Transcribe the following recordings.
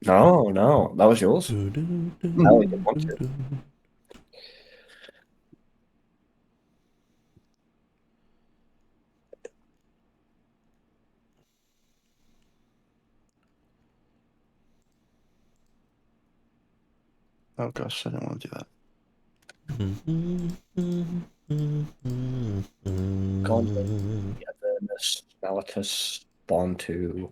No, no, that was yours. I only did one too. Oh gosh, I don't want to do that. Gauntlet, Avernus, Malatus, Spawn 2,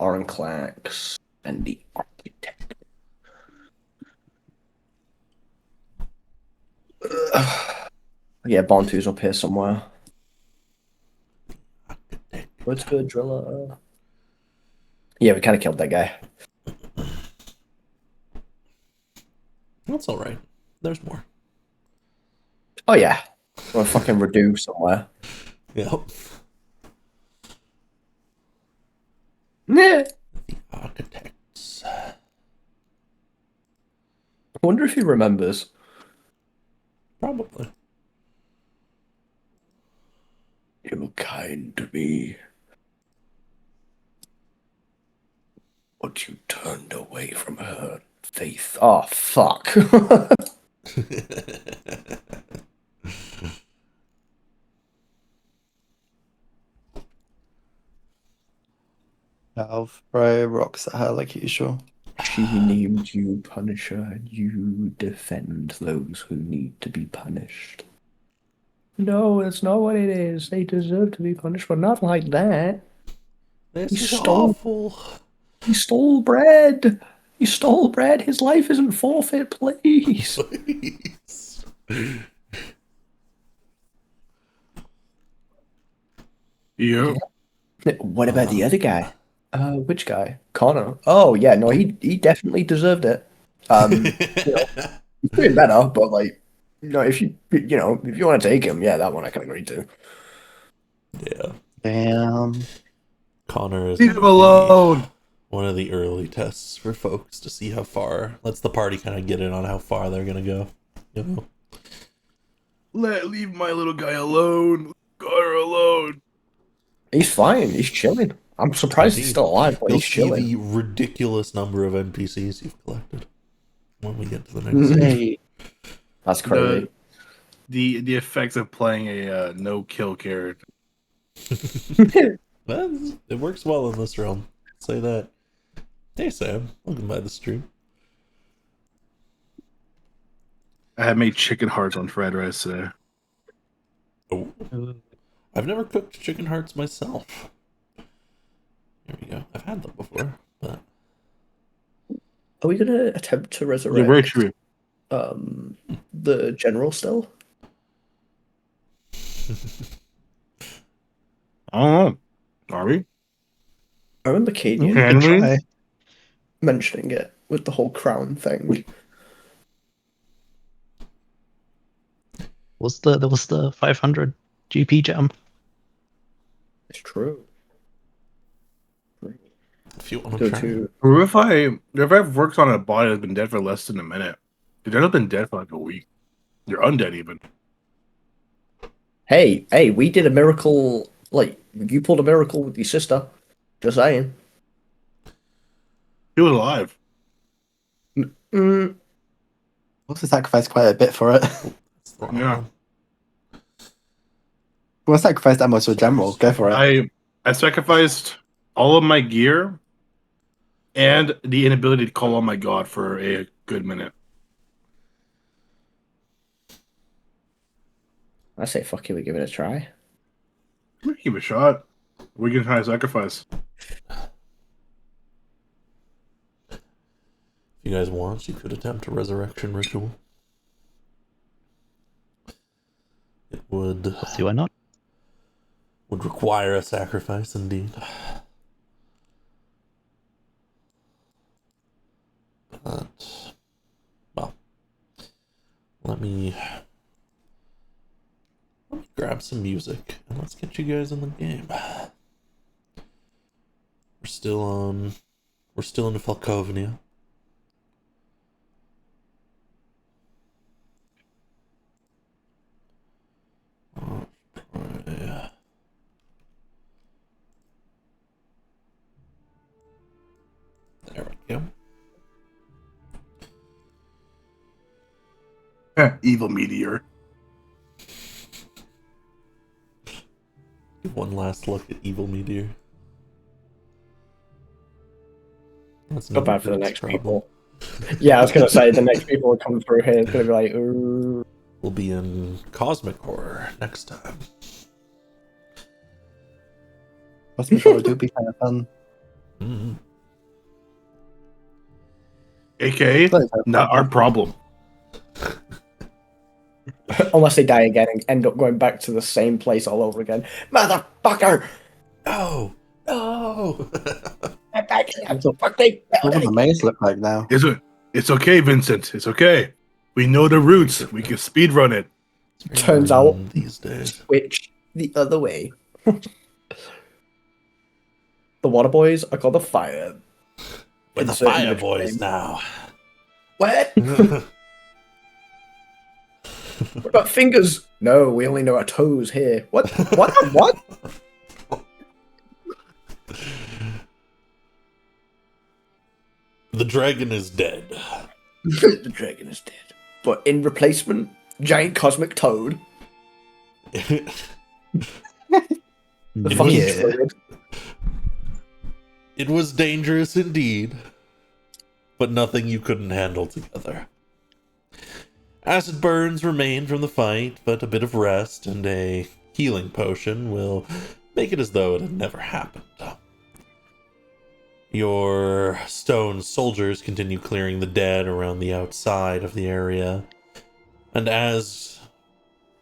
Oranclax, and the Architect. Yeah, Bond 2's up here somewhere. What's good, Driller? Yeah, we kind of killed that guy. That's all right. There's more. Oh, yeah. We're fucking Redu somewhere. Yep. Yeah. The Architects. I wonder if he remembers. Probably. You were kind to me, but you turned away from her faith. Oh, fuck. Alfray rocks at her like usual. She named you Punisher, and you defend those who need to be punished. No, that's not what it is. They deserve to be punished, but not like that. This He is stole awful. he stole bread. He stole bread. His life isn't forfeit, please. Please. Yeah. What about the other guy? Which guy? Connor. Oh yeah, no, he definitely deserved it. You know, he's doing better, but like, if you want to take him, yeah, that one I can agree to. Yeah. Damn. Connor is Leave him alone. one of the early tests for folks to see how far. Lets the party kind of get in on how far they're gonna go. You know. Leave my little guy alone. Connor alone. He's fine. He's chilling. I'm surprised he's still alive, but You'll he's see chilling. the ridiculous number of NPCs you've collected when we get to the next. Hey, That's crazy. The effects of playing a no kill character. Well, it works well in this realm. Say that. Hey Sam, welcome by the stream. I had made chicken hearts on fried rice today. Oh, I've never cooked chicken hearts myself. Here we go. I've had them before, but Are we gonna attempt to Yeah, resurrect very true. the general still? I don't know. Are we? I remember Cadian Can we? try. mentioning it with the whole crown thing. There was the 500 GP gem. It's true. if you want to Go try, to Or if I've worked on a body that's been dead for less than a minute, they've been dead for like a week. They're undead even. hey, we did a miracle. Like you pulled a miracle with your sister. Just saying. He was alive. Mm, Also sacrificed quite a bit for it. it's the wrong Yeah. one. We'll sacrifice that much to a general. Go for it. I sacrificed all of my gear and the inability to call on my god for a good minute. I say fuck it, we give it a try. Give it a shot. We're gonna try to sacrifice. If you guys want, you could attempt a resurrection ritual. It would See why not? require a sacrifice, indeed. But well, let me grab some music and let's get you guys in the game. We're still in Falkovnia. Evil meteor. Give one last look at Evil Meteor. That's Feel bad for the Vic's next people. Yeah, I was gonna say the next people will come through here. It's gonna be like, ooh. We'll be in Cosmic Horror next time. Cosmic Horror do be kind of fun. Mm-hmm. AKA, not our problem. Unless they die again and end up going back to the same place all over again. Motherfucker! No! No! I'm back in the fucking What does the maze look like now? It's okay, Vincent. It's okay. We know the routes. We can speedrun it. Turns out these days. switch the other way. The water boys are called the fire. We're the Insert Fire image Boys frame. now. What? What about fingers? No, we only know our toes here. What? What? What? The dragon is dead. The dragon is dead. But in replacement, giant cosmic toad. The fucking Yeah. toad. It was dangerous indeed, but nothing you couldn't handle together. Acid burns remain from the fight, but a bit of rest and a healing potion will make it as though it had never happened. Your stone soldiers continue clearing the dead around the outside of the area, and as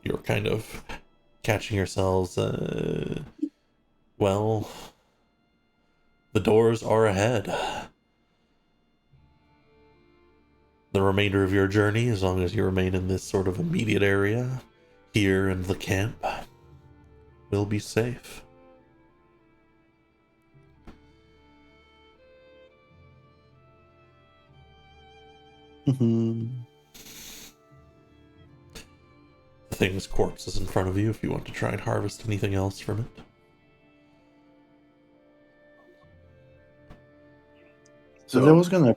you're kind of catching yourselves, well, the doors are ahead. The remainder of your journey, as long as you remain in this sort of immediate area, here in the camp, will be safe. Mhm. The thing's corpse is in front of you if you want to try and harvest anything else from it. So I was going to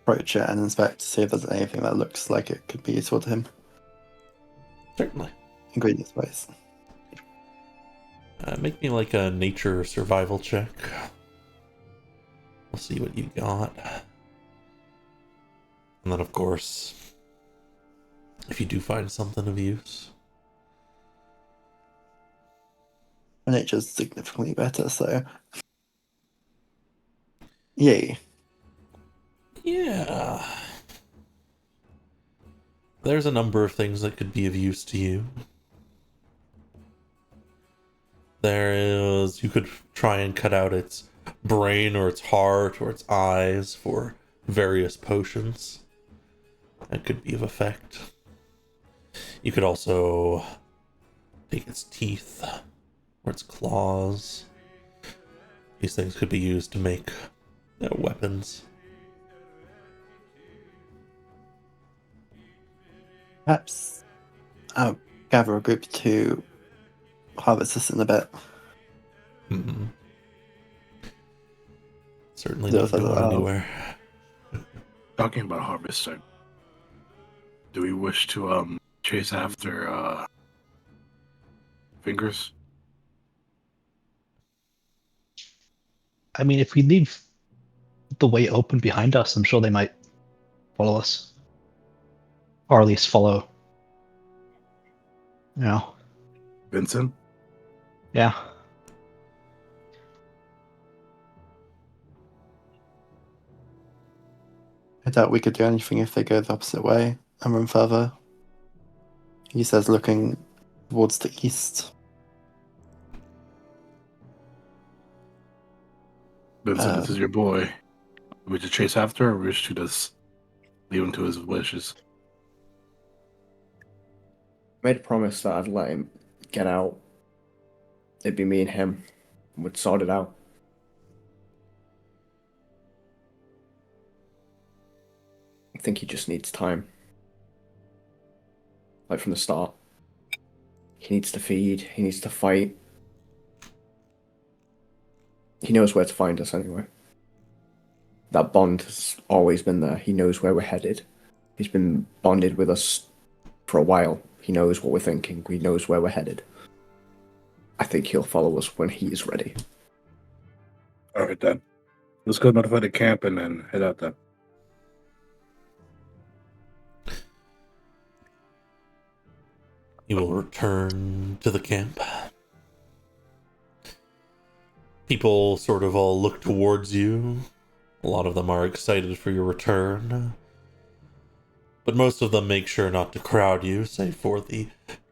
approach it and inspect to see if there's anything that looks like it could be useful to him. Certainly. Ingredients wise. Make me like a nature survival check. We'll see what you got. And then, of course, if you do find something of use. My nature's significantly better, so. Yay. Yeah. There's a number of things that could be of use to you. You could try and cut out its brain or its heart or its eyes for various potions. That could be of effect. You could also take its teeth or its claws. These things could be used to make weapons. Perhaps I'll gather a group to harvest this in a bit. Mm-hmm. Certainly Those not are going the- anywhere. Talking about harvesting, do we wish to chase after fingers? I mean, if we leave the way open behind us, I'm sure they might follow us. Or at least follow. You know? Vincent? Yeah. I doubt we could do anything if they go the opposite way and run further. He says, looking towards the east. Vincent, this is your boy. We to chase after, or we should just leave him to his wishes? Made a promise that I'd let him get out. It'd be me and him. We'd sort it out. I think he just needs time. Like from the start. He needs to feed, he needs to fight. He knows where to find us anyway. That bond has always been there. He knows where we're headed. He's been bonded with us for a while. He knows what we're thinking. He knows where we're headed. I think he'll follow us when he is ready. All right, then. Let's go notify the camp and then head out then. You will return to the camp. People sort of all look towards you. A lot of them are excited for your return. But most of them make sure not to crowd you, save for the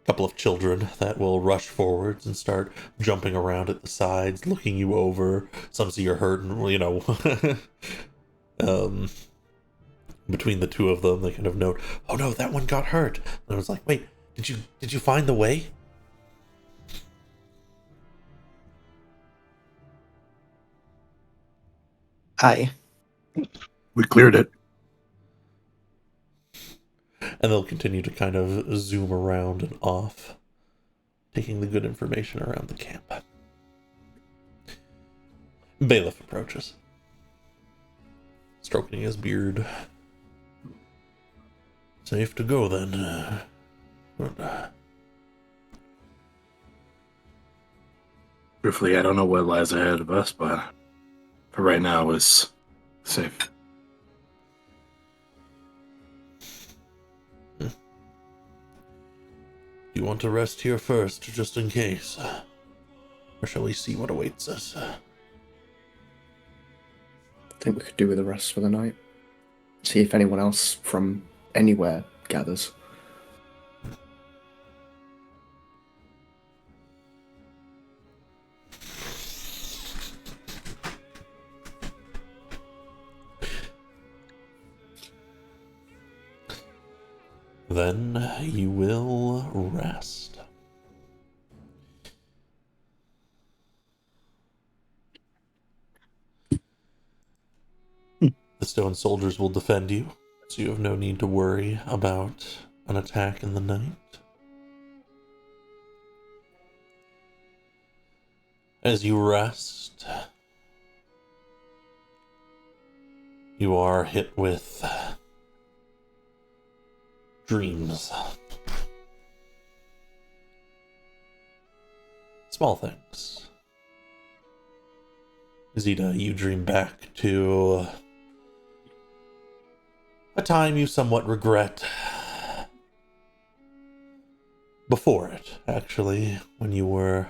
couple of children that will rush forwards and start jumping around at the sides, looking you over. Some see you're hurt and, between the two of them, they kind of note, oh no, that one got hurt. And I was like, wait, did you find the way? Aye. We cleared it. And they'll continue to kind of zoom around and off, taking the good information around the camp. Bailiff approaches, stroking his beard. Safe to go then. Briefly, I don't know what lies ahead of us, but for right now, it's safe. You want to rest here first, just in case? Or shall we see what awaits us? I think we could do with the rest for the night. See if anyone else from anywhere gathers. Then you will rest. The stone soldiers will defend you, so you have no need to worry about an attack in the night. As you rest, you are hit with dreams. Small things. Zeta, you dream back to a time you somewhat regret. Before it, actually, when you were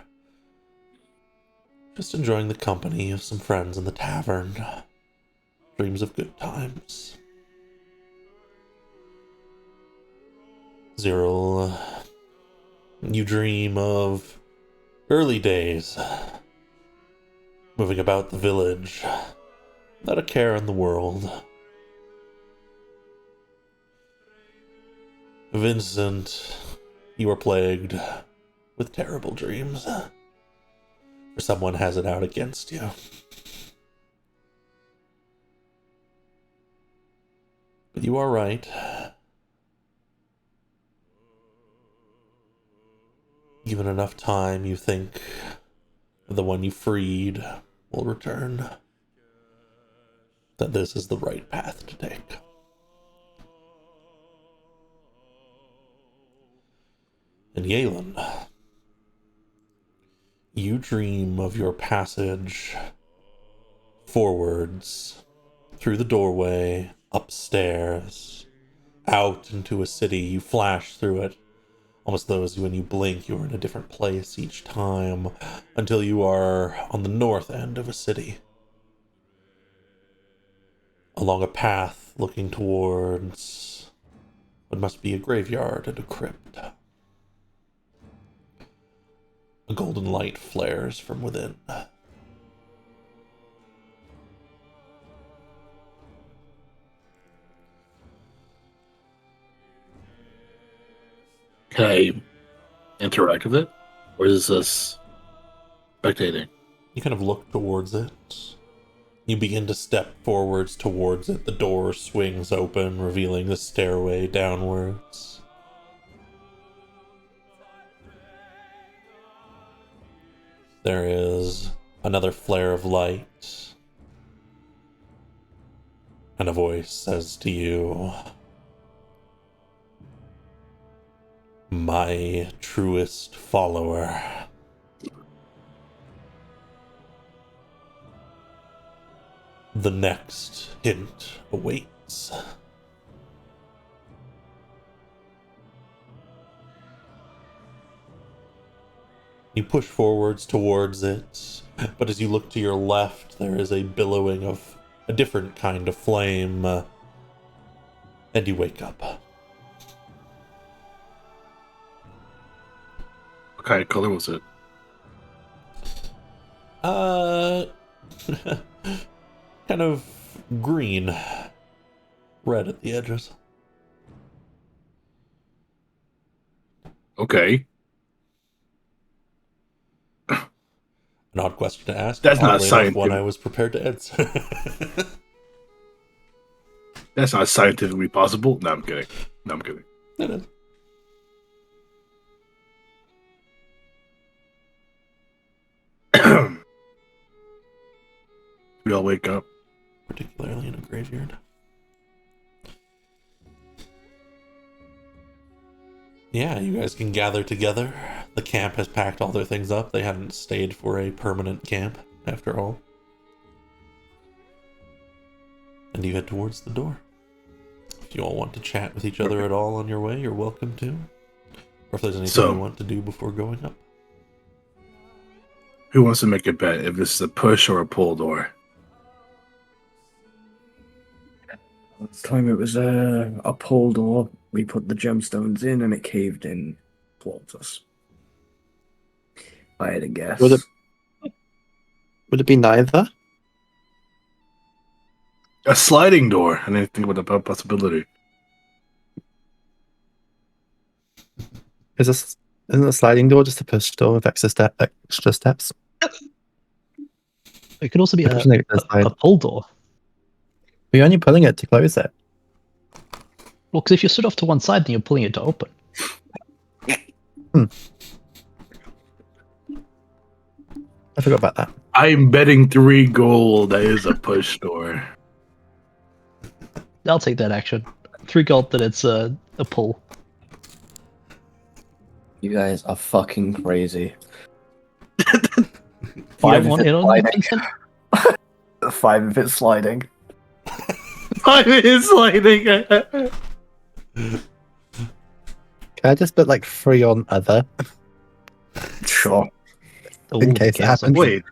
just enjoying the company of some friends in the tavern. Dreams of good times. Zyril, you dream of early days, moving about the village, without a care in the world. Vincent, you are plagued with terrible dreams, for someone has it out against you. But you are right. Given enough time, you think the one you freed will return. That this is the right path to take. And Yalen, you dream of your passage forwards, through the doorway, upstairs, out into a city. You flash through it. Almost though as when you blink, you're in a different place each time, until you are on the north end of a city. Along a path looking towards what must be a graveyard and a crypt. A golden light flares from within. Can I interact with it? Or is this spectating? You kind of look towards it. You begin to step forwards towards it. The door swings open, revealing the stairway downwards. There is another flare of light. And a voice says to you, my truest follower. The next hint awaits. You push forwards towards it, but as you look to your left, there is a billowing of a different kind of flame, and you wake up. What kind of color was it? Kind of green, red at the edges. Okay. An odd question to ask. That's not oddly enough, scientific. one I was prepared to answer. That's not scientifically possible. No, I'm kidding. It is. We all wake up. Particularly in a graveyard. Yeah, you guys can gather together. The camp has packed all their things up. They hadn't stayed for a permanent camp, after all. And you head towards the door. If you all want to chat with each other at all on your way, you're welcome to. Or if there's anything you want to do before going up. Who wants to make a bet if this is a push or a pull door? Last time it was a pull door. We put the gemstones in and it caved in towards us. I had a guess. Would it be neither? A sliding door. I didn't think about the possibility. Isn't a sliding door just a push door with extra steps? It could also be Pushing it to the side. a pull door. We're only pulling it to close it. Well, because if you stood off to one side, then you're pulling it to open. I forgot about that. I'm betting 3 gold that is a push door. I'll take that action. 3 gold that it's a pull. You guys are fucking crazy. You don't want it on sliding. Vincent? 5 if it's sliding. I'm sliding. Can I just put like 3 on other? Sure. In case it chaos happens. Wait.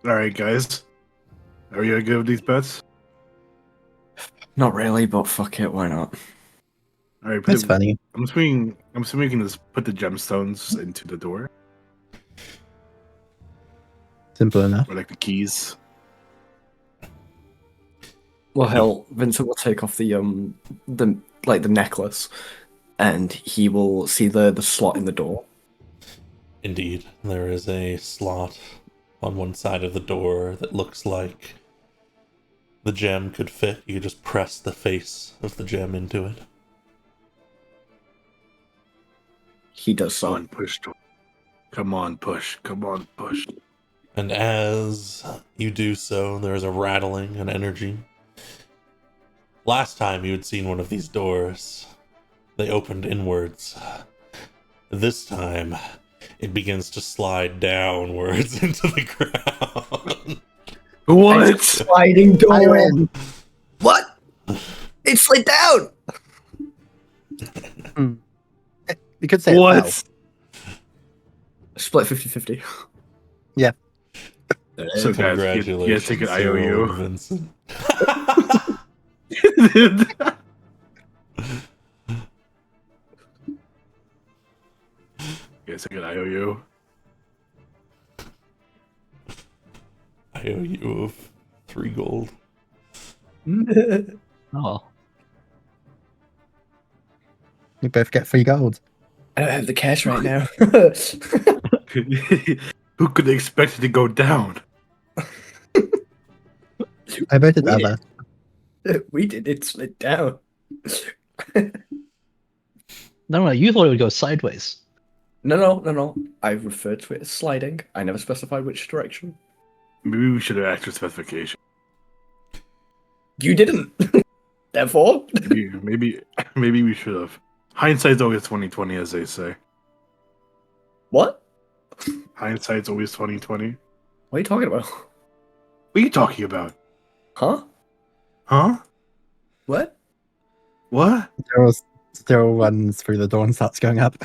Alright, guys. Are you good with these bets? Not really, but fuck it, why not? Alright, That's funny. I'm assuming we can just put the gemstones into the door. Simple enough. Or like the keys. Well, hell, Vincent will take off the necklace, and he will see the slot in the door. Indeed, there is a slot on one side of the door that looks like the gem could fit. You just press the face of the gem into it. He does Come so. on, push door. Come on, push. Come on, push. And as you do so, there is a rattling and energy. Last time you had seen one of these doors, they opened inwards. This time, it begins to slide downwards into the ground. What? Sliding door. What? It slid down. You could say What? it Split 50-50. So guys, Congratulations, you take an IOU. Vincent. Yes, take an IOU. IOU of 3 gold. Oh, You both get 3 gold. I don't have the cash right now. Who could expect it to go down? I voted We other. We did. It slid down. no, you thought it would go sideways. No. I referred to it as sliding. I never specified which direction. Maybe we should have asked for specification. You didn't. Therefore, Maybe we should have. Hindsight's always 2020, as they say. what? Hindsight's always 2020. What are you talking about? What are you talking about? Huh? Huh? What? What? Zero runs through the door and starts going up.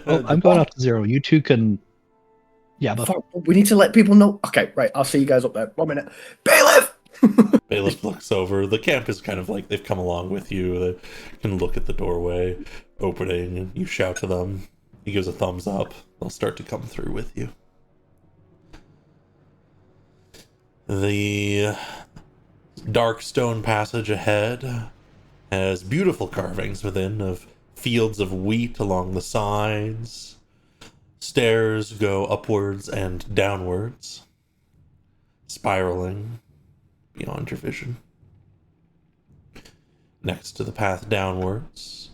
Oh, I'm going up to 0. You two can. Yeah, but Fuck, we need to let people know. Okay, right. I'll see you guys up there. 1 minute. Bailiff! Bailiff looks over. The camp is kind of like they've come along with you. They can look at the doorway opening, and you shout to them. He gives a thumbs up. They'll start to come through with you. The dark stone passage ahead has beautiful carvings within of fields of wheat along the sides. Stairs go upwards and downwards, spiraling beyond your vision. Next to the path downwards,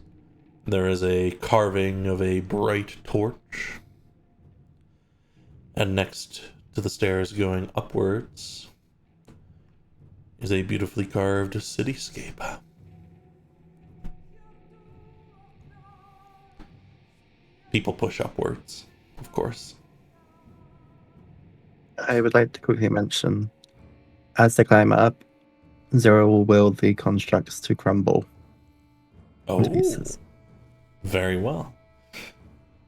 there is a carving of a bright torch. And next to the stairs going upwards is a beautifully carved cityscape. People push upwards, of course. I would like to quickly mention, as they climb up, Zero will will the constructs to crumble into pieces. Very well.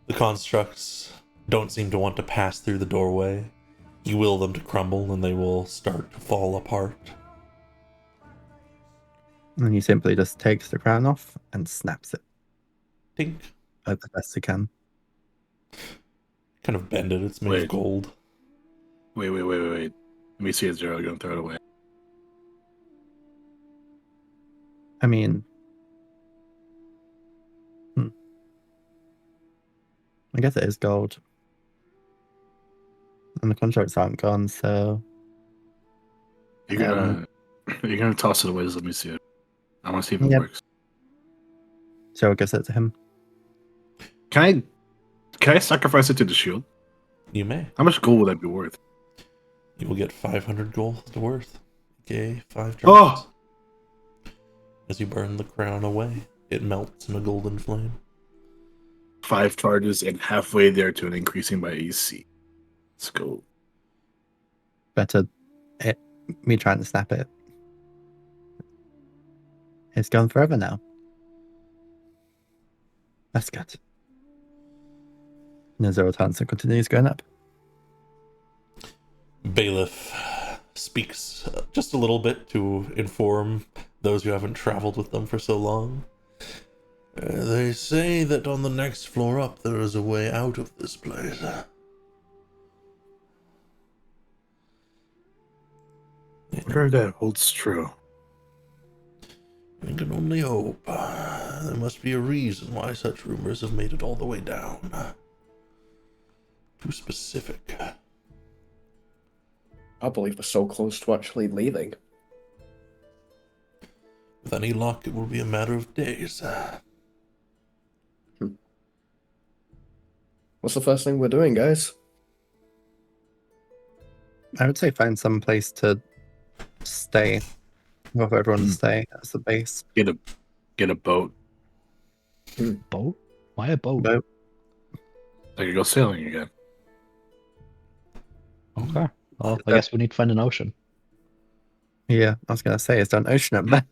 The constructs don't seem to want to pass through the doorway. You will them to crumble and they will start to fall apart. And he simply just takes the crown off and snaps it Tink. at the best he can. Kind of bend it. It's made of Wait. gold. Wait. Let me see if Zero gonna throw it away. I mean, I guess it is gold. And the contracts aren't gone, so You're gonna toss it away. Just let me see it. I want to see if it Yep. works. Zero gives it to him. Can I sacrifice it to the shield? You may. How much gold would that be worth? You will get 500 gold worth. Okay, 5 Oh! charges. As you burn the crown away, it melts in a golden flame. 5 charges and halfway there to an increasing by AC. Let's go. Better me trying to snap it. It's gone forever now. That's good. No Zero turns and continues going up. Bailiff speaks just a little bit to inform those who haven't traveled with them for so long. They say that on the next floor up there is a way out of this place. Wonder if that holds true. I can only hope. There must be a reason why such rumors have made it all the way down. Too specific. I believe we're so close to actually leaving. With any luck, it will be a matter of days. What's the first thing we're doing, guys? I would say find some place to stay. Well, for everyone to stay as the base. Get a boat. boat? Why a boat? Boat. I could go sailing again. Okay. Well, I guess we need to find an ocean. Yeah, I was gonna say, is there an ocean up there?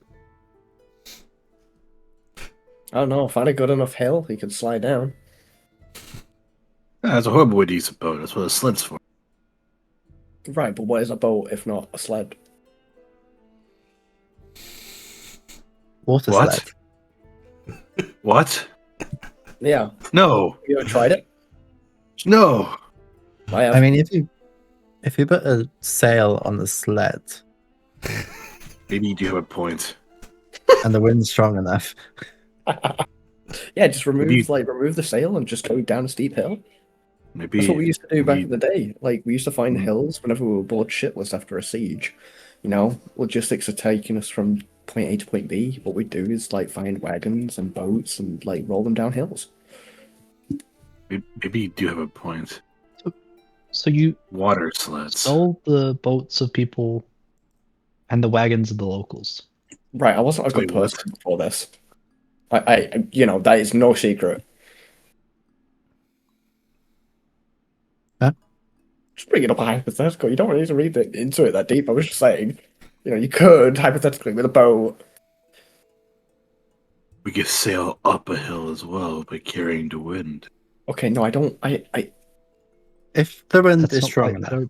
I don't know. Find a good enough hill, he can slide down. That's a horrible way to use a boat. That's what a sled's for. Right, but what is a boat if not a sled? Water What? sled. What? Yeah. No. Have you ever tried it? No. I have. I mean, if you put a sail on the sled Maybe you do have a point. and the wind's strong enough, Yeah, just remove Maybe- remove the sail and just go down a steep hill. Maybe That's what we used to do back maybe- in the day. Like, we used to find Mhm. hills whenever we were bored shitless after a siege. You know, logistics are taking us from point A to point B. What we do is like find wagons and boats and like roll them down hills. maybe you do have a point. So you Water sleds. stole the boats of people And the wagons are the locals. Right, I wasn't a Wait, good what? person before this. That is no secret. Huh? Just bringing up a hypothetical. You don't need to read into it that deep. I was just saying, you could hypothetically with a boat. We could sail up a hill as well by carrying the wind. Okay, no, I don't. If the wind That's is not strong quite- enough,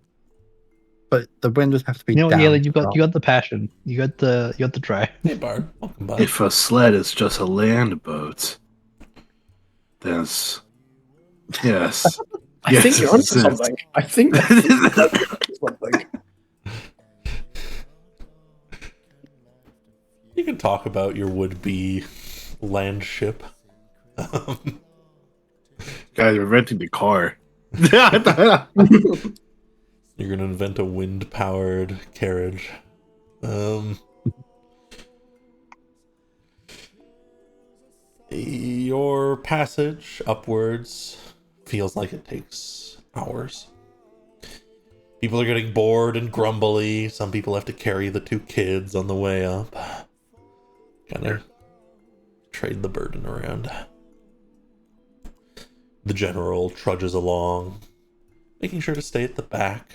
but the wind would have to be You know, down. Galen, to you got drop. the passion. You got the drive. Hey, Bard. Welcome, Bard. If a sled is just a land boat, then yes. I Yes, think you're onto this is it. something. I think you're onto something. You can talk about your would-be land ship. Guys, we're renting the car. You're gonna invent a wind-powered carriage. Your passage upwards feels like it takes hours. People are getting bored and grumbly. Some people have to carry the 2 kids on the way up. Kind of trade the burden around. The general trudges along, making sure to stay at the back,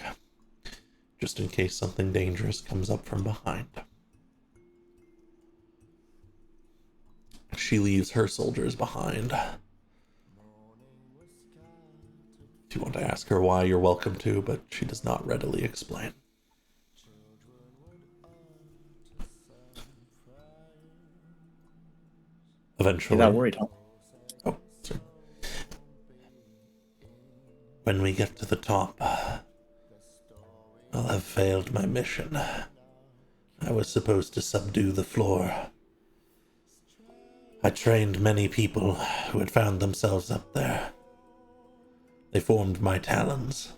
just in case something dangerous comes up from behind. She leaves her soldiers behind. If you want to ask her why, you're welcome to, but she does not readily explain. Eventually. You're that worried, huh? Oh, sorry. When we get to the top, I'll have failed my mission. I was supposed to subdue the floor. I trained many people who had found themselves up there. They formed my talons.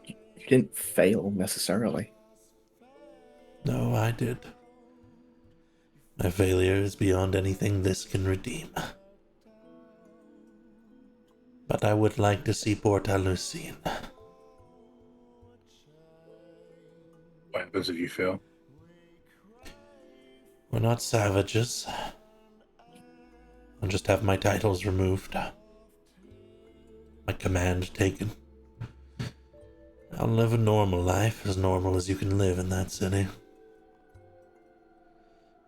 You didn't fail necessarily. No, I did. My failure is beyond anything this can redeem. But I would like to see Port Alusine. What happens if you fail? We're not savages. I'll just have my titles removed. My command taken. I'll live a normal life, as normal as you can live in that city.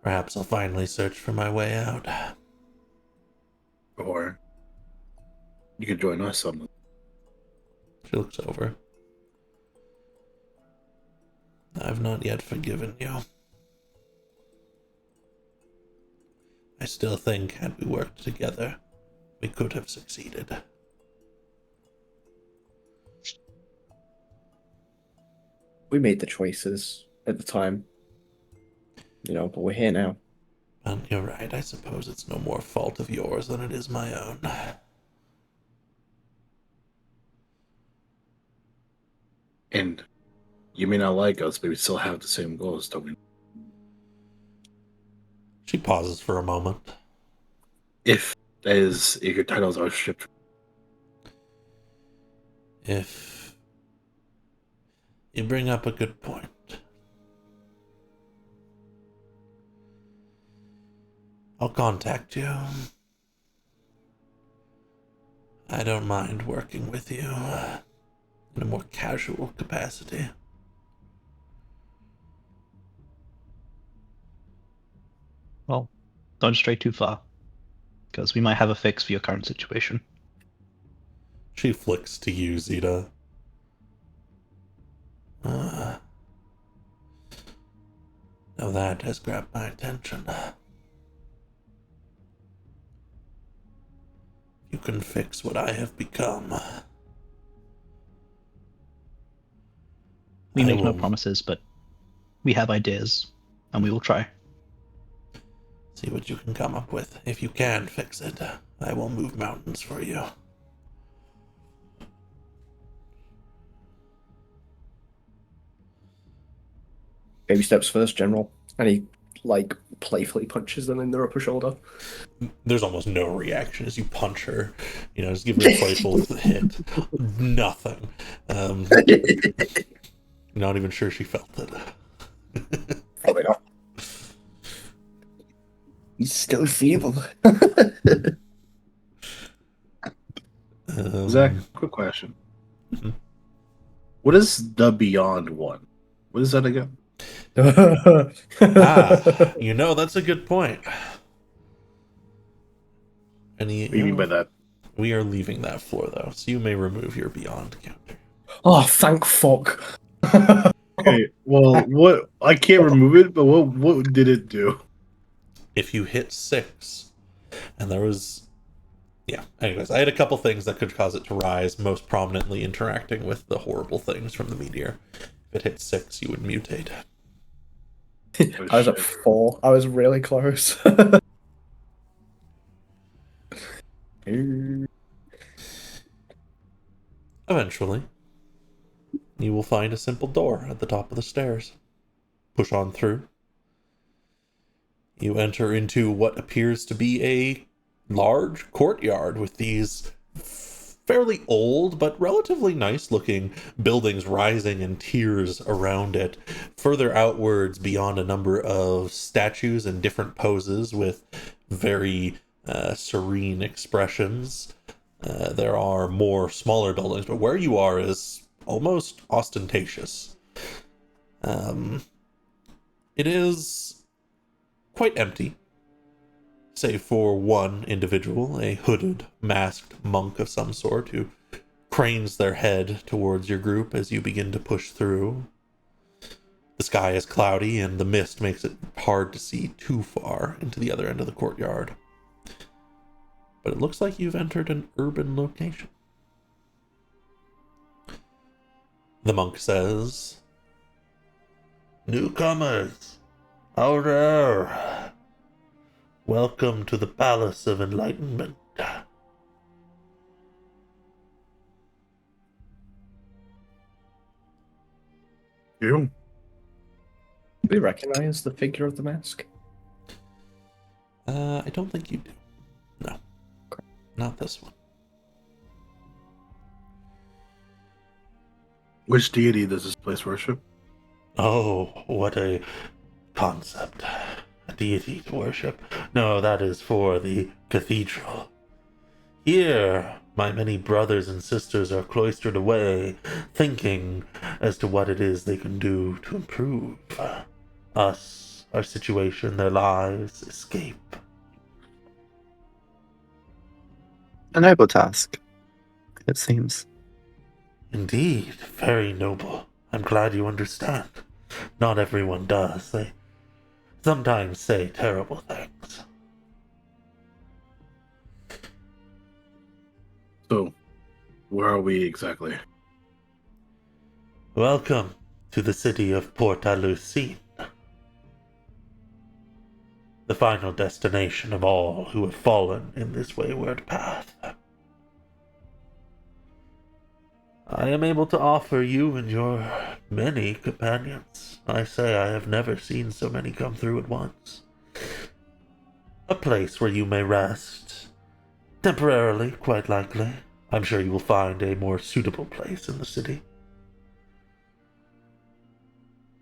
Perhaps I'll finally search for my way out. Or you could join us on. She looks over. I've not yet forgiven you. I still think, had we worked together, we could have succeeded. We made the choices at the time. But we're here now. And you're right, I suppose it's no more fault of yours than it is my own. And you may not like us, but we still have the same goals, don't we? She pauses for a moment. If your titles are stripped. If you bring up a good point. I'll contact you. I don't mind working with you in a more casual capacity. Well, don't stray too far, because we might have a fix for your current situation. She flicks to you, Zeta. Now that has grabbed my attention. You can fix what I have become. We I make no will promises, but we have ideas, and we will try. see what you can come up with. If you can fix it, I will move mountains for you. Baby steps first, General. And he like playfully punches them in their upper shoulder. There's almost no reaction as you punch her. Just give her a playful hit. Nothing. Not even sure she felt it. Probably not. He's still feeble. Zach, quick question. Mhm. What is the Beyond one? What is that again? That's a good point. What do you mean by that? We are leaving that floor, though, so you may remove your Beyond counter. Oh, thank fuck. Okay, well, what I can't remove it, but what did it do? If you hit 6, and there was... Yeah, anyways, I had a couple things that could cause it to rise, most prominently interacting with the horrible things from the meteor. If it hit 6, you would mutate. I was at 4. I was really close. Eventually, you will find a simple door at the top of the stairs. Push on through. You enter into what appears to be a large courtyard with these fairly old but relatively nice looking buildings rising in tiers around it, further outwards beyond a number of statues in different poses with very serene expressions. There are more smaller buildings, but where you are is almost ostentatious. It is quite empty, save for one individual, a hooded, masked monk of some sort, who cranes their head towards your group as you begin to push through. The sky is cloudy, and the mist makes it hard to see too far into the other end of the courtyard. But it looks like you've entered an urban location. The monk says, "Newcomers, out there. Welcome to the Palace of Enlightenment." You? Do we recognize the figure of the mask? I don't think you do. No. Not this one. Which deity does this place worship? Oh, what a concept. A deity to worship. No, that is for the cathedral. Here, my many brothers and sisters are cloistered away, thinking as to what it is they can do to improve us, our situation, their lives, escape. A noble task, it seems. Indeed, very noble. I'm glad you understand. Not everyone does. They sometimes say terrible things. So, where are we exactly? Welcome to the city of Portalucine, the final destination of all who have fallen in this wayward path. I am able to offer you and your many companions. I say I have never seen so many come through at once. A place where you may rest. Temporarily, quite likely. I'm sure you will find a more suitable place in the city.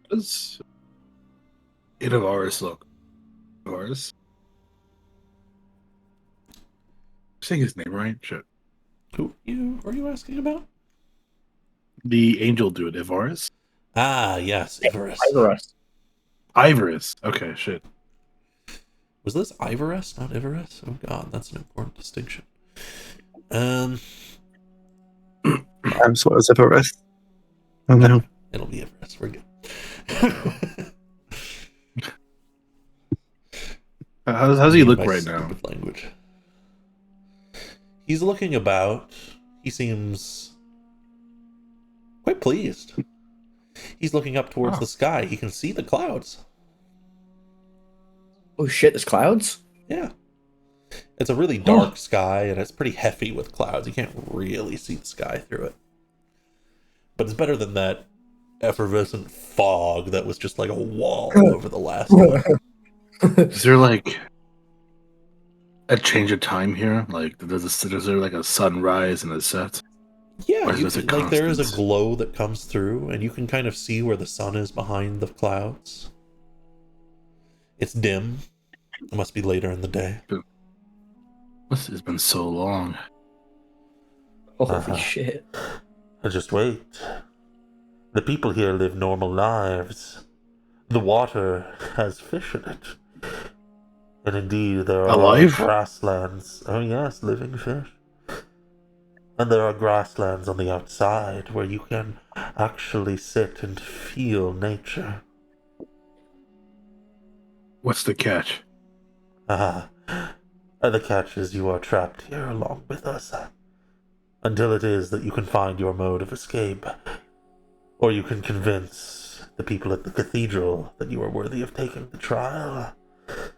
How does Inavaris look? Inavaris? Saying his name right? Shit. Who are you asking about? The angel dude, Ivaris? Ah, yes, Ivarus. Ivarus. Ivaris. Okay, shit. Was this Ivarus, not Ivarus? Oh god, that's an important distinction. Um, I'm sort of Zipperus. Oh no. it'll be Ivarus. We're good. How does he look My right now? stupid language. He's looking about. He seems quite pleased. He's looking up towards Oh. the sky. He can see the clouds. Oh shit, there's clouds? Yeah. It's a really dark sky, and it's pretty heavy with clouds. You can't really see the sky through it. But it's better than that effervescent fog that was just like a wall over the last one. Is there like a change of time here? Like, is there like a sunrise and a set? Yeah, Or is this a like there is a constant? glow that comes through, and you can kind of see where the sun is behind the clouds. It's dim. It must be later in the day. This has been so long. Holy shit. Just wait. The people here live normal lives. The water has fish in it. And indeed, there are Alive? grasslands. Oh yes, living fish. And there are grasslands on the outside where you can actually sit and feel nature. What's the catch? The catch is you are trapped here along with us. Until it is that you can find your mode of escape. Or you can convince the people at the cathedral that you are worthy of taking the trial. You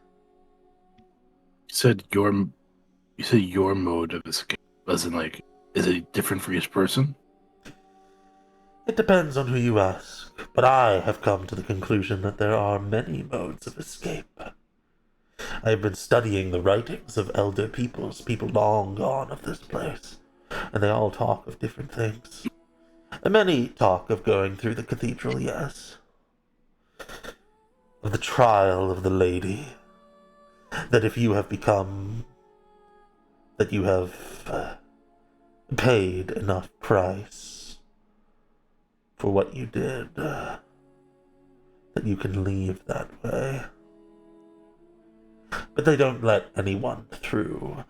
said your mode of escape. As in, like, is it different for each person? It depends on who you ask, but I have come to the conclusion that there are many modes of escape. I have been studying the writings of elder peoples, people long gone of this place, and they all talk of different things. Many talk of going through the cathedral, yes. Of the trial of the lady. That if you have paid enough price for what you did, that you can leave that way. But they don't let anyone through.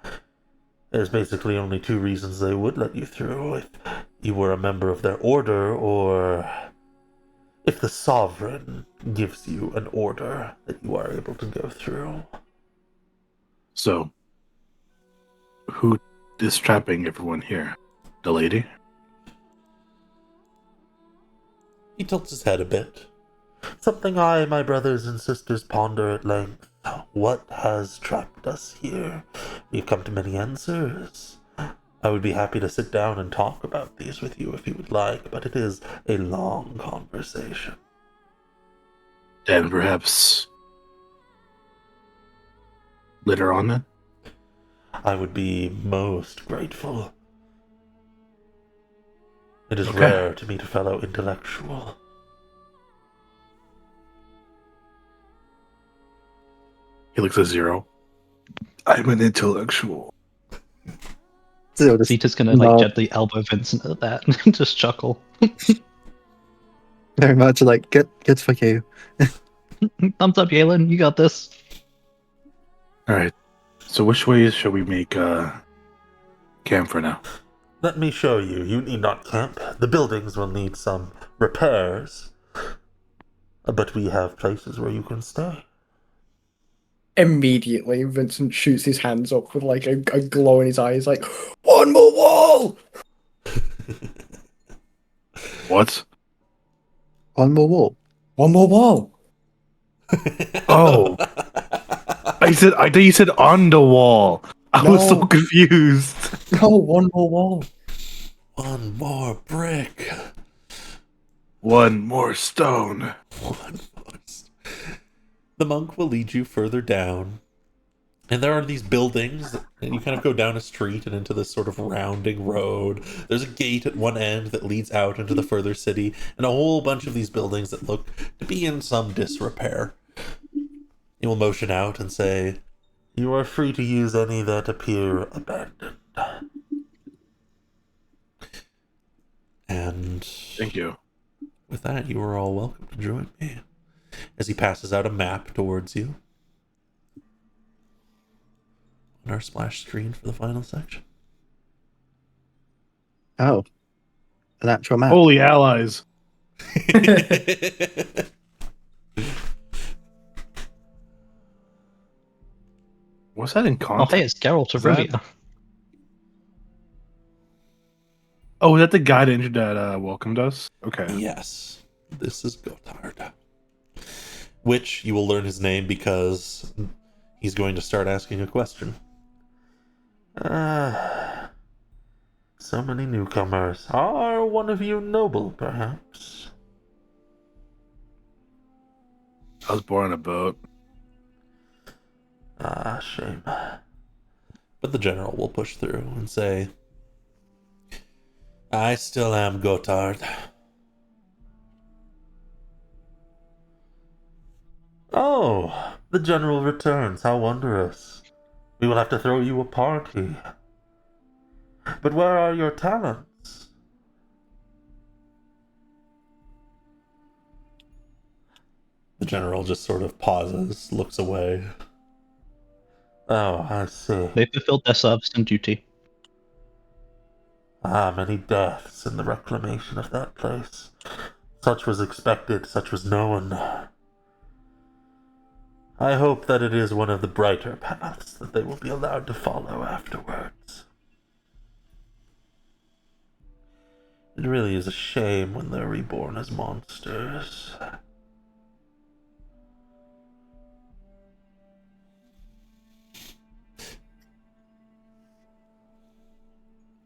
There's basically only two reasons they would let you through: if you were a member of their order, or if the sovereign gives you an order that you are able to go through. So, who is trapping everyone here? The lady? He tilts his head a bit. Something I, my brothers and sisters, ponder at length. What has trapped us here? We've come to many answers. I would be happy to sit down and talk about these with you if you would like, but it is a long conversation. Then perhaps later on then? I would be most grateful. It is Okay. rare to meet a fellow intellectual. He looks at Zero. I'm an intellectual. Still just Zita's gonna nod. like gently elbow Vincent at that and just chuckle. Very much like good for you. Thumbs up, Yalen. You got this. Alright. So which way shall we make camp for now? Let me show you. You need not camp. The buildings will need some repairs. But we have places where you can stay. Immediately, Vincent shoots his hands up with like a glow in his eyes, like, one more wall! What? One more wall. One more wall! Oh. I thought you said on the wall. I was so No. confused. No, one more wall. One more brick. One more stone. One more. The monk will lead you further down. And there are these buildings, and you kind of go down a street and into this sort of rounding road. There's a gate at one end that leads out into the further city, and a whole bunch of these buildings that look to be in some disrepair. You will motion out and say, "You are free to use any that appear abandoned." And Thank you. with that, you are all welcome to join me. As he passes out a map towards you. On our splash screen for the final section. Oh, an actual map. Holy allies. What's that in Oh, context? hey, it's Geralt of Is that- Rivia. Oh, is that the guy that welcomed us? Okay. Yes, this is Gotthard. Which you will learn his name because he's going to start asking a question. So many newcomers. Are one of you noble, perhaps? I was born on a boat. Ah, shame. But the general will push through and say, I still am Gotthard. Oh, the general returns. How wondrous. We will have to throw you a party. But where are your talents? The general just sort of pauses, looks away. Oh, I see. They fulfilled their service and duty. Ah, many deaths in the reclamation of that place. Such was expected, such was known. I hope that it is one of the brighter paths that they will be allowed to follow afterwards. It really is a shame when they're reborn as monsters.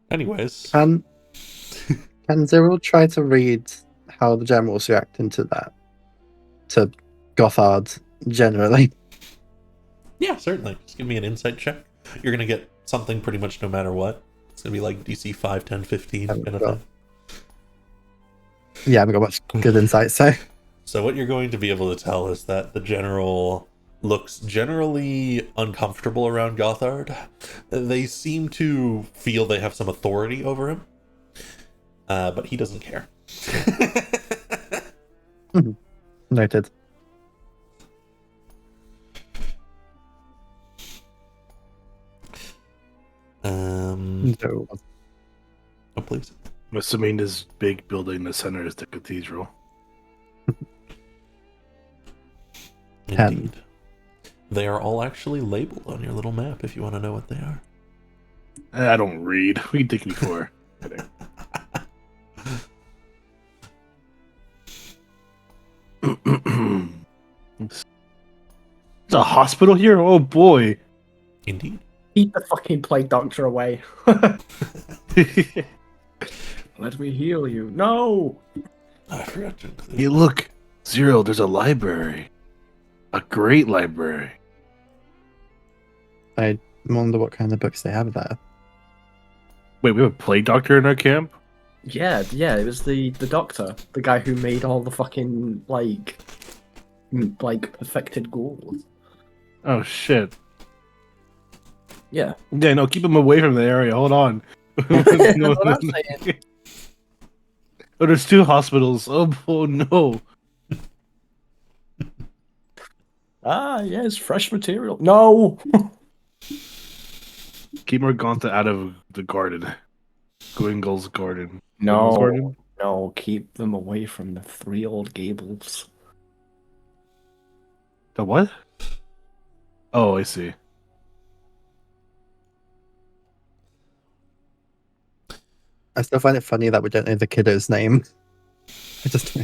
Anyways. Can Zero try to read how the general's reacting to that? To Gotthard generally? Yeah, certainly. Just give me an insight check. You're gonna get something pretty much no matter what. It's gonna be like DC 5, 10, 15 kind of thing. Yeah, I haven't got much good insight, so. So what you're going to be able to tell is that the general looks generally uncomfortable around Gotthard. They seem to feel they have some authority over him, but he doesn't care. Noted. No. Oh, please. I'm assuming this big building in the center is the cathedral. Indeed. They are all actually labeled on your little map if you want to know what they are. I don't read. What do you take me for? Kidding. It's a hospital here? Oh boy. Indeed. Keep the fucking plague doctor away. Let me heal you. No! I forgot to include. Hey, look. Zero, there's a library. A great library. I wonder what kind of books they have there. Wait, we have a plague doctor in our camp? Yeah, it was the doctor. The guy who made all the fucking, like perfected ghouls. Oh, shit. Yeah. Yeah, no, keep him away from the area. Hold on. That's No, what I'm no. saying. Oh, there's 2 hospitals. Oh no. Ah, yes, fresh material. No! Keep Morgantha out of the garden. Gwingle's garden. Gwingle's No. garden? No, keep them away from the 3 old gables. The what? Oh, I see. I still find it funny that we don't know the kiddo's name. I just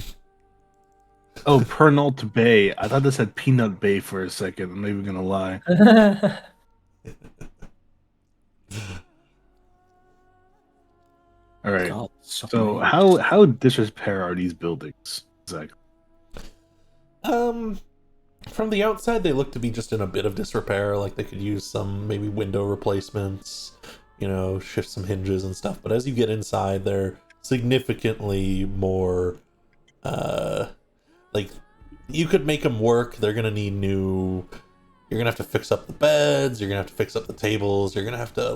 Oh, Pernault Bay. I thought this had Peanut Bay for a second. I'm not even gonna lie. All right. God, So how disrepair are these buildings exactly? From the outside, they look to be just in a bit of disrepair. Like they could use some maybe window replacements, shift some hinges and stuff. But as you get inside, they're significantly more, like you could make them work. They're gonna need new. You're gonna have to fix up the beds. You're gonna have to fix up the tables. You're gonna have to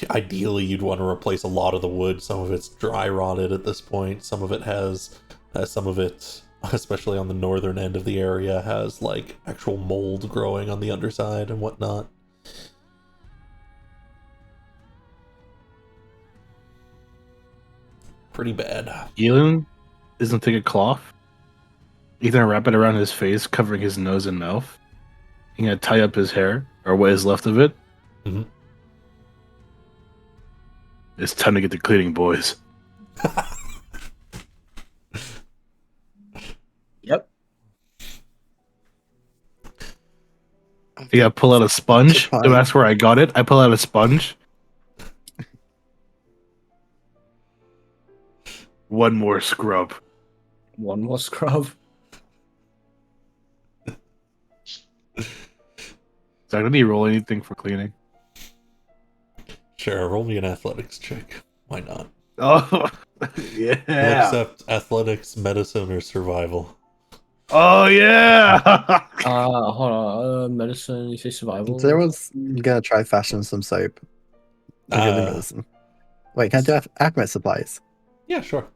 ideally, you'd want to replace a lot of the wood. Some of it's dry rotted at this point. Some of it has, especially on the northern end of the area, has actual mold growing on the underside and whatnot. Pretty bad. Elon isn't take a cloth. He's gonna wrap it around his face, covering his nose and mouth. He's gonna tie up his hair, or what is left of it. Mhm. It's time to get to cleaning, boys. Yep. You gotta pull out a sponge. Surprise. Don't ask where I got it. I pull out a sponge. One more scrub. One more scrub. So did he roll anything for cleaning? Sure, roll me an athletics check. Why not? Oh, We'll yeah. accept athletics, medicine, or survival. Oh, yeah. Hold on. Medicine, you say survival? Zero's gonna try fashion some soap. Or give me Uh, medicine. Wait, can I do alchemist supplies? Yeah, sure.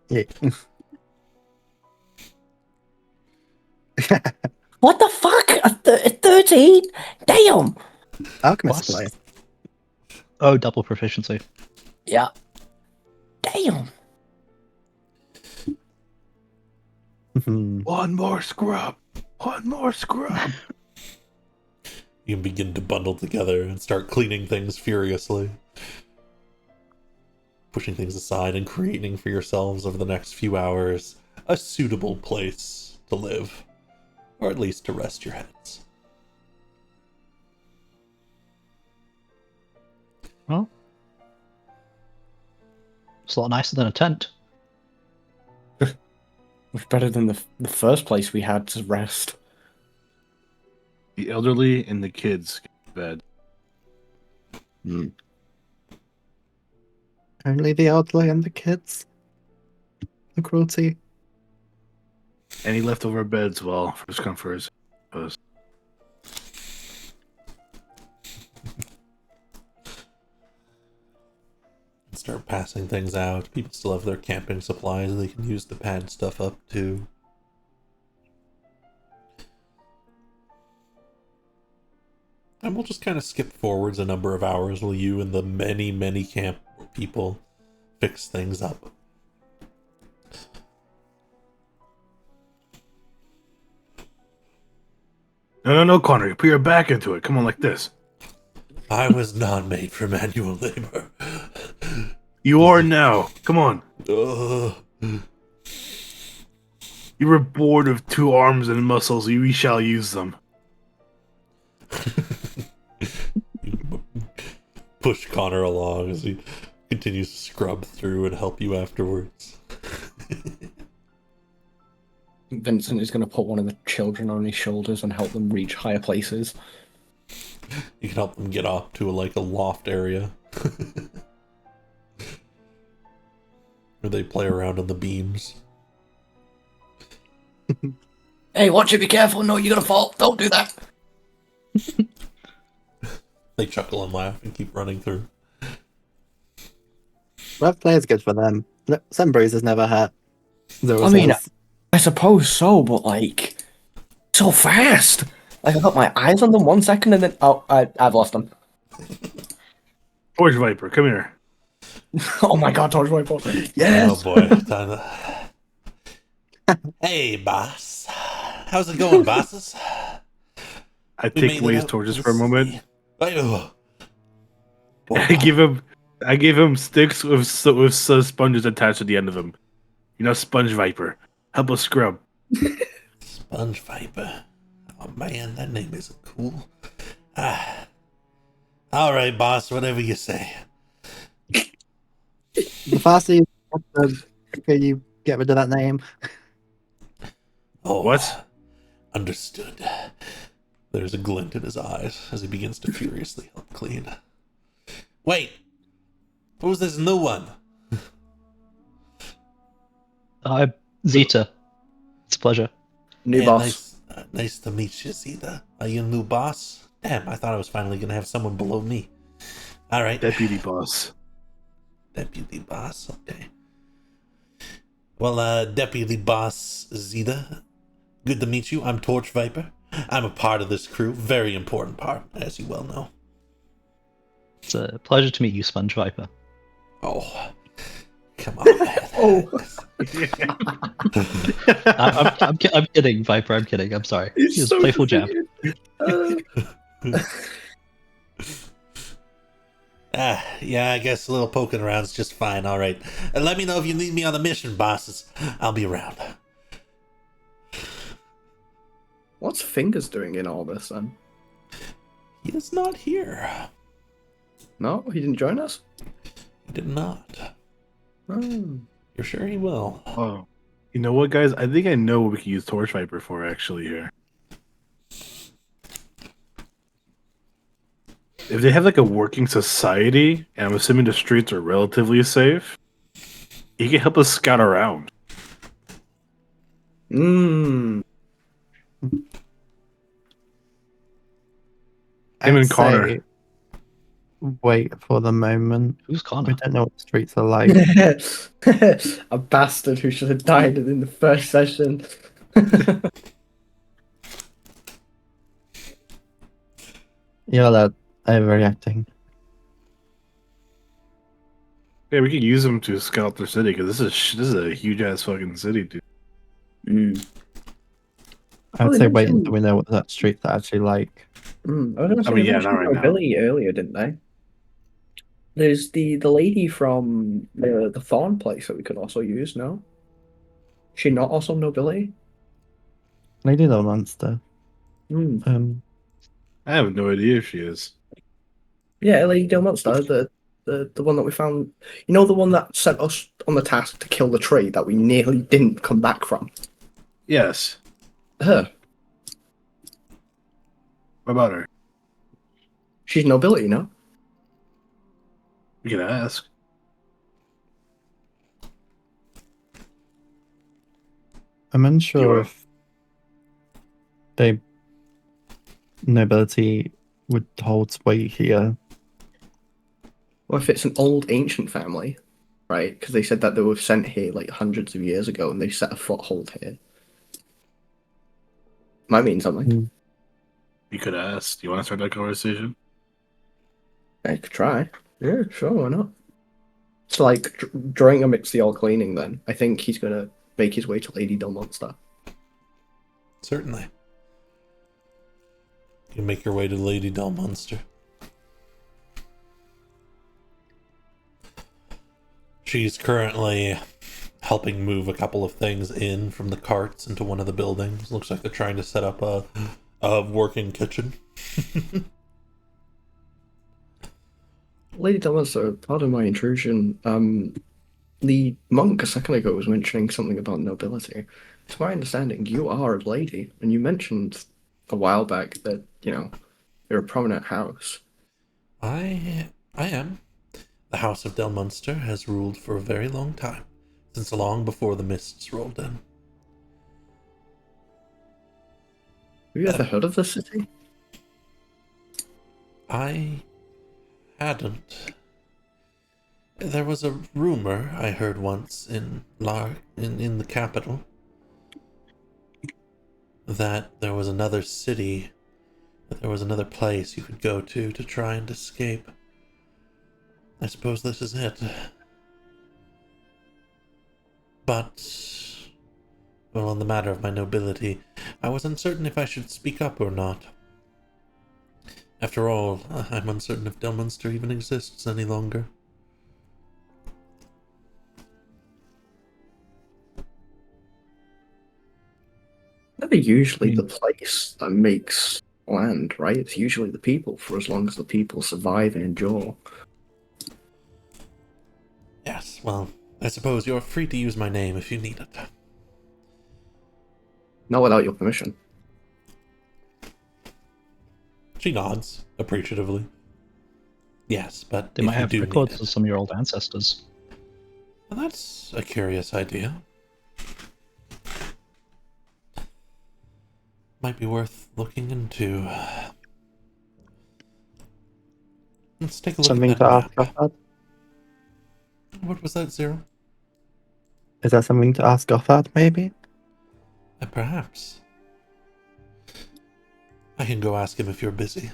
Yeah. What the fuck? A 13? Damn! Alchemist Plus- supplies. Oh, double proficiency. Yeah. Damn. One more scrub. One more scrub. You can begin to bundle together and start cleaning things furiously. Pushing things aside and creating for yourselves over the next few hours a suitable place to live. Or at least to rest your heads. Well, it's a lot nicer than a tent. Much better than the first place we had to rest. The elderly and the kids get to bed. Only the elderly and the kids. The cruelty. Any leftover beds, well, first come first. Post. Start passing things out. People still have their camping supplies they can use to pad stuff up too. And we'll just kind of skip forwards a number of hours while you and the many camp people fix things up. No, Connor. You put your back into it. Come on, like this. I was not made for manual labor. You are now. Come on. Ugh. You were born of 2 arms and muscles. We shall use them. You push Connor along as he continues to scrub through and help you afterwards. Vincent is going to put one of the children on his shoulders and help them reach higher places. You can help them get up to a loft area. Where they play around on the beams. Hey, watch it, be careful. No, you're going to fall. Don't do that. They chuckle and laugh and keep running through. Rough play is good for them. Some bruises never hurt. Zero I mean, says. I suppose so, but like, so fast. Like, I got my eyes on them 1 second and then, I've lost them. Forge Viper, come here. Oh my god, Torch Viper. Yes. Oh boy. Time to... Hey, boss. How's it going, bosses? I We take made away it his out torches to for a the moment. sea. Oh. I give him sticks with sponges attached to the end of them. You know, Sponge Viper. Help us scrub. Sponge Viper. Oh man, that name is cool. Ah. All right, boss. Whatever you say. The faster you, the quicker you get rid of that name. Oh, What? Understood. There's a glint in his eyes as he begins to furiously help clean. Wait! Who's this new one? Zeta. It's a pleasure. New boss. Nice to meet you, Zeta. Are you a new boss? Damn, I thought I was finally gonna have someone below me. Alright. Deputy boss. Deputy boss, okay. Well, Deputy Boss Zeta, good to meet you. I'm Torch Viper. I'm a part of this crew, very important part, as you well know. It's a pleasure to meet you, Sponge Viper. Oh, come on, man. I'm kidding, Viper. I'm kidding. I'm sorry. It was a playful jab. Yeah, I guess a little poking around's just fine. All right. Let me know if you need me on the mission, bosses. I'll be around. What's Fingers doing in all this then? He is not here. No, he didn't join us? He did not. Oh. You're sure he will? Oh, you know what, guys? I think I know what we can use Torch Viper for actually here. if they have like a working society, and I'm assuming the streets are relatively safe, he can help us scout around. Mm. Him and I'd Connor. say wait for the moment. Who's We Connor? don't know what the streets are like. A bastard who should have died in the first session. You're that overreacting. Yeah, we could use them to scout their city because this is a huge ass fucking city, dude. Mm. I'd they say wait mentioned- until we know what that streets are actually like. Mm. I was gonna say, I mean, they yeah, not mentioned right now. nobility earlier, didn't they? There's the lady from the Thorn place that we could also use. No, she not also nobility. Lady the Monster. Mm. I have no idea if she is. Yeah, Lady Delmonster, the one that we found. You know, the one that sent us on the task to kill the tree that we nearly didn't come back from. Yes. Her. What about her? She's nobility, no? We can ask. I'm unsure You are- if they nobility would hold sway here. Or if it's an old ancient family, right? Because they said that they were sent here like hundreds of years ago and they set a foothold here. Might mean something. You could ask. Do you want to start that conversation? I could try. Yeah, sure, why not? It's like drawing amidst the all cleaning then. I think he's gonna make his way to Lady Delmonster. Certainly. You can make your way to Lady Delmonster. She's currently helping move a couple of things in from the carts into one of the buildings. Looks like they're trying to set up a working kitchen. Lady Delmonster, pardon my intrusion. The monk a second ago was mentioning something about nobility. To my understanding, you are a lady, and you mentioned a while back that, you know, you're a prominent house. I am. The House of Delmunster has ruled for a very long time, since long before the mists rolled in. Have you ever heard of this city? I hadn't. There was a rumor I heard once in the capital that there was another city, that there was another place you could go to try and escape. I suppose this is it. But, well, on the matter of my nobility, I was uncertain if I should speak up or not. After all, I'm uncertain if Delmunster even exists any longer. Never usually the place that makes land, right? It's usually the people, for as long as the people survive and endure. Yes, well, I suppose you're free to use my name if you need it. Not without your permission. She nods appreciatively. Yes, but They if might you have do need records it, of some of your old ancestors. well, that's a curious idea. Might be worth looking into. Let's take a look Something at to that ask map. Gothard? What was that, Zero? Is that something to ask Gothard, maybe? Perhaps. I can go ask him if you're busy.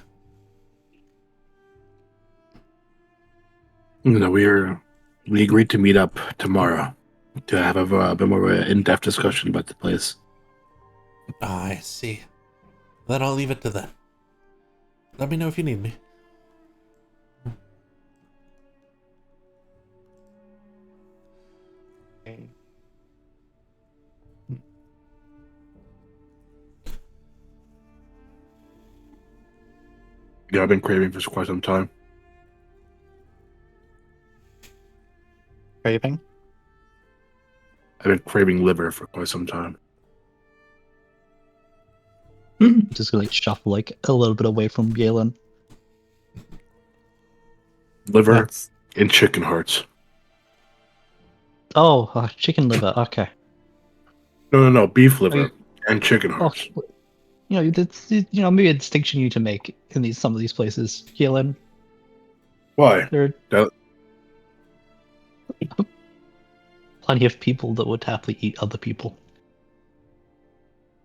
No, we agreed to meet up tomorrow to have a bit more of an in-depth discussion about the place. Ah, I see. Then I'll leave it to them. Let me know if you need me. Yeah, I've been craving for quite some time. Craving? I've been craving liver for quite some time. Just gonna like shuffle like a little bit away from Galen. liver, That's and chicken hearts. Oh, chicken liver. Okay. No, beef liver you- and chicken Oh, hearts. maybe a distinction you need to make in some of these places, Keelan. Why? There That- are plenty of people that would happily eat other people.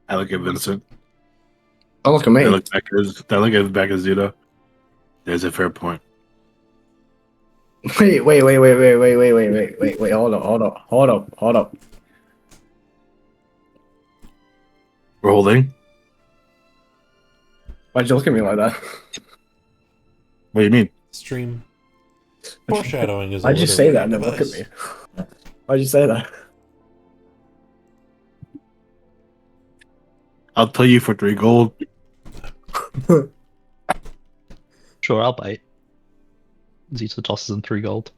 I look at Vincent. Oh, look at I me. look back at Zuda. There's a fair point. Wait. Hold up. We're holding. Why'd you look at me like that? What do you mean? Stream foreshadowing is. Why'd you say that and then look at me? Why'd you say that? I'll tell you for 3 gold. Sure, I'll bite. Zeta tosses in 3 gold.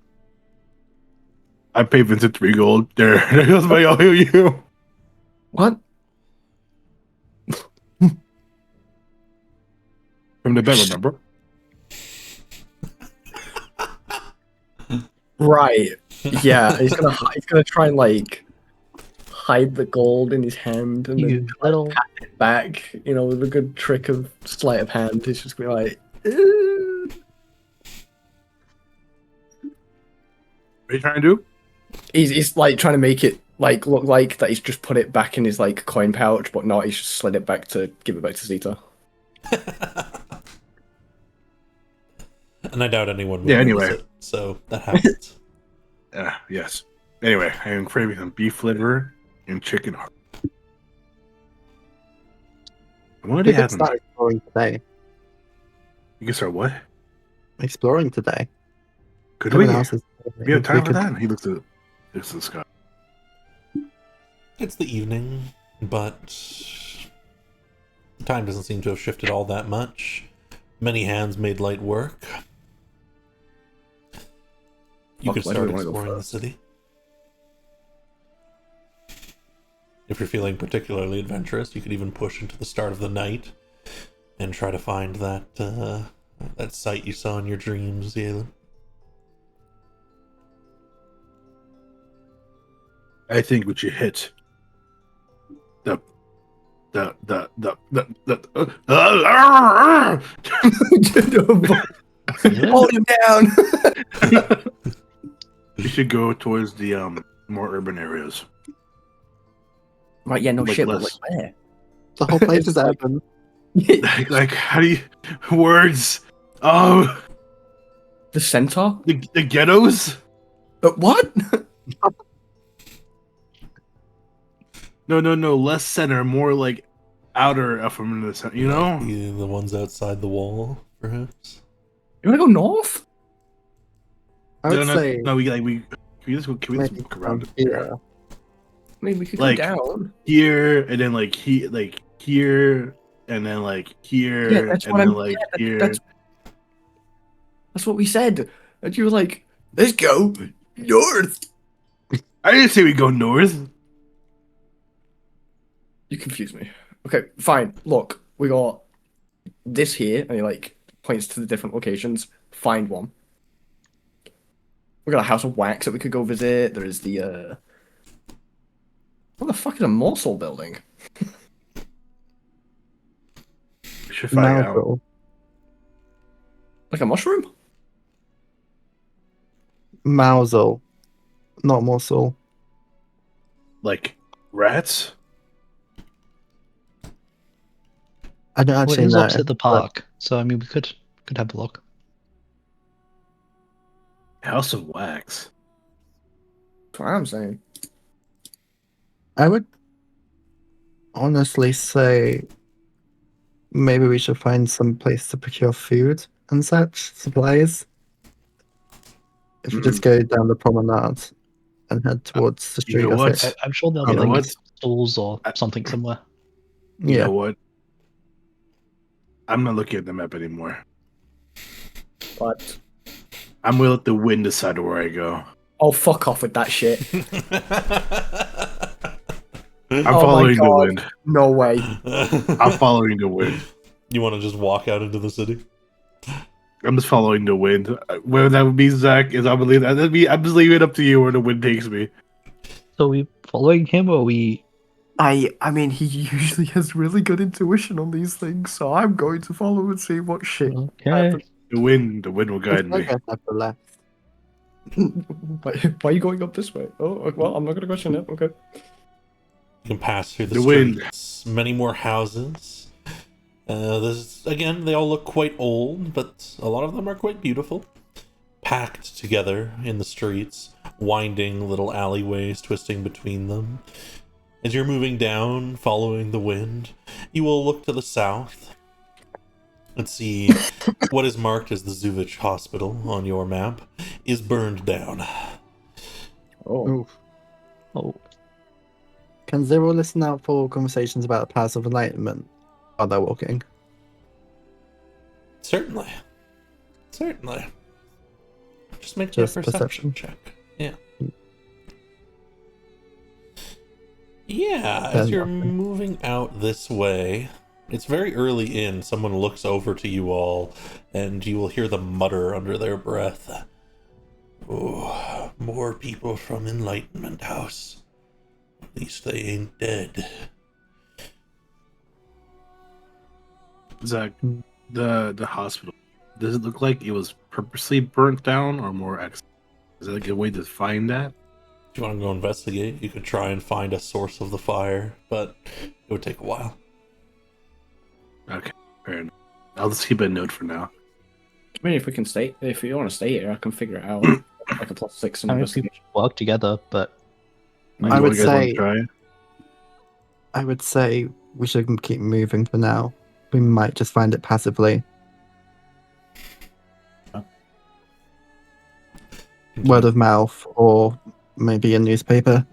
I pay Vincent 3 gold. There goes my OU. What? From the bed, remember? Right. Yeah, he's gonna try and like hide the gold in his hand and You then little. back, with a good trick of sleight of hand. He's just gonna be like, "Eh." What are you trying to do? He's like trying to make it like look like that he's just put it back in his like coin pouch, but not. He's just slid it back to give it back to Zeta. And I doubt anyone would Yeah, notice anyway. it, so that happens. Yes. Anyway, I am craving some beef liver and chicken heart. What we do you could have? start exploring today. You can start what? Exploring today. Could we? Everyone else is- We have time we for could- that? He looks at the sky. It's the evening, but the time doesn't seem to have shifted all that much. Many hands made light work. You could Why do start we wanna go exploring the first? city. If you're feeling particularly adventurous, you could even push into the start of the night and try to find that site you saw in your dreams, Yalen. I think we should hit the Hold him down. we should go towards the more urban areas. Right? Yeah. No Like shit. But less. like where? The whole place is Like- open. Like how do you words? Oh, The centaur? the ghettos? What? No, less center, more like outer from the center. You know? The ones outside the wall, perhaps. You wanna go north? I would say no. Can we just maybe walk around from here. I mean, we could Like- go down. here and then like here and then like here Yeah, that's and what then I'm. like Yeah, here. that's what we said. And you were like, "Let's go north." I didn't say we go north. You confuse me. Okay, fine. Look, we got this here, and he like points to the different locations. Find one. We got a house of wax that we could go visit. There is the what the fuck is a morsel building? We should find out. Malville. Like a mushroom? Mousel. Not Morsel. Like rats. I don't Well, it actually is know. opposite the park, so I mean, we could have a look. House of wax. That's what I'm saying. I would honestly say maybe we should find some place to procure food and such supplies. If we just go down the promenade and head towards the You know street. what? of it. I'm sure there'll You be know like what? stalls or something somewhere. You Yeah, know what? I'm not looking at the map anymore. But I'm gonna let the wind decide where I go. oh, fuck off with that shit. I'm Oh my following the God. wind. No way. I'm following the wind. You want to just walk out into the city? I'm just following the wind. Where that would be, Zach, is I'm just leaving it up to you where the wind takes me. So we following him, or we? I mean, he usually has really good intuition on these things, so I'm going to follow and see what shit Okay. happens. The wind will guide I me. guess I feel left. Why are you going up this way? Oh, well, I'm not gonna question it. Okay. You can pass through the The wind. streets, many more houses. There's again, they all look quite old, but a lot of them are quite beautiful. Packed together in the streets, winding little alleyways twisting between them. As you're moving down, following the wind, you will look to the south and see what is marked as the Zuvich Hospital on your map is burned down. Oh. Oof. Oh, Can Zero listen out for conversations about the paths of enlightenment while they're walking? Certainly. Just make Just a perception perception. check. Yeah. Yeah, Then as you're nothing. moving out this way, it's very early in. Someone looks over to you all, and you will hear them mutter under their breath. Oh, more people from Enlightenment House. At least they ain't dead. Zach, the hospital. Does it look like it was purposely burnt down or more accident? Is there like a way to find that? If you want to go investigate, you could try and find a source of the fire, but it would take a while. Okay, fair enough. I'll just keep a note for now. I mean, if you want to stay here, I can figure it out. Like a +6 in I mean, investigation. we work together, but I would You guys wanna say- try? I would say we should keep moving for now. We might just find it passively. Word of mouth, or maybe a newspaper.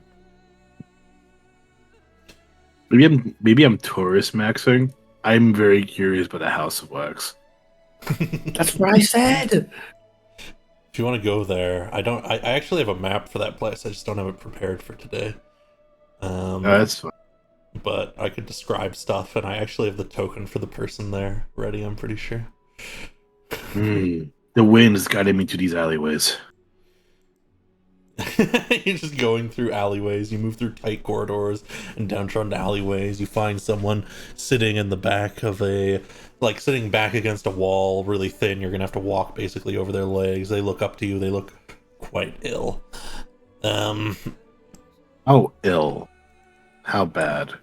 Maybe I'm tourist maxing. I'm very curious about the House of Wax. That's what I said. If you want to go there, I actually have a map for that place. I just don't have it prepared for today. That's fine. But I could describe stuff, and I actually have the token for the person there ready, I'm pretty sure. The wind is guiding me to these alleyways. You're just going through alleyways. You move through tight corridors and downtrodden alleyways. You find someone sitting in the back of sitting back against a wall, really thin. You're gonna have to walk basically over their legs. They look up to you. They look quite ill. Oh, ill. How bad?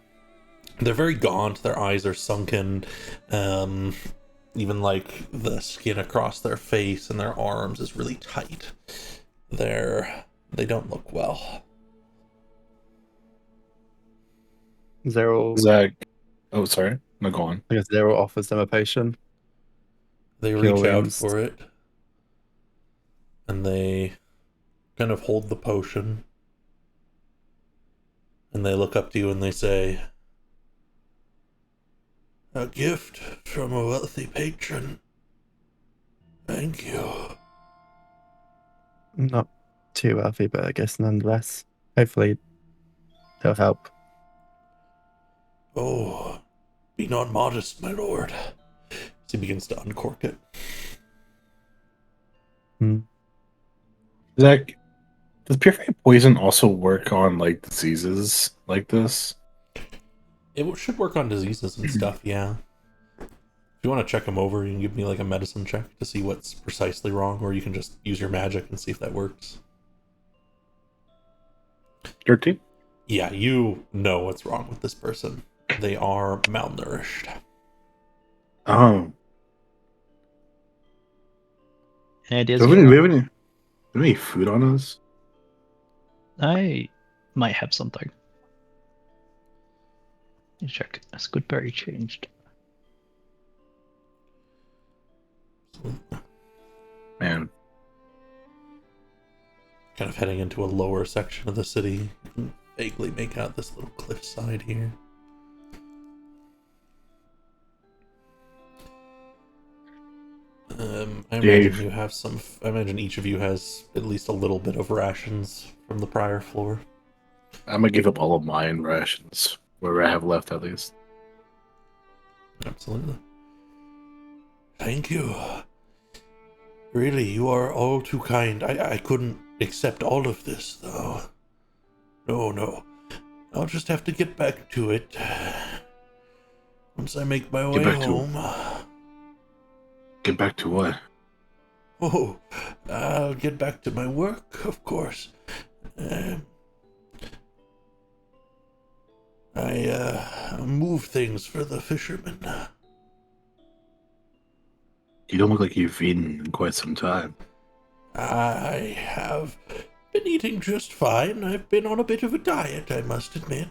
They're very gaunt. Their eyes are sunken. Even like the skin across their face and their arms is really tight. They don't look well. Zero. Zach. Oh, sorry. No, go on. I guess Zero offers them a potion. They Cure reach out wounds. for it, and they kind of hold the potion, and they look up to you and they say, "A gift from a wealthy patron. Thank you." Not too wealthy, but I guess nonetheless. Hopefully, they'll help. Oh, be not modest, my lord. As he begins to uncork it. Zach, does purified poison also work on like diseases like this? It should work on diseases and stuff, yeah. If you want to check them over, you can give me like a medicine check to see what's precisely wrong, or you can just use your magic and see if that works. 13? Yeah, you know what's wrong with this person. They are malnourished. Oh. any ideas? Do we have any food on us? I might have something. Let me check. Has Goodberry changed? Man. Kind of heading into a lower section of the city. You can vaguely make out this little cliffside here. I imagine Dave. you have some. I imagine each of you has at least a little bit of rations from the prior floor. I'm gonna give up all of mine rations. Whatever I have left, at least. Absolutely. Thank you. Really, you are all too kind. I couldn't accept all of this, though. No. I'll just have to get back to it. Once I make my way back to- home. Get back to what? Oh, I'll get back to my work, of course. I move things for the fishermen. You don't look like you've eaten in quite some time. I have been eating just fine. I've been on a bit of a diet, I must admit.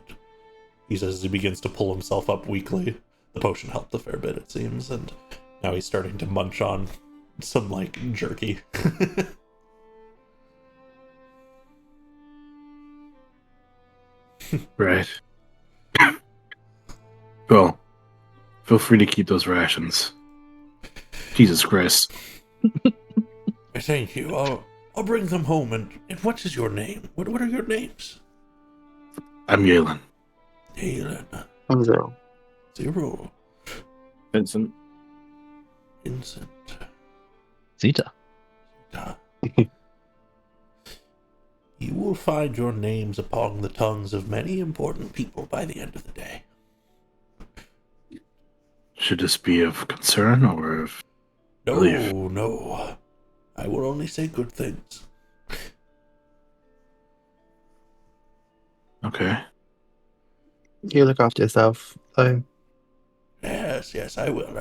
He says as he begins to pull himself up weakly. The potion helped a fair bit, it seems, and now he's starting to munch on some, like, jerky. Right. Well, feel free to keep those rations. Jesus Christ. Thank you. I'll bring them home, and what is your name? What are your names? I'm Yalen. Halen. I'm Zero. Zero. Vincent. Vincent. Zeta. You will find your names upon the tongues of many important people by the end of the day. Should this be of concern or of relief? No. I will only say good things. Okay. You look after yourself, though. Yes, I will.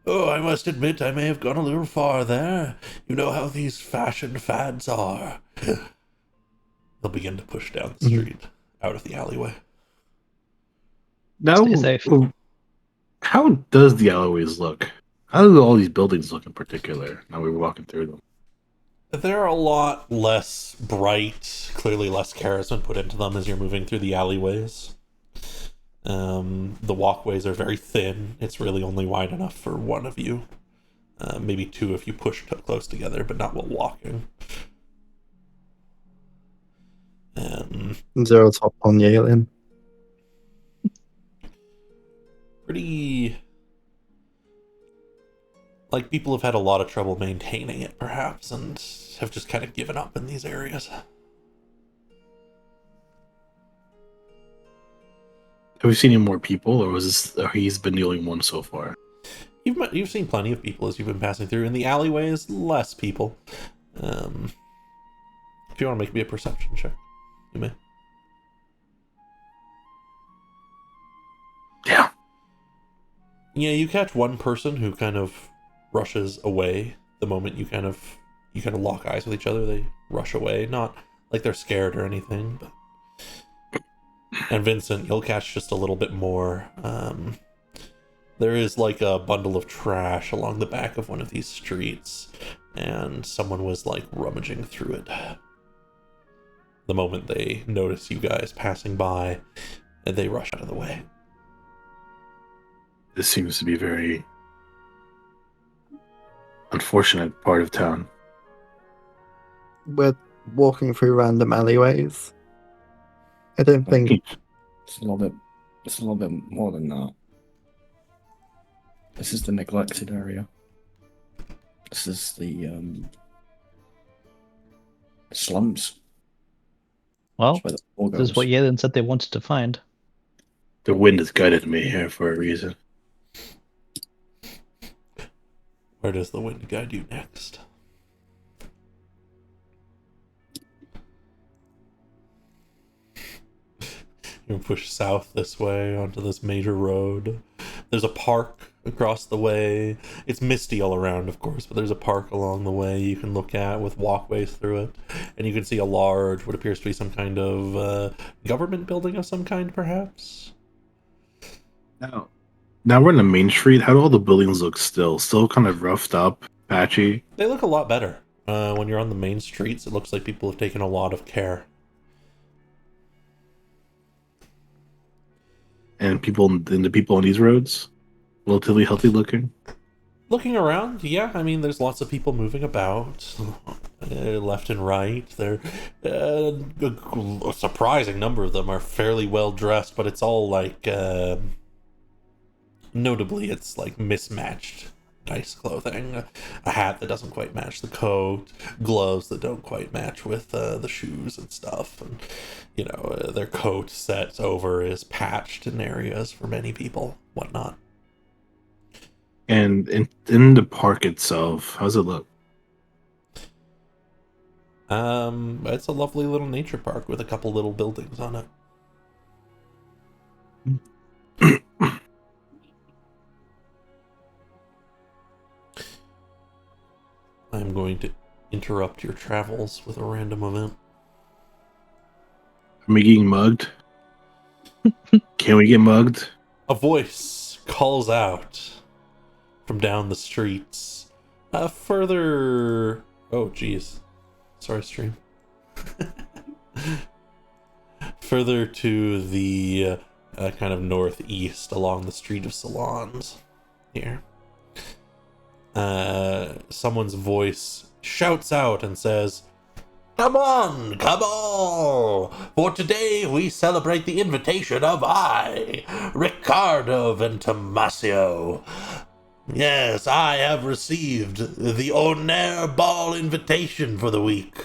Oh, I must admit I may have gone a little far there. You know how these fashion fads are. They'll begin to push down the street, out of the alleyway. Now, Stay safe. how does the alleyways look? How do all these buildings look in particular? Now we were walking through them. They're a lot less bright, clearly less care has been put into them as you're moving through the alleyways. The walkways are very thin. It's really only wide enough for one of you. Maybe two if you push close together, but not while walking. Zero's hop on Yalen. Pretty... like, people have had a lot of trouble maintaining it, perhaps, and have just kind of given up in these areas. Have we seen any more people, or he's been the only one so far? You've seen plenty of people as you've been passing through. In the alleyways, less people. If you want to make me a perception check, you may. Yeah. Yeah, you catch one person who kind of rushes away the moment you kind of lock eyes with each other. They rush away, not like they're scared or anything, but... And Vincent, you'll catch just a little bit more. There is like a bundle of trash along the back of one of these streets, and someone was like rummaging through it. The moment they notice you guys passing by, and they rush out of the way. This seems to be a very unfortunate part of town. We're walking through random alleyways. I don't think It's a little bit more than that. This is the neglected area. This is the slums. Well, That's where the ball this is goes. what Yalen said they wanted to find. The wind has guided me here for a reason. Where does the wind guide you next? You push south this way onto this major road. There's a park across the way. It's misty all around, of course, but there's a park along the way you can look at with walkways through it. And you can see a large, what appears to be some kind of government building of some kind, perhaps? Now we're in the main street. How do all the buildings look still? Still kind of roughed up, patchy? They look a lot better. When you're on the main streets, it looks like people have taken a lot of care. And the people on these roads? Relatively healthy looking? Looking around, yeah, I mean, there's lots of people moving about, left and right. A surprising number of them are fairly well dressed, but it's all like, notably, it's like mismatched nice clothing, a hat that doesn't quite match the coat, gloves that don't quite match with the shoes and stuff, and their coat set over is patched in areas for many people, whatnot. And in the park itself, how's it look? It's a lovely little nature park with a couple little buildings on it. I'm going to interrupt your travels with a random event. Are we getting mugged? Can we get mugged? A voice calls out from down the streets. Further... Oh, geez. Sorry, stream. Further to the kind of northeast along the Street of Salons here. Someone's voice shouts out and says, "Come on, come all! For today we celebrate the invitation of I, Ricardo Ventimaccio. Yes, I have received the Onair Ball invitation for the week.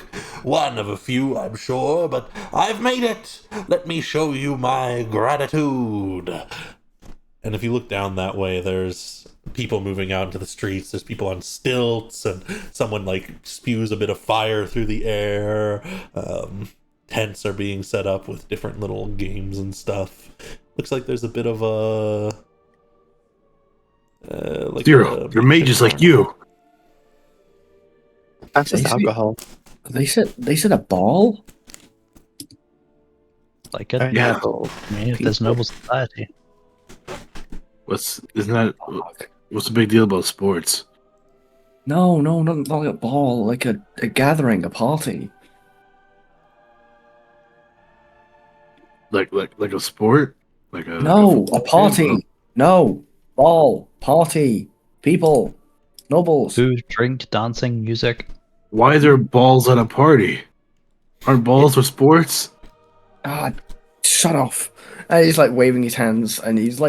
One of a few, I'm sure, but I've made it. Let me show you my gratitude." And if you look down that way, there's people moving out into the streets. There's people on stilts, and someone spews a bit of fire through the air. Tents are being set up with different little games and stuff. Looks like there's a bit of a Zero, you're mages like you. That's just alcohol. They said a ball. Like it. Yeah. I mean, there's noble society. What's the big deal about sports? No, not like a ball, like a gathering, a party. Like a sport? No, a party. No, ball, party, people, nobles. Food, drink, dancing, music. Why are there balls at a party? Aren't balls for sports? Ah, shut off. And he's waving his hands, and he's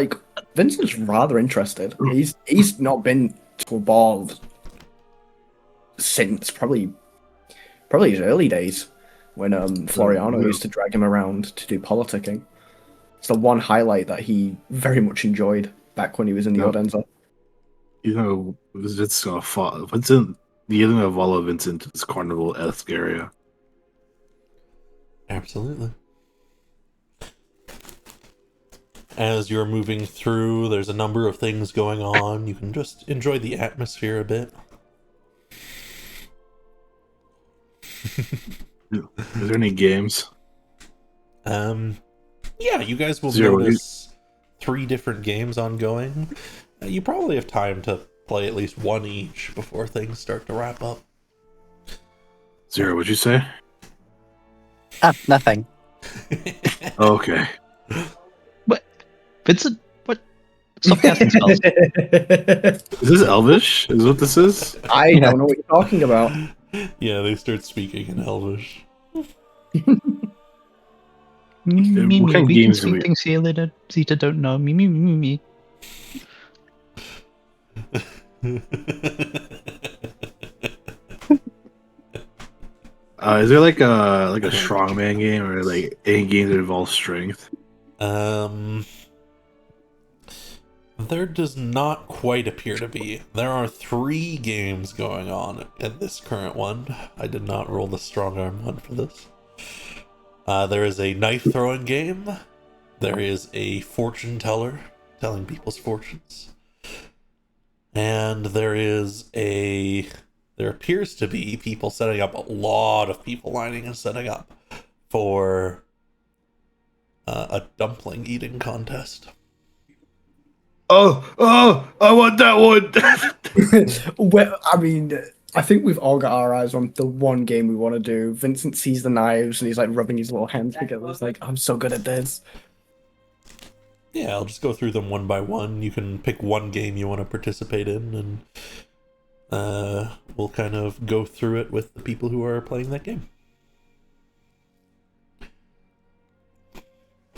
Vincent's rather interested. He's not been to a ball since probably his early days when Floriano used to drag him around to do politicking. It's the one highlight that he very much enjoyed back when he was in the Odense. Vincent's gonna follow. Vincent, you're gonna follow Vincent to this carnival-esque area. Absolutely. As you're moving through, there's a number of things going on. You can just enjoy the atmosphere a bit. Is there any games? Yeah, you guys will Zero. notice 3 different games ongoing. You probably have time to play at least one each before things start to wrap up. Zero, what'd you say? Nothing. Okay. Vincent, what? Stop casting spells. Is this Elvish? Is what this is? I don't know what you're talking about. Yeah, they start speaking in Elvish. Me, What kind of we games can do we- speak things here that Zeta don't know. Me. Is there like a strongman game or any game that involves strength? There does not quite appear to be. There are 3 games going on in this current one. I did not roll the strong arm one for this. There is a knife throwing game. There is a fortune teller telling people's fortunes. And there appears to be people setting up, a lot of people lining and setting up for a dumpling eating contest. Oh, I want that one. Well, I mean, I think we've all got our eyes on the one game we want to do. Vincent sees the knives and he's rubbing his little hands together. He's I'm so good at this. Yeah, I'll just go through them one by one. You can pick one game you want to participate in, and we'll kind of go through it with the people who are playing that game.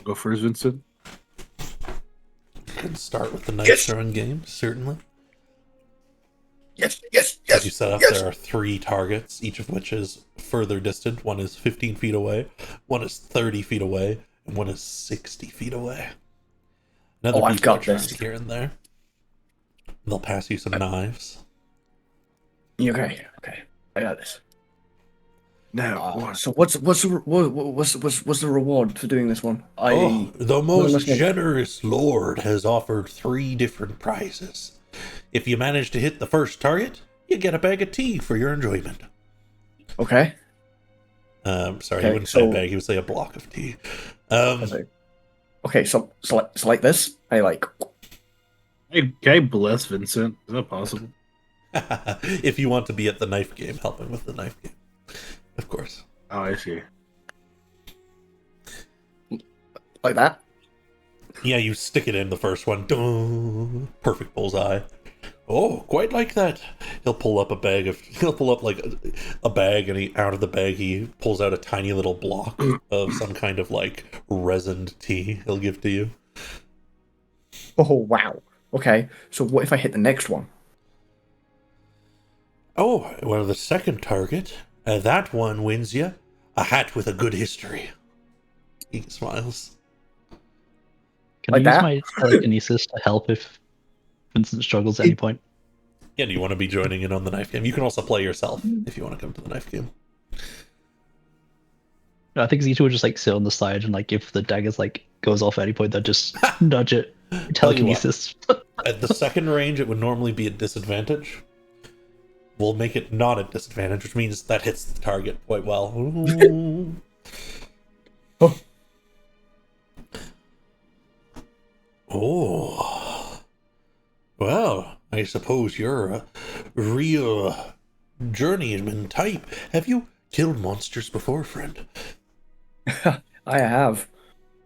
Go first, Vincent. You can start with the knife throwing game, certainly. Yes, yes, As you yes, set up, yes. there are 3 targets, each of which is further distant. One is 15 feet away, one is 30 feet away, and one is 60 feet away. Another Oh, I've people are got trying this. here and there. They'll pass you some knives. Okay, okay, I got this. Now, So what's the reward for doing this one? Oh, the most listening. generous lord has offered 3 different prizes. If you manage to hit the first target, you get a bag of tea for your enjoyment. Okay. Sorry, Okay, he wouldn't say a so- bag, he would say a block of tea. Okay, so like this. I like. hey, can I bless Vincent? Is that possible? If you want to be at the knife game, help him with the knife game. Of course. Oh, I see. Like that. Yeah, you stick it in the first one. Dun, perfect bullseye. Oh, quite like that. He'll pull up like a bag, and out of the bag he pulls out a tiny little block of some kind of like resined tea he'll give to you. Oh wow. Okay, so what if I hit the next one? Oh, well, the second target, that one wins you a hat with a good history. He smiles. Can Like I use that? my telekinesis to help if Vincent struggles at any point? Yeah, do you want to be joining in on the knife game? You can also play yourself if you want to come to the knife game. No, I think Zito would just like sit on the side and like if the daggers like goes off at any point, they'll just nudge it. Tell you what. Telekinesis. At the second range, it would normally be a disadvantage. We'll make it not a disadvantage, which means that hits the target quite well. Ooh. Oh. Well, I suppose you're a real journeyman type. Have you killed monsters before, friend? I have.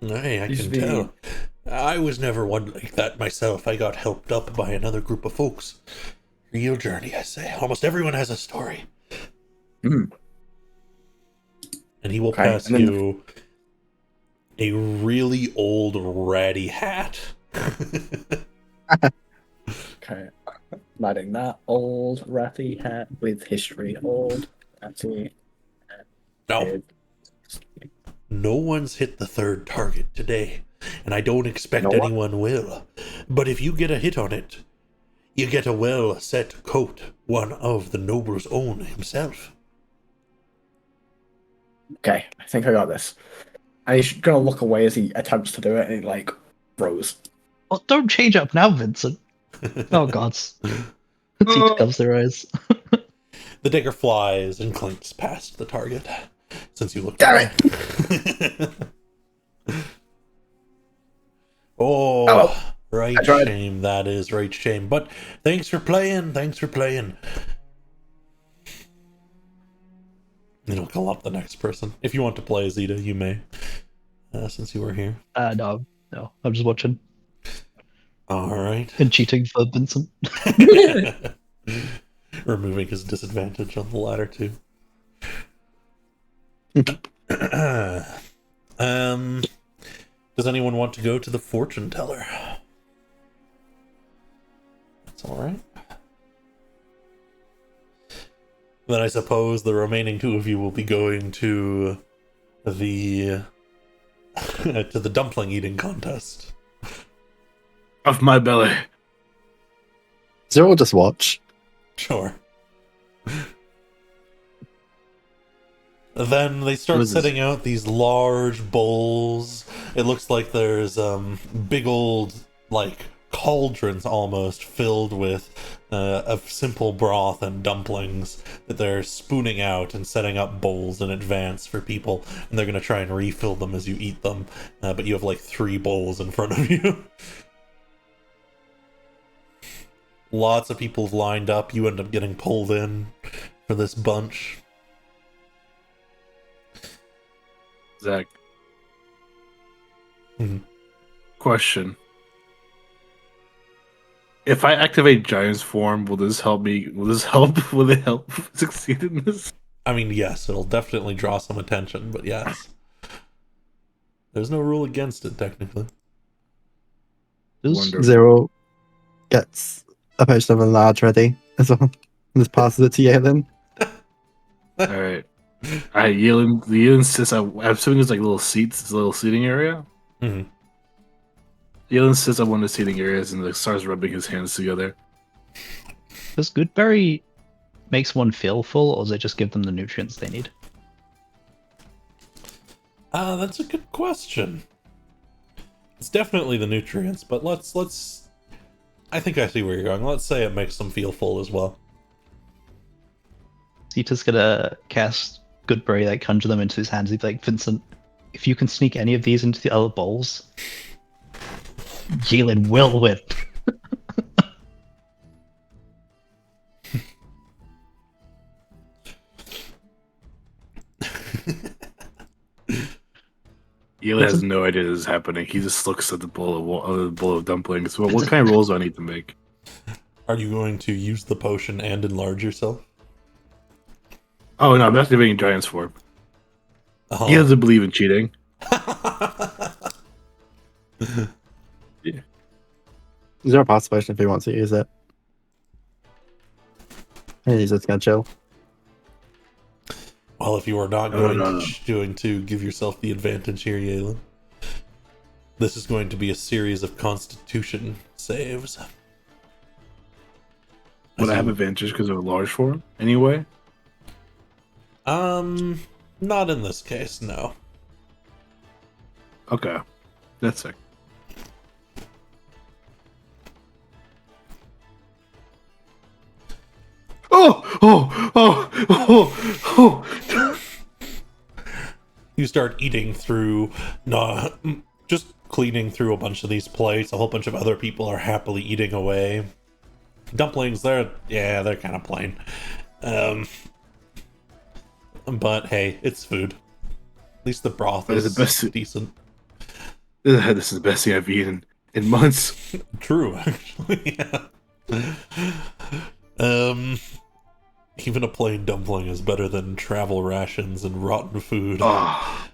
Aye, I Used can to be- tell. I was never one like that myself. I got helped up by another group of folks. Real journey, I say. Almost everyone has a story. Hmm. And he will Okay, pass and then- you a really old ratty hat. Okay. I'm adding that old ratty hat with history. Old ratty No, head. no one's hit the third target today, and I don't expect No one? anyone will. But if you get a hit on it, you get a well-set coat, one of the noble's own himself. Okay, I think I got this. And he's gonna look away as he attempts to do it, and he like froze. Well, don't change up now, Vincent. Oh gods. Zito covers their eyes. The dagger flies and clinks past the target. Since you looked Damn it! Oh, Oh, right I tried. shame. That is right shame. But thanks for playing. Thanks for playing. And I'll call up the next person. If you want to play Zeta, you may. Since you were here. No, I'm just watching All right. and cheating for Vincent. Removing his disadvantage on the latter two. Does anyone want to go to the fortune teller? That's all right. Then I suppose the remaining two of you will be going to the to the dumpling eating contest. Off my belly. Zero will just watch. Sure. Then they start What is this? setting out these large bowls. It looks like there's big old like cauldrons almost filled with of simple broth and dumplings that they're spooning out and setting up bowls in advance for people, and they're gonna try and refill them as you eat them. But you have like 3 bowls in front of you. Lots of people lined up. You end up getting pulled in for this bunch. Zach. Mhm. Question. If I activate Giant's form, will this help me? Will this help? Will it help succeed in this? I mean, yes, it'll definitely draw some attention, but yes. There's no rule against it, technically. There's- Wonder- Zero gets a potion of enlarge ready So just passes it to Yalen. All right. Yalen sits. I'm assuming there's like little seats, it's a little seating area. Mhm. Yalen sits on one of the seating areas and like, starts rubbing his hands together. Does Goodberry makes one feel full, or does it just give them the nutrients they need? That's a good question. It's definitely the nutrients, but let's. I think I see where you're going. Let's say it makes them feel full as well. Zeta's gonna cast Goodberry, like conjure them into his hands. He'd be like, Vincent, if you can sneak any of these into the other bowls, Yalen will win. Yale has no idea this is happening. He just looks at the bowl of dumplings. What kind of rolls do I need to make? Are you going to use the potion and enlarge yourself? Oh no, I'm activating Giant's form. Oh. He doesn't believe in cheating. Is there a possibility if he wants to use it? He's just gonna chill. Well, if you are not No, going, no. going to give yourself the advantage here, Yalen, this is going to be a series of Constitution saves. Would I have you- advantage because of a large form? Anyway? Not in this case, no. Okay. That's sick. Oh! You start eating through, just cleaning through a bunch of these plates. A whole bunch of other people are happily eating away. Dumplings, they're kind of plain. But hey, it's food. At least the broth But it's is the best- decent. This is the best thing I've eaten in months. True, actually. Yeah. Even a plain dumpling is better than travel rations and rotten food. Oh.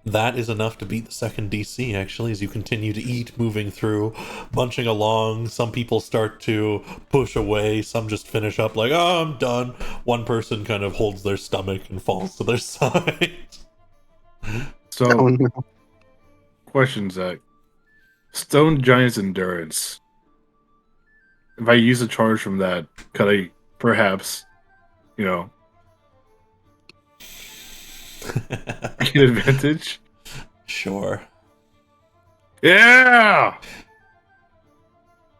That is enough to beat the second DC, actually, as you continue to eat, moving through, bunching along. Some people start to push away, some just finish up like, oh, I'm done. One person kind of holds their stomach and falls to their side. So, Oh no. question, Zach. Stone Giant's Endurance. If I use a charge from that, could I perhaps, get advantage? Sure. Yeah!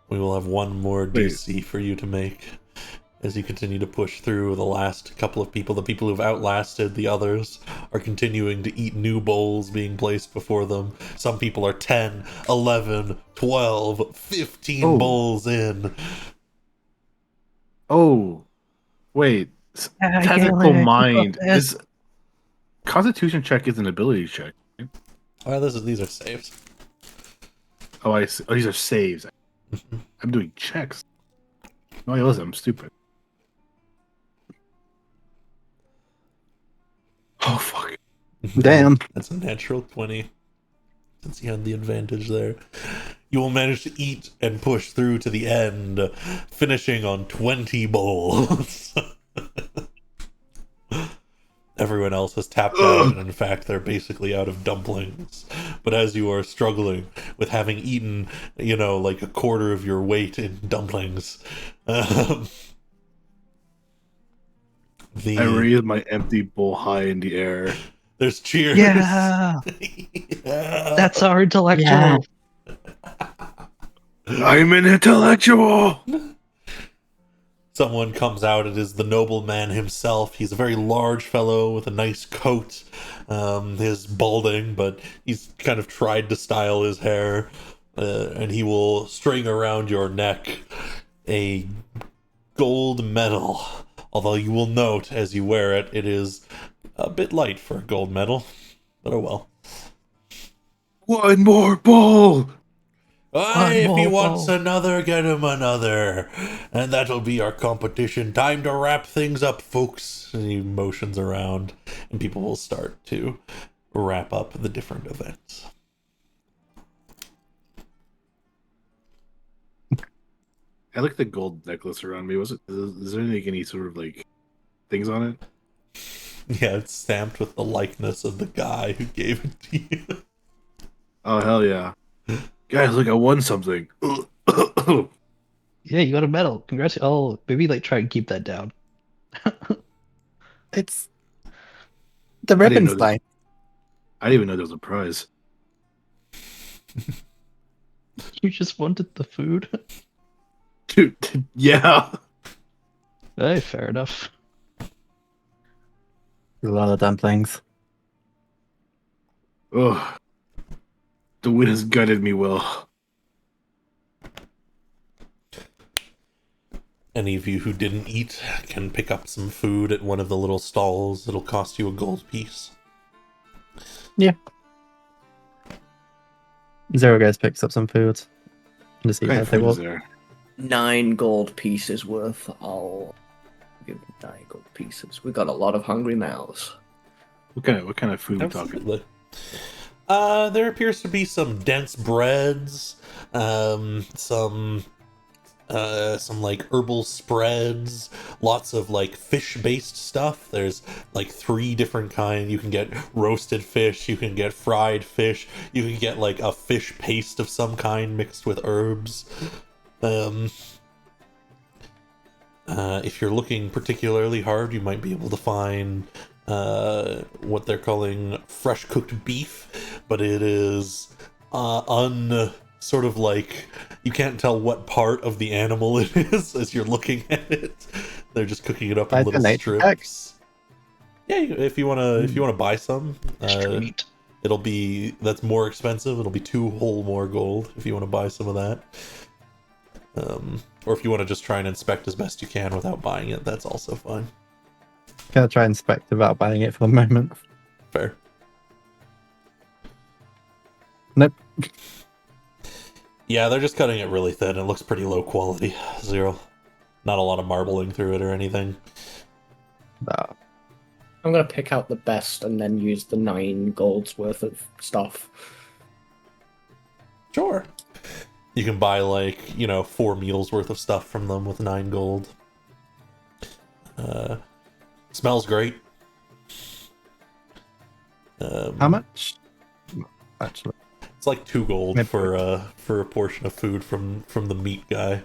We will have one more Wait. DC for you to make as you continue to push through the last couple of people. The people who've outlasted the others are continuing to eat new bowls being placed before them. Some people are 10, 11, 12, 15 Oh. bowls in. Oh, wait. Tactical mind is Constitution check is an ability check. Well, these are saves. Oh, I see. Oh, these are saves. I'm doing checks. No, listen, I'm stupid. Oh fuck! Damn. That's a natural 20. Since you had the advantage there. You will manage to eat and push through to the end, finishing on 20 bowls. Everyone else has tapped out, and in fact, they're basically out of dumplings. But as you are struggling with having eaten, like a quarter of your weight in dumplings, I raised my empty bowl high in the air. there's cheers. Yeah, Yeah. that's our intellectual. Yeah. I'm an intellectual. Someone comes out. It is the nobleman himself. He's a very large fellow with a nice coat. He's balding, but he's kind of tried to style his hair. And he will string around your neck a gold medal. Although you will note as you wear it, it is a bit light for a gold medal. But oh well. One more bowl. Aye, if he more wants bowl. another, get him another. And that'll be our competition. Time to wrap things up, folks. And he motions around, and people will start to wrap up the different events. I like the gold necklace around me. Is there any sort of like things on it? Yeah, it's stamped with the likeness of the guy who gave it to you. Oh hell yeah, guys! Look, I won something. Yeah, you got a medal. Congrats. Oh, maybe like try and keep that down. It's the I didn't ribbon's know this. fine. I didn't even know there was a prize. You just wanted the food. Dude, yeah. Hey, fair enough. A lot of dumplings. Oh, the wind has gutted me well. Any of you who didn't eat can pick up some food at one of the little stalls. It'll cost you a gold piece. Zero guys picks up some food. Just eat What kind that of food table. is there? 9 gold pieces worth. I'll give 9 gold pieces. We got a lot of hungry mouths. What kind of food we talking? Absolutely. There appears to be some dense breads, some like herbal spreads, lots of like fish-based stuff. There's like 3 different kinds. You can get roasted fish, you can get fried fish, you can get like a fish paste of some kind mixed with herbs. If you're looking particularly hard, you might be able to find what they're calling fresh cooked beef, but it is sort of like you can't tell what part of the animal it is as you're looking at it. They're just cooking it up in Like little the nature pack? strips. Yeah, if you wanna buy some, Extra meat. that's more expensive. It'll be 2 whole more gold if you want to buy some of that. Or if you want to just try and inspect as best you can without buying it, that's also fine. Gonna try and inspect without buying it for the moment. Fair. Nope. Yeah, they're just cutting it really thin. It looks pretty low quality. Zero. Not a lot of marbling through it or anything. No. I'm gonna pick out the best and then use the 9 golds worth of stuff. Sure. You can buy like, 4 meals worth of stuff from them with 9 gold. Smells great. How much? Actually, It's like 2 gold Maybe. for a portion of food from the meat guy.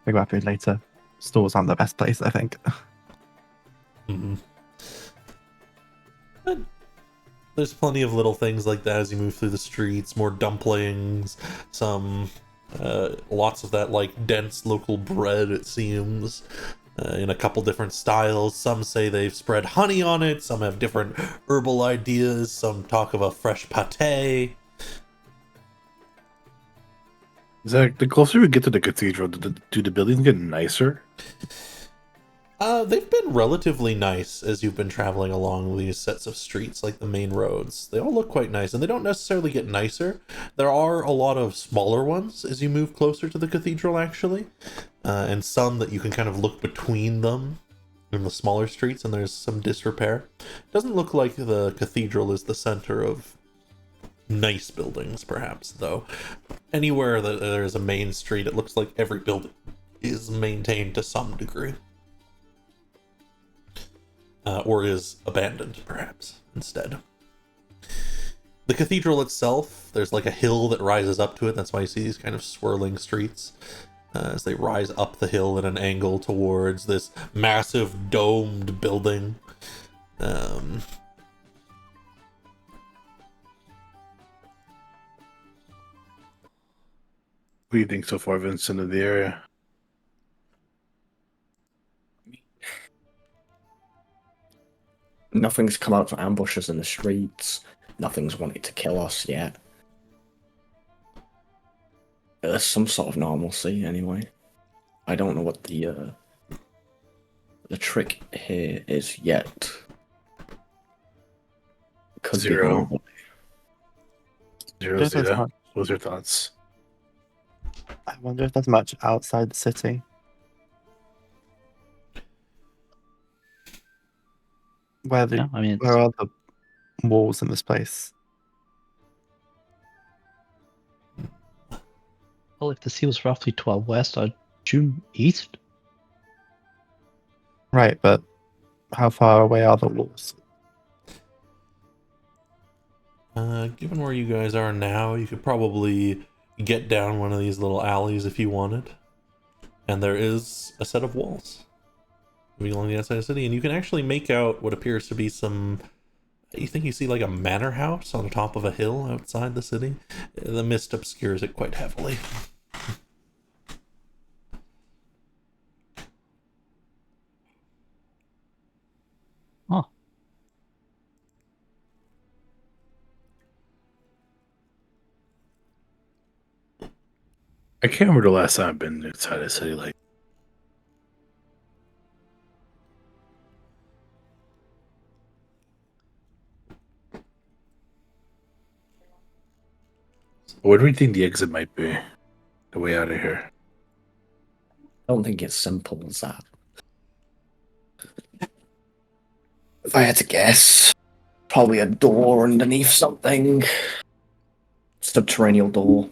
we grab food later. Stores aren't the best place, I think. Mhm. But there's plenty of little things like that as you move through the streets. More dumplings, some lots of that like dense local bread, it seems, in a couple different styles. Some say they've spread honey on it, some have different herbal ideas, some talk of a fresh pate. Zach, the closer we get to the cathedral, do the buildings get nicer? They've been relatively nice as you've been traveling along these sets of streets, like the main roads. They all look quite nice, and they don't necessarily get nicer. There are a lot of smaller ones as you move closer to the cathedral, actually, and some that you can kind of look between them in the smaller streets, and there's some disrepair. Doesn't look like the cathedral is the center of nice buildings, perhaps, though. Anywhere that there's a main street, it looks like every building is maintained to some degree. Or is abandoned, perhaps, instead. The cathedral itself, there's like a hill that rises up to it. That's why you see these kind of swirling streets as they rise up the hill at an angle towards this massive domed building. What do you think so far, Vincent, of the area? Nothing's come out for ambushes in the streets. Nothing's wanted to kill us yet. There's some sort of normalcy, anyway. I don't know what the trick here is yet. Could Zero. be normal. Zero, There's Zeta. not- What's your thoughts? I wonder if there's much outside the city. Where Yeah, I mean, where are the walls in this place? Well, if the sea was roughly 12 west, I'd assume east. Right, but how far away are the walls? Given where you guys are now, you could probably get down one of these little alleys if you wanted. And there is a set of walls moving along the outside of the city, and you can actually make out what appears to be some. You think you see like a manor house on top of a hill outside the city? The mist obscures it quite heavily. Oh, I can't remember the last time I've been inside the city. Like, where do we think the exit might be? The way out of here. I don't think it's simple as that. If I had to guess, probably a door underneath something. Subterranean door.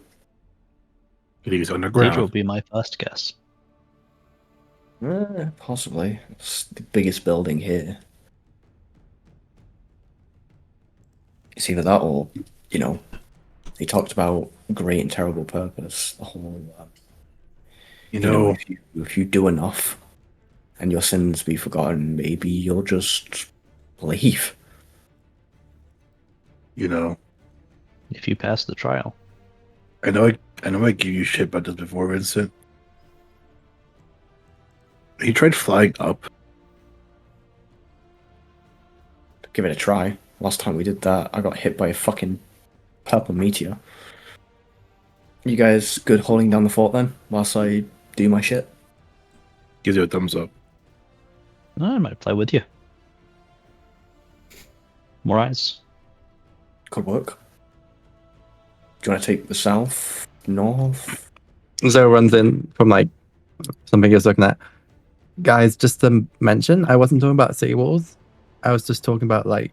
You think it's Cathedral underground? would be my first guess. Possibly. It's the biggest building here. It's either that or, you know, they talked about great and terrible purpose. The whole, You know, if you do enough and your sins be forgotten, maybe you'll just leave. you know. If you pass the trial. I know I gave you shit about this before, Vincent. He tried flying up. Give it a try. Last time we did that, I got hit by a fucking purple meteor. You guys good holding down the fort then, whilst I do my shit? Gives you a thumbs up. I might play with you. More eyes. Could work. Do you want to take the south, north? Zoe runs in from like something he was looking at. Guys, just to mention, I wasn't talking about city walls. I was just talking about like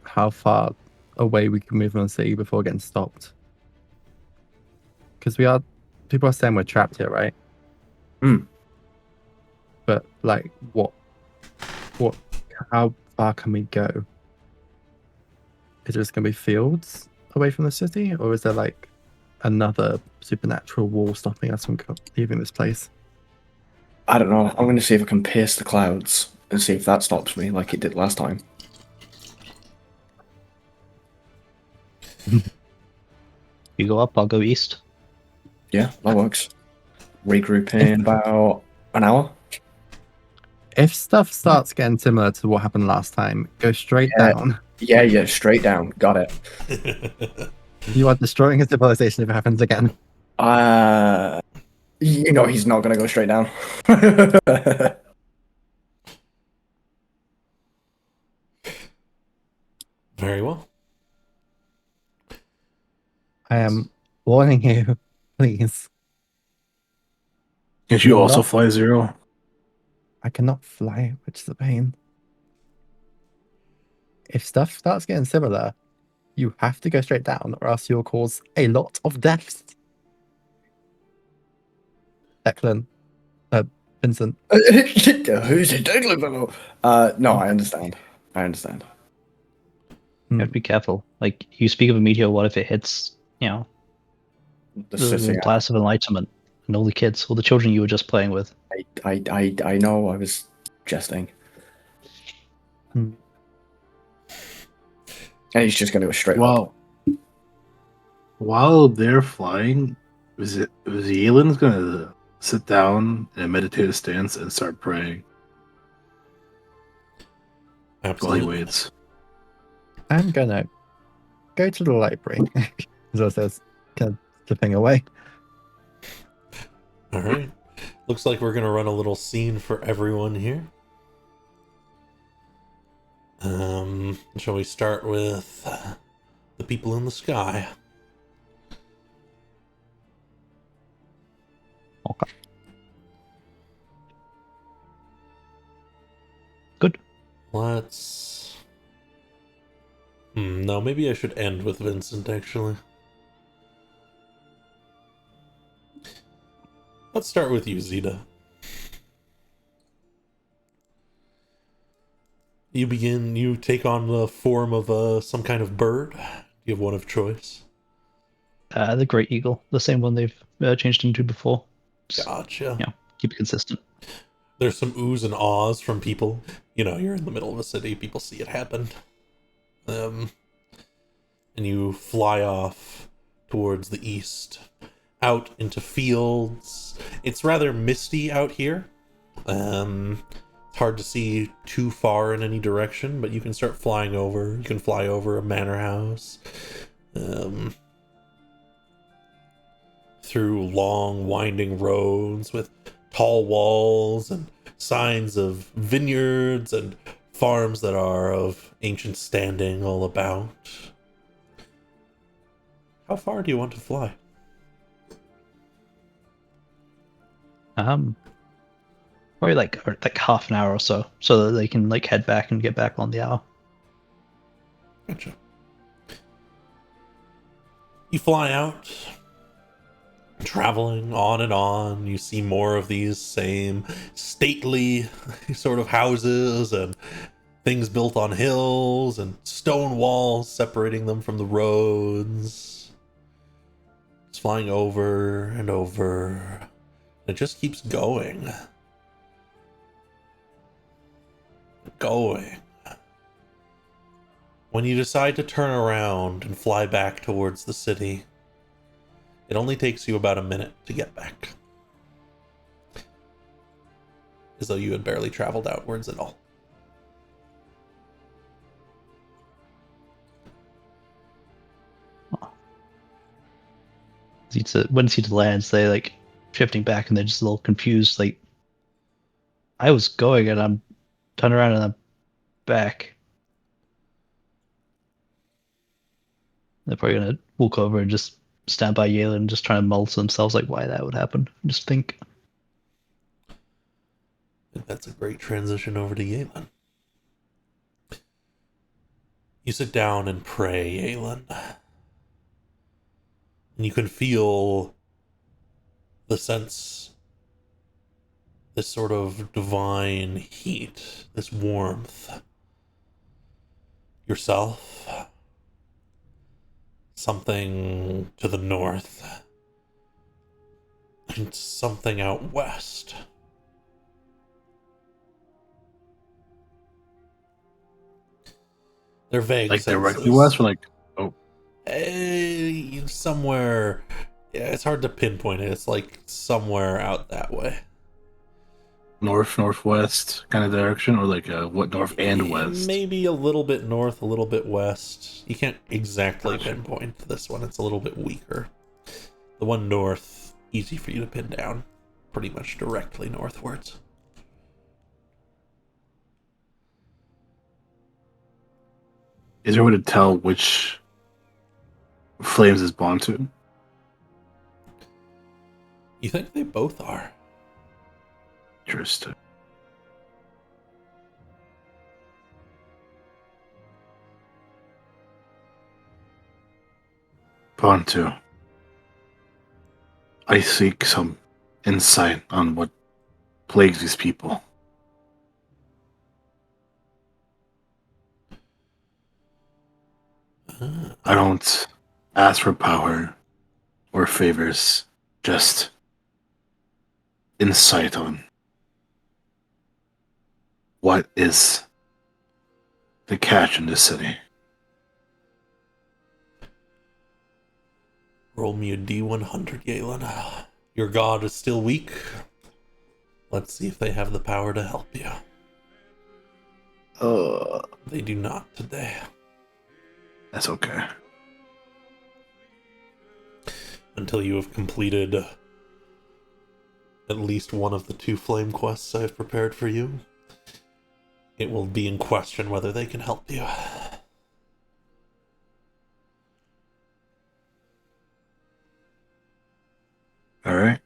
how far away we can move from the city before getting stopped. Because people are saying we're trapped here, right? But like, how far can we go? Is there just gonna be fields away from the city, or is there like another supernatural wall stopping us from leaving this place? I don't know. I'm going to see if I can pierce the clouds and see if that stops me like it did last time. You go up, I'll go east. Yeah, that works. Regroup in about an hour. If stuff starts getting similar to what happened last time, go straight down. Yeah, straight down. Got it. You are destroying a civilization if it happens again. You know he's not going to go straight down. Very well. I am warning you, please. Can't you You're also not- fly Zero? I cannot fly, which is a pain. If stuff starts getting similar, you have to go straight down, or else you'll cause a lot of deaths. Declan, Vincent. Who's it? No, I understand. You have to be careful. Like, you speak of a meteor, what if it hits, The the city. blast of enlightenment and all the kids, all the children you were just playing with? I know. I was jesting. Hmm. And he's just going to go straight up. Well, while they're flying, was Yeelan's gonna sit down in a meditative stance and start praying while he Absolutely. waits. I'm gonna go to the library. As I says, kind of slipping away. All right. Looks like we're going to run a little scene for everyone here. Shall we start with the people in the sky? Okay. Good. Let's... no, maybe I should end with Vincent, actually. Let's start with you, Zeta. You take on the form of some kind of bird. You have one of choice. The Great Eagle, the same one they've changed into before. Just, Gotcha. keep it consistent. There's some oohs and ahs from people. You know, you're in the middle of a city, people see it happen. And you fly off towards the east, out into fields. It's rather misty out here. It's hard to see too far in any direction, but you can start flying over. You can fly over a manor house. Through long, winding roads with tall walls and signs of vineyards and farms that are of ancient standing all about. How far do you want to fly? Probably like half an hour or so that they can like head back and get back on the hour. Gotcha. You fly out, traveling on and on. You see more of these same stately sort of houses and things built on hills and stone walls separating them from the roads. It's flying over and over. It just keeps going. Going. When you decide to turn around and fly back towards the city, it only takes you about a minute to get back. As though you had barely traveled outwards at all. When Zeta lands, they like shifting back and they're just a little confused. Like, I was going and I'm turning around and I'm back. They're probably gonna walk over and just stand by Yalen and just try and mull to themselves like why that would happen. Just think. I think that's a great transition over to Yalen. You sit down and pray, Yalen. And you can feel the sense, this sort of divine heat, this warmth. Yourself, something to the north, and something out west. They're vague Like senses. directly west, or like Somewhere. Yeah, it's hard to pinpoint it. It's like somewhere out that way. north, northwest kind of direction, or like what north and west? Maybe a little bit north, a little bit west. You can't exactly Gotcha. pinpoint this one. It's a little bit weaker. The one north, easy for you to pin down. Pretty much directly northwards. Is there a way to tell which flames is belong to? You think they both are? Interesting. Pontu. I seek some insight on what plagues these people. I don't ask for power or favors, just insight on what is the catch in this city. Roll me a D100, Galen. Your god is still weak. Let's see if they have the power to help you. They do not today. That's okay. Until you have completed at least one of the 2 flame quests I have prepared for you, it will be in question whether they can help you. All right.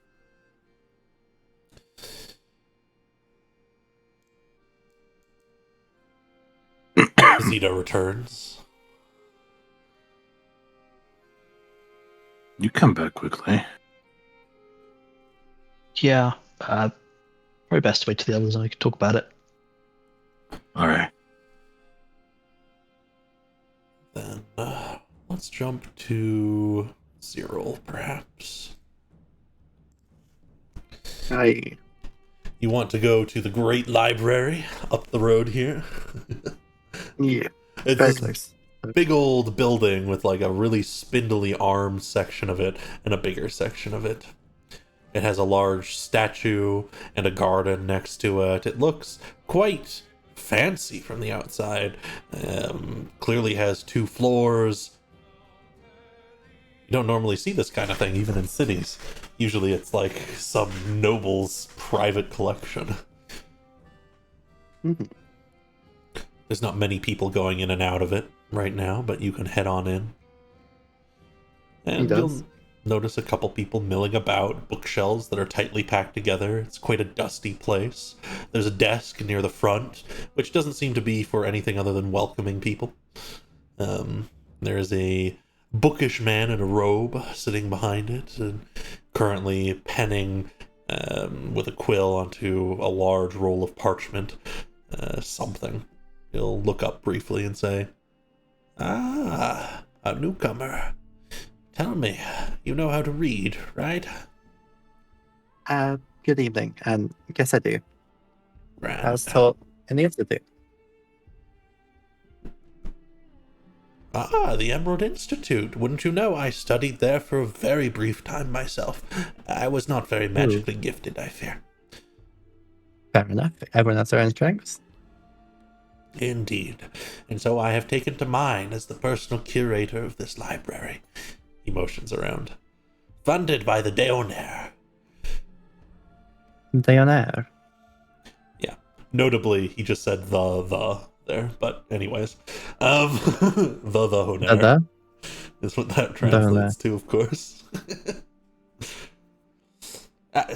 Zeta returns. You come back quickly. Yeah. Probably best to wait till the others and we can talk about it. All right. Then let's jump to Cyril, perhaps. I You want to go to the Great Library up the road here? yeah, It's very this close. big old building with like a really spindly armed section of it and a bigger section of it. It has a large statue and a garden next to it. It looks quite fancy from the outside. Clearly has 2 floors. You don't normally see this kind of thing, even in cities. Usually it's like some noble's private collection. Mhm. There's not many people going in and out of it right now, but you can head on in. And does. you'll notice a couple people milling about, bookshelves that are tightly packed together. It's quite a dusty place. There's a desk near the front, which doesn't seem to be for anything other than welcoming people. There's a bookish man in a robe sitting behind it, and currently penning with a quill onto a large roll of parchment something. He'll look up briefly and say, "Ah, a newcomer. Tell me, you know how to read, right?" Good evening, and yes, I do. Right. I was taught in the Institute. Ah, the Emerald Institute. Wouldn't you know, I studied there for a very brief time myself. I was not very magically gifted, I fear. Fair enough. Everyone has their own strengths. Indeed. And so I have taken to mine as the personal curator of this library. He motions around. Funded by the Deonair. Deonair. Yeah. Notably, he just said the there, but anyways. The Honair The? is what that translates to, of course.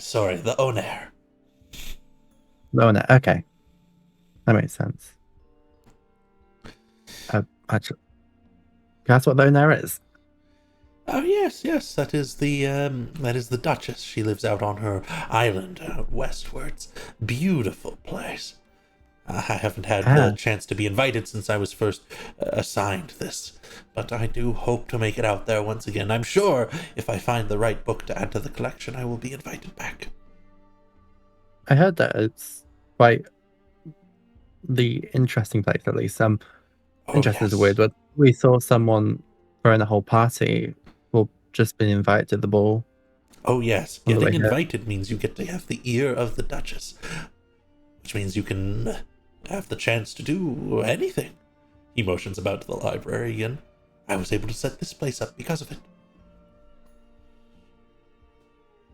Sorry, the Onair. Deonair. Okay. That makes sense. Actually, that's what Deonair is. Oh yes, that is the Duchess. She lives out on her island westwards. Beautiful place. I haven't had the chance to be invited since I was first assigned this, but I do hope to make it out there once again. I'm sure if I find the right book to add to the collection, I will be invited back. I heard that it's quite the interesting place, at least. Interesting is a weird word. We saw someone throwing a whole party who just been invited to the ball. Oh yes, On the way getting here. invited means you get to have the ear of the Duchess, which means you can have the chance to do anything. He motions about to the library again. I was able to set this place up because of it.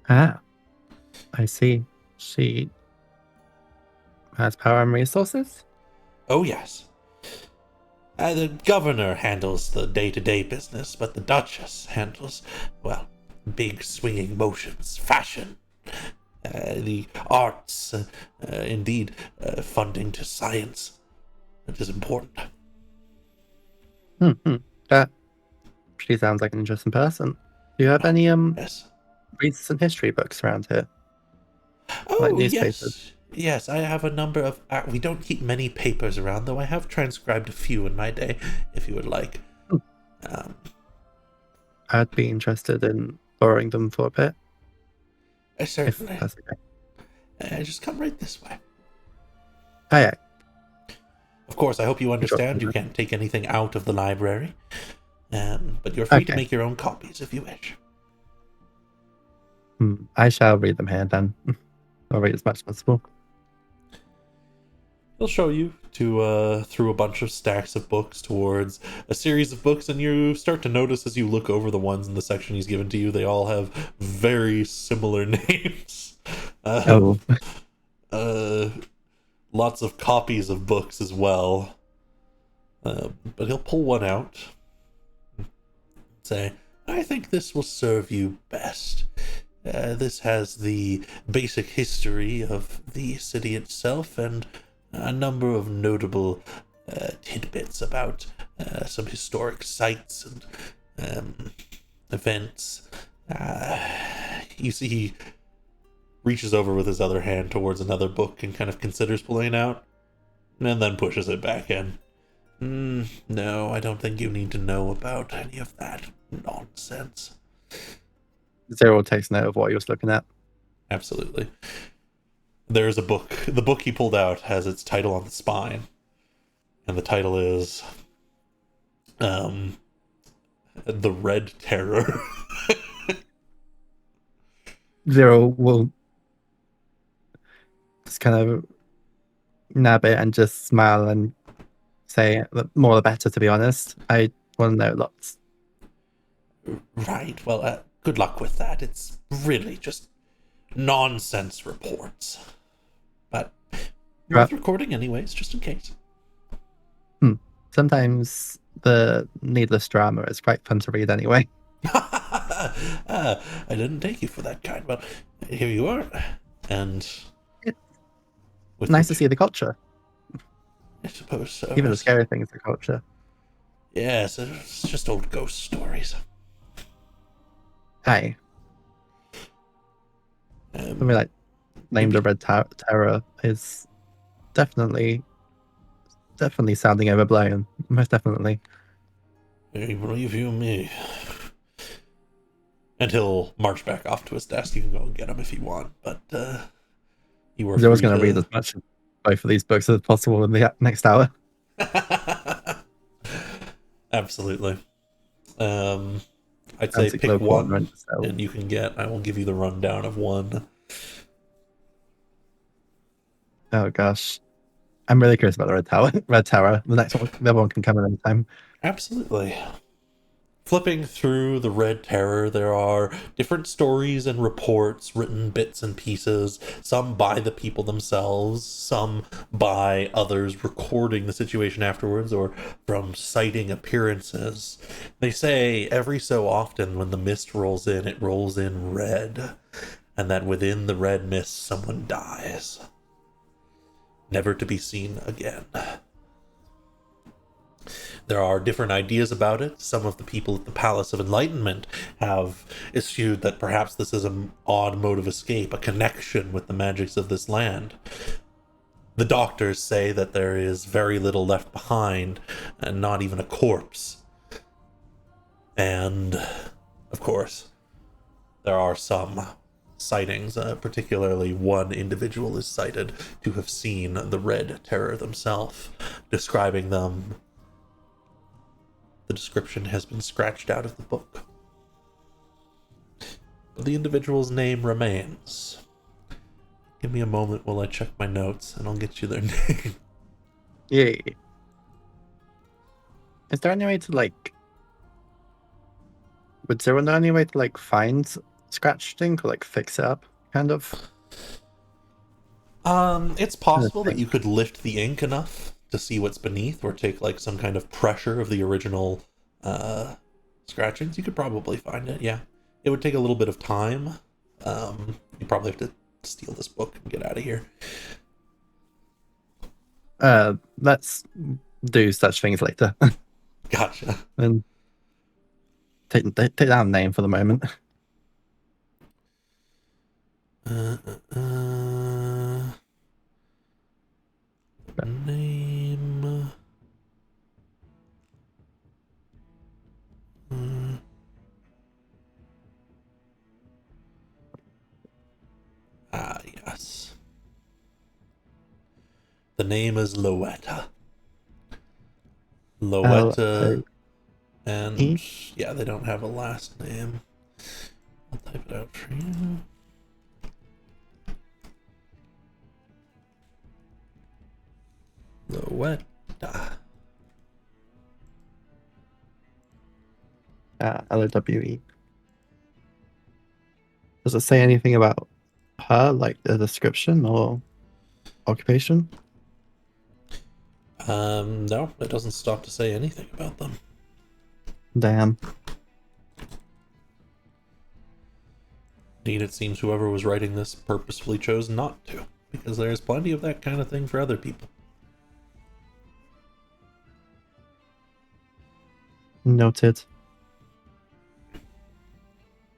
Ah, I see. She has power and resources? Oh yes. The governor handles the day-to-day business, but the Duchess handles, well, big swinging motions, fashion, the arts, indeed, funding to science. It is important. She sounds like an interesting person. Do you have any Yes. recent history books around here? Oh, Like newspapers. Yes, I have a number of... we don't keep many papers around, though I have transcribed a few in my day, if you would like. I'd be interested in borrowing them for a bit. If Certainly. that's okay. Just come right this way. Oh, yeah. Of course, I hope you understand you can't take anything out of the library, but you're free to Okay. make your own copies if you wish. I shall read them here then. I'll read as much as possible. He'll show you to through a bunch of stacks of books towards a series of books, and you start to notice as you look over the ones in the section he's given to you, they all have very similar names. Lots of copies of books as well. But he'll pull one out and say, I think this will serve you best. This has the basic history of the city itself and a number of notable tidbits about some historic sites and events. You see, he reaches over with his other hand towards another book and kind of considers pulling it out, and then pushes it back in. No, I don't think you need to know about any of that nonsense. Zero takes note of what he was looking at. Absolutely. There's a book. The book he pulled out has its title on the spine, and the title is The Red Terror. Zero will just kind of nab it and just smile and say, "The more the better, to be honest. I want to know lots." Right, well, good luck with that. It's really just nonsense reports. But worth recording anyways, just in case. Sometimes the needless drama is quite fun to read anyway. I didn't take you for that kind, but here you are. And with Nice to see the culture. I suppose so. Even the scary things, the culture. Yes, it's just old ghost stories. Aye. Something like Name the Red Terror is definitely sounding overblown. Most definitely. I believe you me. And he'll march back off to his desk. You can go and get him if you want, but you were. I was going to read as much of both of these books as possible in the next hour. Absolutely. I'd say pick one, and you can get. I will give you the rundown of one. Oh gosh, I'm really curious about the Red Tower. Red Tower. The next one, the other one can come in any time. Absolutely. Flipping through the Red Terror, there are different stories and reports written bits and pieces, some by the people themselves, some by others recording the situation afterwards, or from sighting appearances. They say every so often when the mist rolls in, it rolls in red, and that within the red mist someone dies, never to be seen again. There are different ideas about it. Some of the people at the Palace of Enlightenment have issued that perhaps this is an odd mode of escape, a connection with the magics of this land. The doctors say that there is very little left behind, and not even a corpse. And, of course, there are some sightings, particularly one individual is cited to have seen the Red Terror themselves, describing them. The description has been scratched out of the book, but the individual's name remains. Give me a moment while I check my notes, and I'll get you their name. Yay. Is there any way to, would Zero know any way to, find scratched ink or, fix it up, kind of? It's possible that you could lift the ink enough to see what's beneath, or take some kind of pressure of the original scratchings. You could probably find it, yeah. It would take a little bit of time. You probably have to steal this book and get out of here. Let's do such things later. Gotcha. And take down the name for the moment. Name. Yes. The name is Loetta. Loetta. And yeah, they don't have a last name. I'll type it out for you. Loetta. Lowe. Does it say anything about her, the description or occupation? No, it doesn't stop to say anything about them. Damn. Indeed, it seems whoever was writing this purposefully chose not to, because there's plenty of that kind of thing for other people. Noted.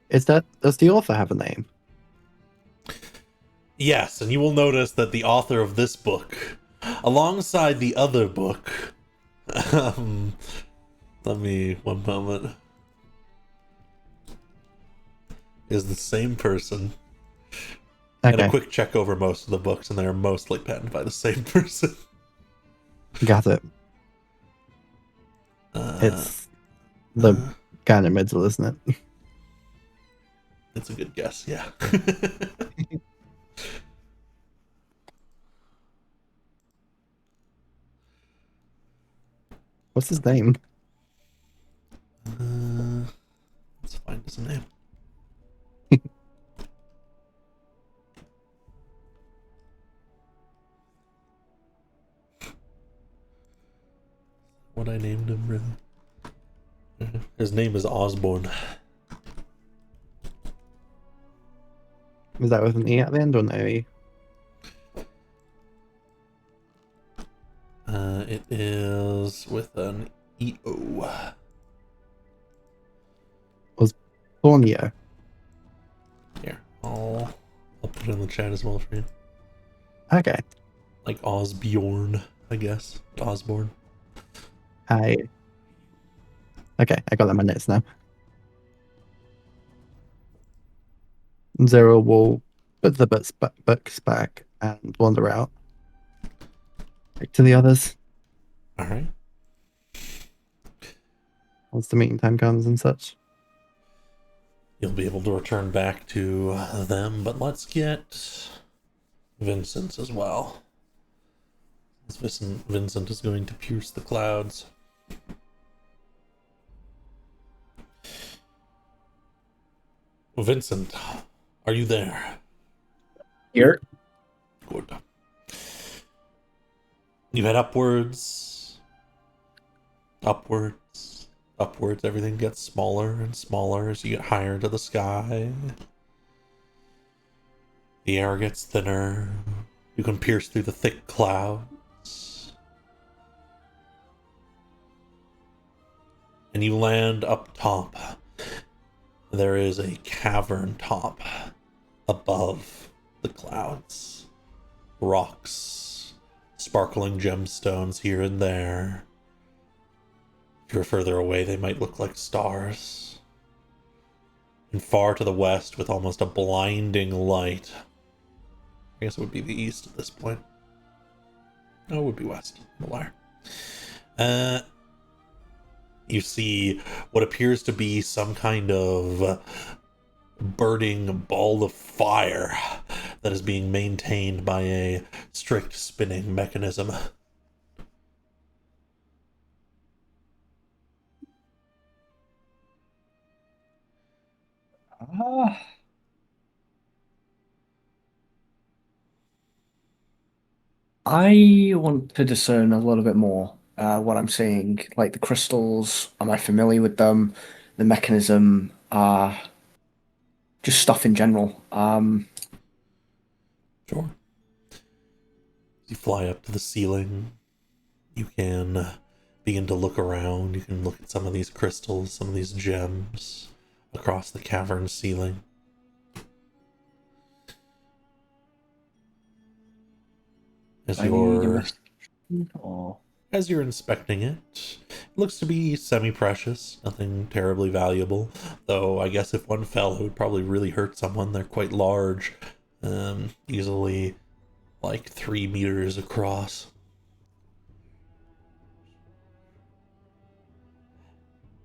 Does the author have a name? Yes, and you will notice that the author of this book, alongside the other book, let me, one moment, is the same person. And a Okay, quick check over most of the books, and they are mostly penned by the same person. got it. It's the guy in the middle, isn't it? It's a good guess, yeah. What's his name? Let's find his name. What I named him, really? His name is Osborne. Is that with an E at the end or no E? It is with an EO. Borneo. Here, I'll put it in the chat as well for you. Okay. Like Osbjorn, I guess. Osborne. Okay, I got that in my notes now. Zero will put the books back and wander out. Back to the others Alright. once the meeting time comes and such. You'll be able to return back to them, but let's get Vincent as well. Vincent is going to pierce the clouds. Vincent, are you there? Here. Good. You head upwards. Upwards. Upwards. Everything gets smaller and smaller as you get higher into the sky. The air gets thinner. You can pierce through the thick clouds. And you land up top. There is a cavern top above the clouds. Rocks, sparkling gemstones here and there. If you're further away, they might look like stars. And far to the west, with almost a blinding light. I guess it would be the east at this point. No, it would be west. I'm a liar. You see what appears to be some kind of burning ball of fire that is being maintained by a strict spinning mechanism. I want to discern a little bit more what I'm seeing, like the crystals. Am I familiar with them? The mechanism, just stuff in general. Sure. You fly up to the ceiling. You can begin to look around. You can look at some of these crystals, some of these gems across the cavern ceiling. As I need you're investigation or As you're inspecting it, it looks to be semi-precious, nothing terribly valuable. Though I guess if one fell, it would probably really hurt someone. They're quite large, easily like 3 meters across.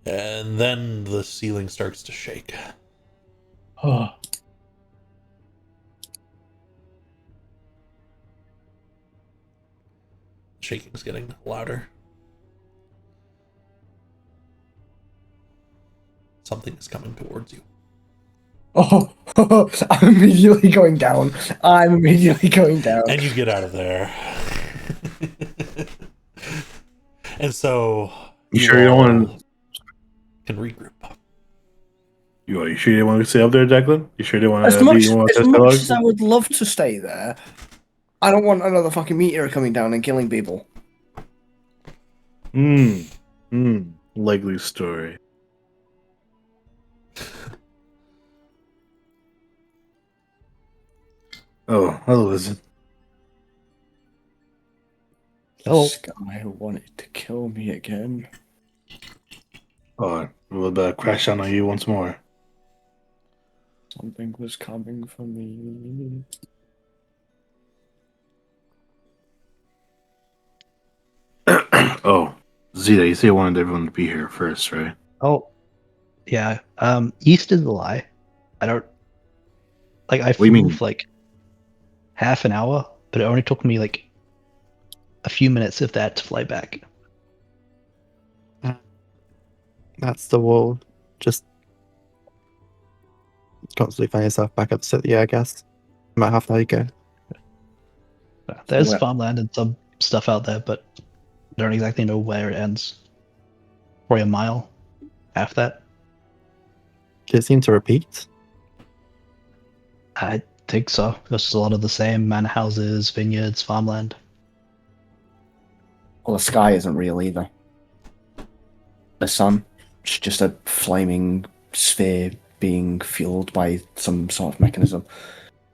And then the ceiling starts to shake. oh, Shaking's getting louder. Something is coming towards you. oh, I'm immediately going down. I'm immediately going down. And you get out of there. And so You sure you don't all want can regroup. you sure you want to stay up there, Declan? You sure you want As to much, be one of as those much dogs? as I would love to stay there, I don't want another fucking meteor coming down and killing people. Likely story. Oh, hello, Lizard. Oh, This guy wanted to kill me again. Oh, we'll crash down on you once more. Something was coming for me. Oh, Zeta, you say you wanted everyone to be here first, right? oh, yeah. East is a lie. I don't like. I What do you flew mean? for like half an hour, but it only took me like a few minutes, if that, to fly back. That's the wall. Just constantly find yourself back at the city, I guess. About half an hour you go. There's Well- farmland and some stuff out there, but I don't exactly know where it ends. Probably a mile after that. Did it seem to repeat? I think so. There's just a lot of the same manor houses, vineyards, farmland. Well, the sky isn't real either. The sun, it's just a flaming sphere being fueled by some sort of mechanism.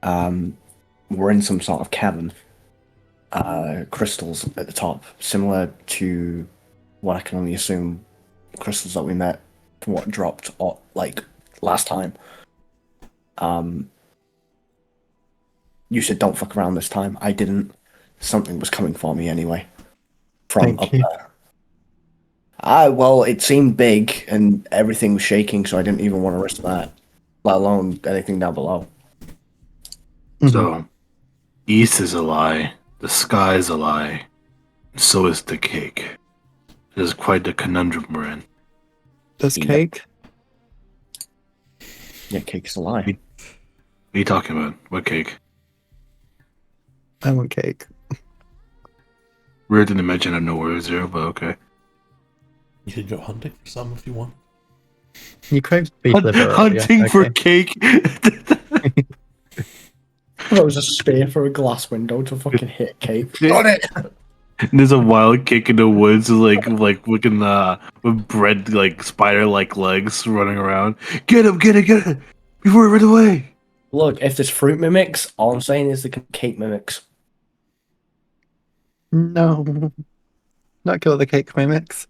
We're in some sort of cavern. Crystals at the top, similar to what I can only assume crystals that we met from what dropped like last time. You said don't fuck around this time. I didn't. Something was coming for me anyway. From Thank up you. there. Well, it seemed big and everything was shaking, so I didn't even want to risk that, let alone anything down below. Mhm. So, East is a lie, the sky is a lie, so is the cake. It is quite the conundrum we're in. This Yep. cake? Yeah, cake's a lie. What are you talking about? What cake? I want cake. Weird to mention out of nowhere, Zero, but okay. You could go hunting for some if you want. You craved beef liver. earlier, Hunting for okay. cake. That was a spear for a glass window to fucking hit cake. Got it! There's a wild cake in the woods, like looking with bread like spider like legs running around. Get him! Get it! Before it ran away. Look, if there's fruit mimics, all I'm saying is the cake mimics. No. Not kill the cake mimics.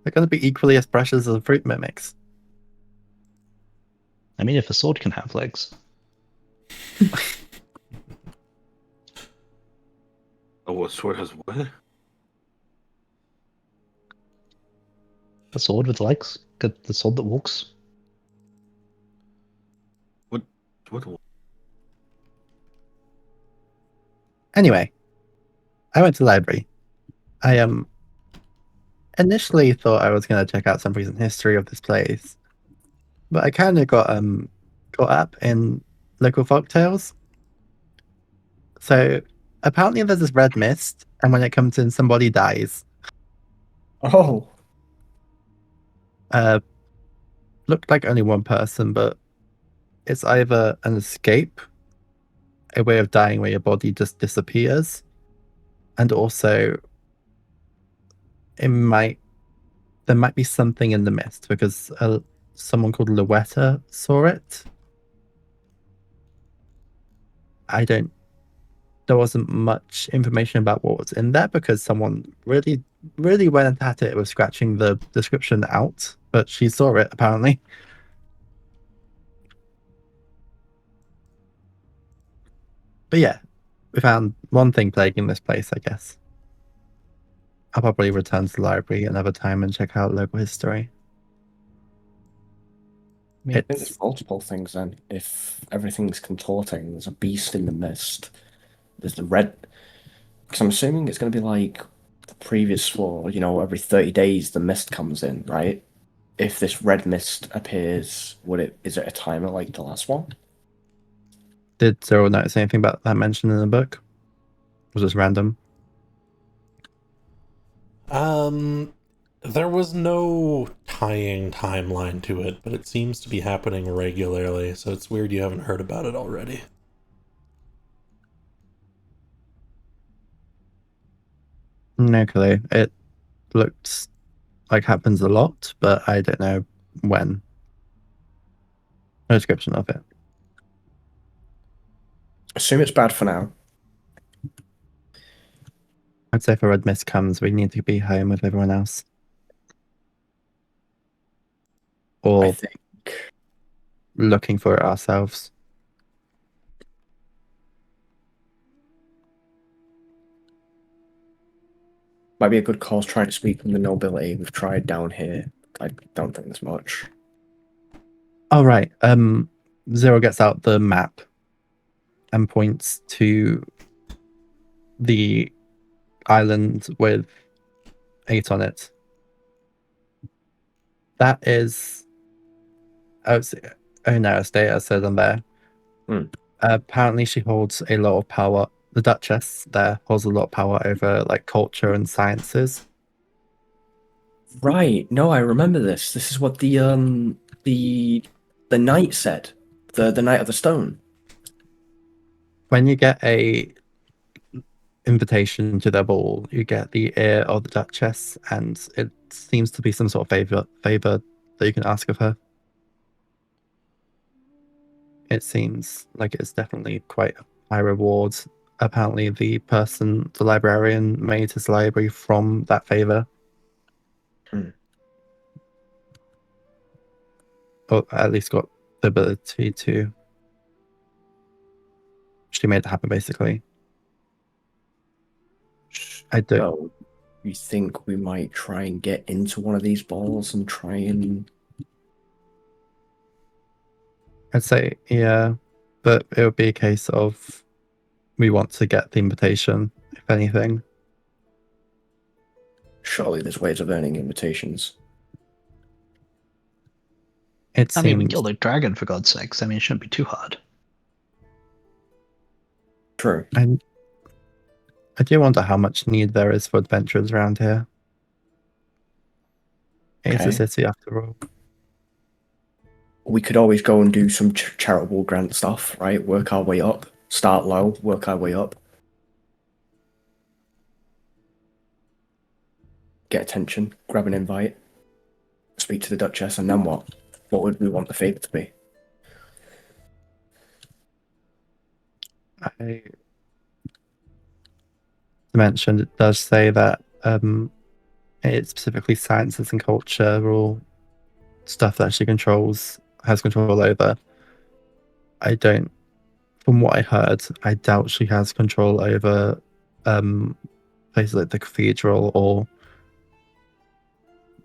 They're going to be equally as precious as the fruit mimics. I mean, if a sword can have legs. Oh, what sword has what? A sword with legs? The sword that walks? What? Anyway, I went to the library. I initially thought I was going to check out some recent history of this place, but I kind of got caught up in local folktales. So apparently there's this red mist, and when it comes in, somebody dies. Oh. Looked like only one person, but it's either an escape, a way of dying where your body just disappears, and also there might be something in the mist because someone called Luetta saw it. There wasn't much information about what was in there because someone really, really went at it with scratching the description out, but she saw it apparently. But yeah, we found one thing plaguing this place, I guess. I'll probably return to the library another time and check out local history. I mean, I think there's multiple things then. If everything's contorting, there's a beast in the mist. There's the red. Because I'm assuming it's going to be like the previous floor, every 30 days the mist comes in, right? If this red mist appears, is it a timer like the last one? Did Zero notice anything about that mentioned in the book? Was this random? There was no tying timeline to it, but it seems to be happening regularly, so it's weird you haven't heard about it already. No clue. It looks like happens a lot, but I don't know when. No description of it. Assume it's bad for now. I'd say if a red mist comes, we need to be home with everyone else. I Or think. looking for it ourselves. Might be a good cause trying to speak from the nobility. We've tried down here. I don't think there's much. Oh, right. Zero gets out the map and points to the island with 8 on it. That is... Oh, no, Estea says on there. Apparently she holds a lot of power. The Duchess there holds a lot of power over like culture and sciences. Right. No, I remember this. This is what the knight said. The Knight of the Stone. When you get a invitation to their ball, you get the ear of the Duchess, and it seems to be some sort of favor that you can ask of her. It seems like it's definitely quite a high reward. Apparently, the librarian, made his library from that favor. Or at least got the ability to. She made it happen, basically. I don't. So, you think we might try and get into one of these balls and try and... I'd say, yeah, but it would be a case of we want to get the invitation, if anything. Surely there's ways of earning invitations. It I mean, we seems killed a dragon, for God's sakes. I mean, it shouldn't be too hard. True. and I do wonder how much need there is for adventurers around here. It's a Okay. city after all. We could always go and do some charitable grant stuff, right? Work our way up. Start low, work our way up. Get attention, grab an invite, speak to the Duchess, and then what? What would we want the favour to be? I mentioned it does say that it's specifically sciences and culture or stuff that she has control over. From what I heard, I doubt she has control over places like the cathedral or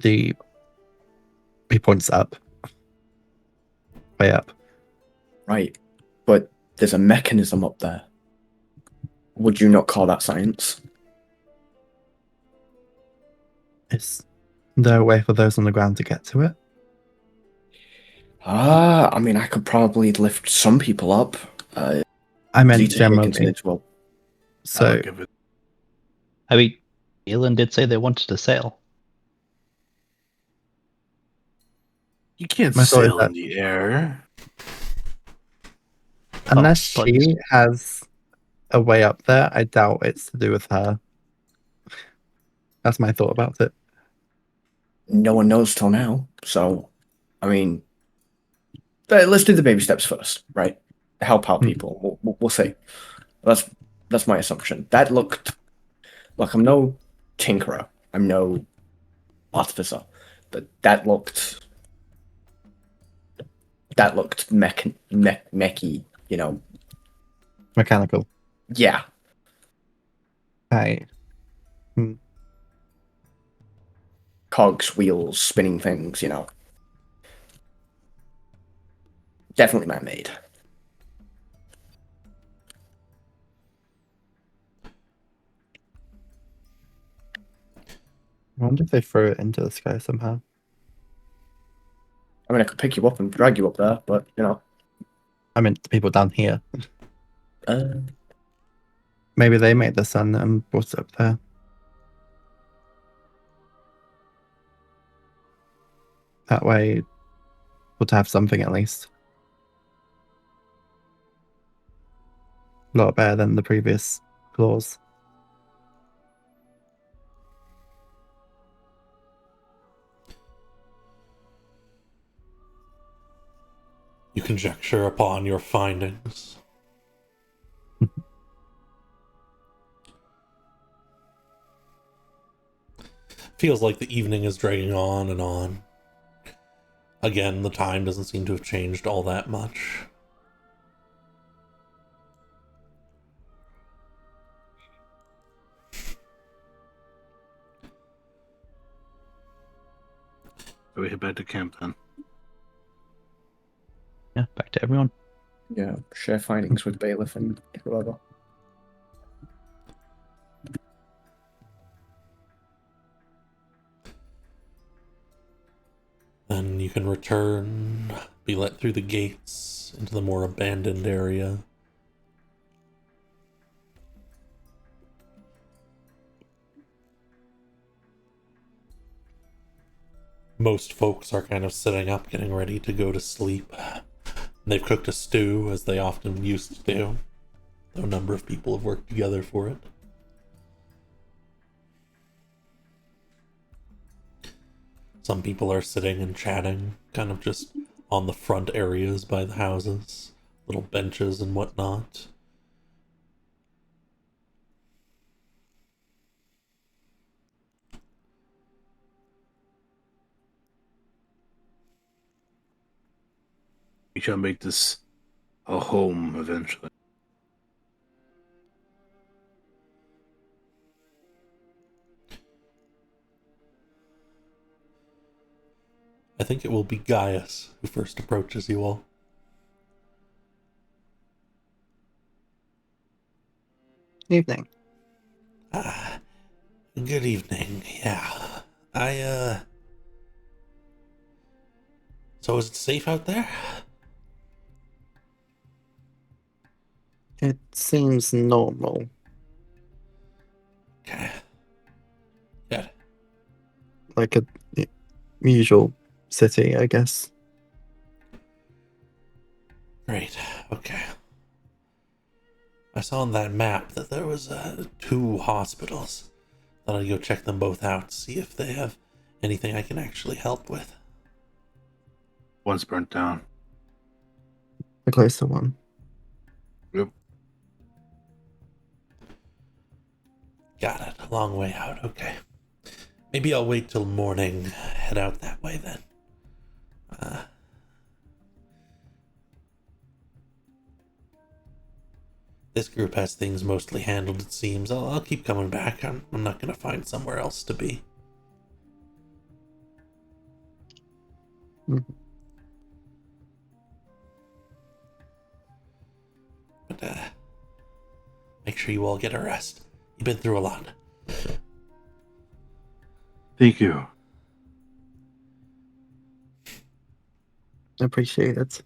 he points up, way up. Right, but there's a mechanism up there. Would you not call that science? Is there a way for those on the ground to get to it? I mean, I could probably lift some people up. I meant Zeta here generally. considers, well, So Give it. I mean, Elon did say they wanted to sail. You can't My thought is sail that- in the air. unless but- she has a way up there, I doubt it's to do with her. That's my thought about it. no one knows till now. So, I mean, let's do the baby steps first, right? Help out people. We'll see. That's my assumption. That looked like I'm no tinkerer. I'm no artificer, but that looked mechy. You know, Mechanical. yeah. I Cogs, wheels, spinning things. You know, definitely man-made. wonder if they threw it into the sky somehow. I mean, I could pick you up and drag you up there, but you know, I meant the people down here. uh, Maybe they made the sun and brought it up there. That way, we'll have something at least. A lot better than the previous clause. You conjecture upon your findings. Feels like the evening is dragging on and on. Again, the time doesn't seem to have changed all that much. So we head back to camp then. Yeah, back to everyone. Yeah, share findings with Bailiff and whoever. Then you can return, be let through the gates into the more abandoned area. Most folks are kind of sitting up, getting ready to go to sleep. They've cooked a stew, as they often used to do, though a number of people have worked together for it. Some people are sitting and chatting, kind of just on the front areas by the houses, little benches and whatnot. We shall make this a home eventually. I think it will be Gaius who first approaches you all. Evening. Good evening. Yeah. So is it safe out there? It seems normal. Okay. Good. Like a usual city, I guess. Great. Okay. I saw on that map that there was 2 hospitals. Thought I'd go check them both out, see if they have anything I can actually help with. One's burnt down. The closer one. Yep. Got it. A long way out. Okay. Maybe I'll wait till morning. Head out that way then. This group has things mostly handled, it seems. I'll keep coming back. I'm not going to find somewhere else to be. Mhm. But, make sure you all get a rest. You've been through a lot. Thank you. Appreciate it.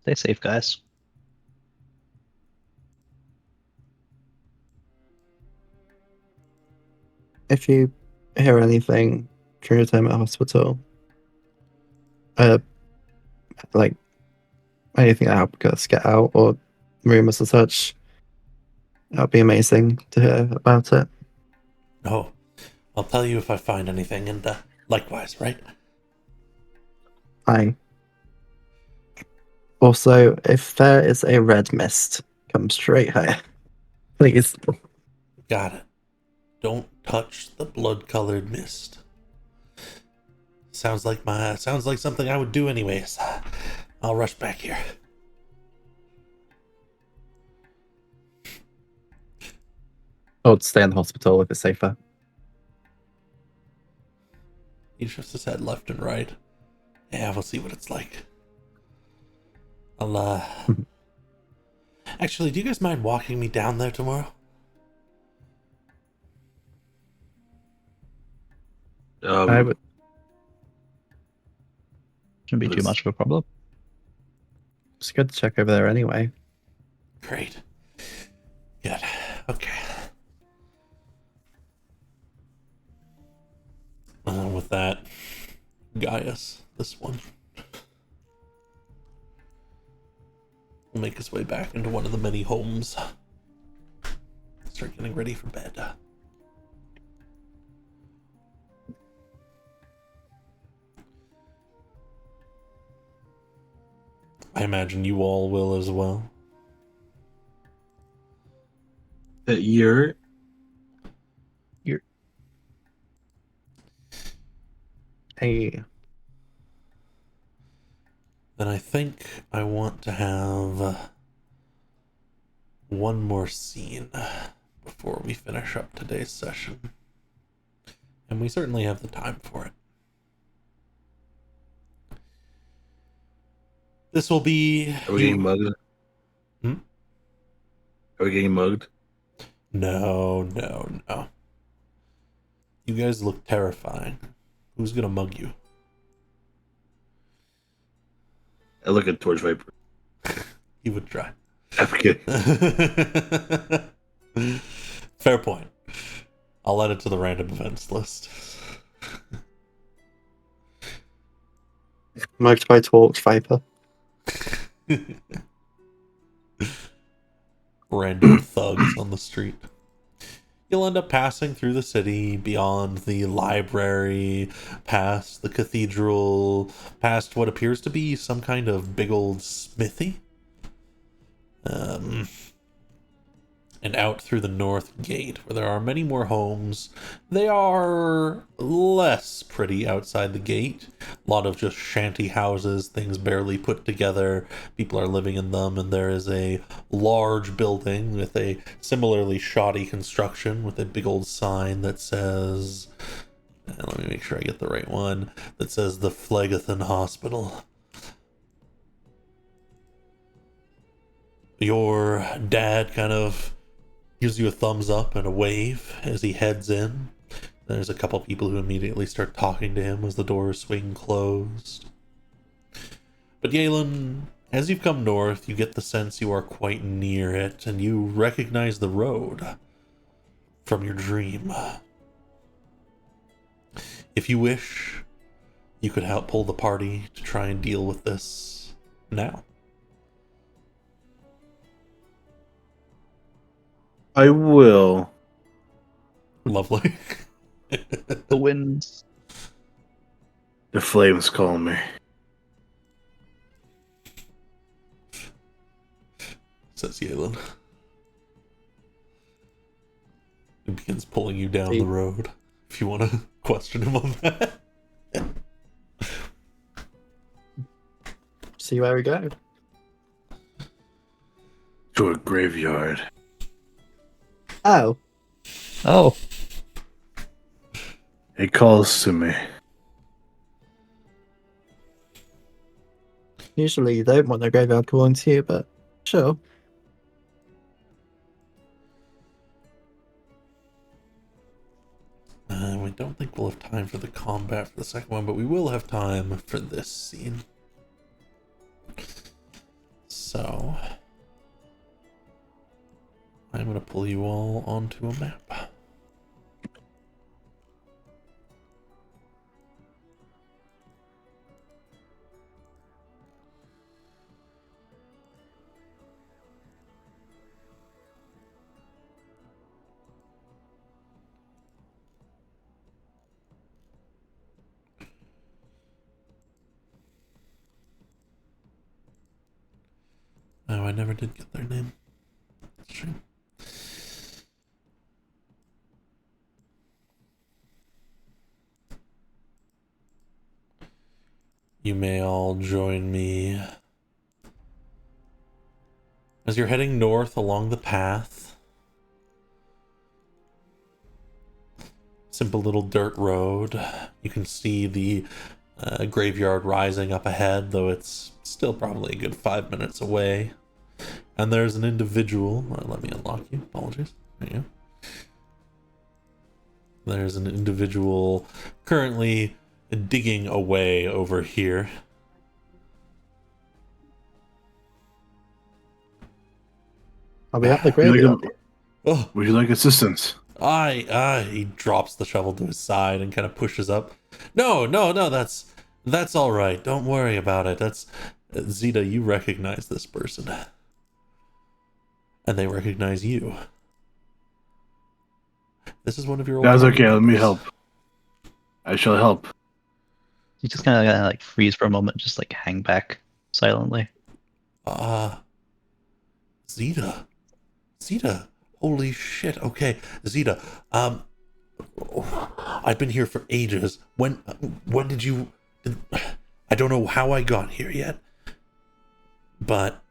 Stay safe, guys. If you hear anything during your time at hospital, like anything that help us get out or rumors or such, that'd be amazing to hear about it. Oh, I'll tell you if I find anything, and likewise, right? Fine. Also, if there is a red mist, come straight here. Please. Got it. Don't touch the blood-colored mist. Sounds like something I would do anyways. I'll rush back here. Or stay in the hospital if it's safer. He shifts his head left and right. Yeah, we'll see what it's like. I'll, Actually, do you guys mind walking me down there tomorrow? I would. Shouldn't be too much of a problem. It's good to check over there anyway. Great. Good. Okay. With that, Gaius, this one, will make his way back into one of the many homes. Start getting ready for bed. I imagine you all will as well. That you're Hey, Then I think I want to have one more scene before we finish up today's session. And we certainly have the time for it. This will be... Are we getting mugged? Hmm? Are we getting mugged? No. You guys look terrifying. Who's gonna mug you? I look at Torch Viper. He would try. I'm kidding. Fair point. I'll add it to the random events list. mugged by Torch Viper. Random thugs on the street. You'll end up passing through the city, beyond the library, past the cathedral, past what appears to be some kind of big old smithy. And out through the north gate, where there are many more homes. They are less pretty outside the gate. A lot of just shanty houses, things barely put together. People are living in them, and there is a large building with a similarly shoddy construction with a big old sign that says... let me make sure I get the right one. That says the Phlegethon Hospital. Your dad kind of gives you a thumbs up and a wave as he heads in. There's a couple people who immediately start talking to him as the doors swing closed. But Galen, as you've come north, you get the sense you are quite near it, and you recognize the road from your dream. If you wish, you could help pull the party to try and deal with this now. I will. Lovely. The winds. The flames call me. Says Yalen. He begins pulling you down the road. If you want to question him on that. See where we go. To a graveyard. Oh, Oh, It calls to me. usually you don't want the graveyard calling to you, but sure. We don't think we'll have time for the combat for the second one, but we will have time for this scene. So, I'm going to pull you all onto a map. Oh, I never did get their name. That's a shame. You may all join me as you're heading north along the path. Simple little dirt road. You can see the graveyard rising up ahead, though it's still probably a good 5 minutes away. And there's an individual. Let me unlock you. Apologies. There you go. There's an individual currently digging away over here. Are we at the Would you graveyard? like, Oh, would you like assistance? he drops the shovel to his side and kind of pushes up. No, that's all right. Don't worry about it. That's Zeta, you recognize this person. And they recognize you. This is one of your old That's okay, let me members. help. I shall help. you just kind of like freeze for a moment, just like hang back silently. Zeta. Holy shit. Okay, Zeta. I've been here for ages. When did you? I don't know how I got here yet, but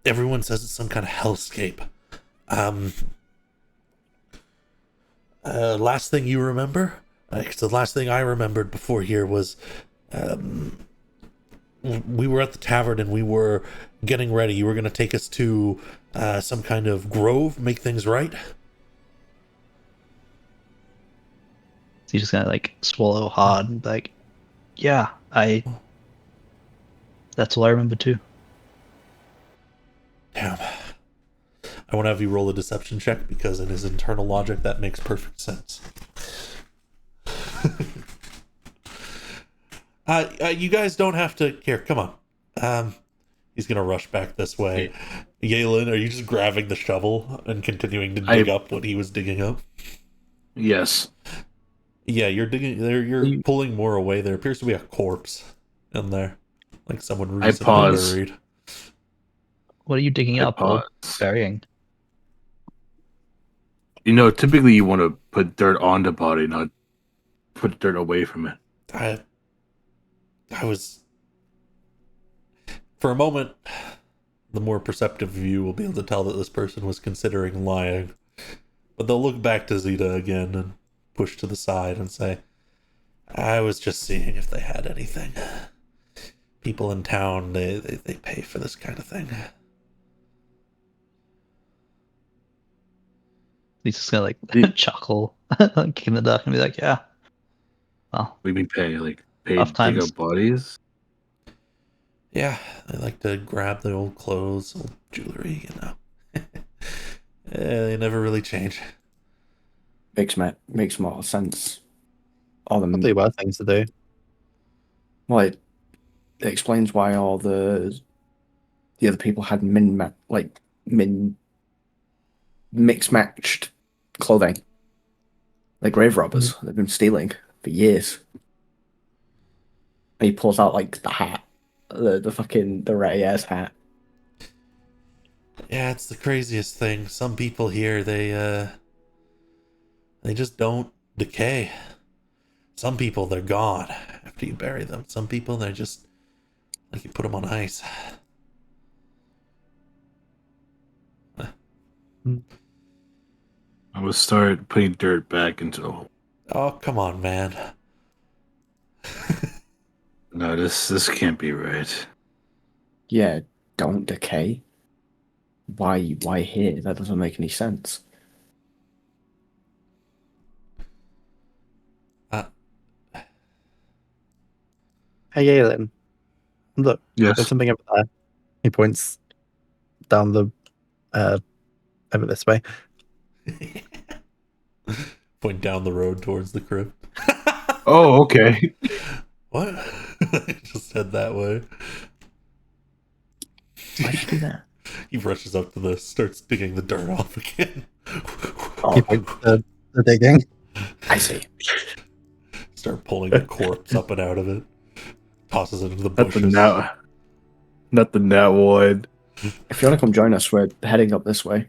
everyone says it's some kind of hellscape. Last thing you remember? 'Cause the last thing I remembered before here was, we were at the tavern and we were getting ready. You were going to take us to some kind of grove, make things right. He's just gonna like swallow hard and be like, yeah, that's all I remember too. Damn. I want to have you roll a deception check because in his internal logic that makes perfect sense. You guys don't have to. Here, come on. He's gonna rush back this way. Yalen, are you just grabbing the shovel and continuing to dig up what he was digging up? Yes. Yeah, you're digging. You're pulling more away. There appears to be a corpse in there, like someone recently pause. buried. What are you digging up or burying? You know, typically you want to put dirt on the body, not put dirt away from it. I was, for a moment, the more perceptive view will be able to tell that this person was considering lying, but they'll look back to Zeta again and push to the side and say, I was just seeing if they had anything. People in town, they pay for this kind of thing. He's just gonna like chuckle, kick in the duck, and be like, "Yeah, well, We mean pay, like pay Tough to dig times. up bodies. Yeah, they like to grab the old clothes, old jewelry, you know. They never really change. Makes more sense. All the Probably were things to do. well, it explains why all the other people had mixed matched clothing. They're grave robbers. They've been stealing for years. And he pulls out like the hat, the Reyes hat. Yeah, it's the craziest thing. Some people here, they just don't decay. Some people, they're gone after you bury them. Some people, they're just like you put them on ice. I will start putting dirt back into the hole. Oh, come on, man. No, this can't be right. Yeah, don't decay. Why here? That doesn't make any sense. Hey, Galen. Look, Yes. there's something over there. He points down the over this way. Point down the road towards the crypt. Oh, okay. What? I just said that way. Why'd you do that? He rushes up to this, starts digging the dirt off again. He points to the digging. I see. Start pulling the corpse up and out of it. Tosses it into the Not the bushes. not the nat one. If you want to come join us, we're heading up this way.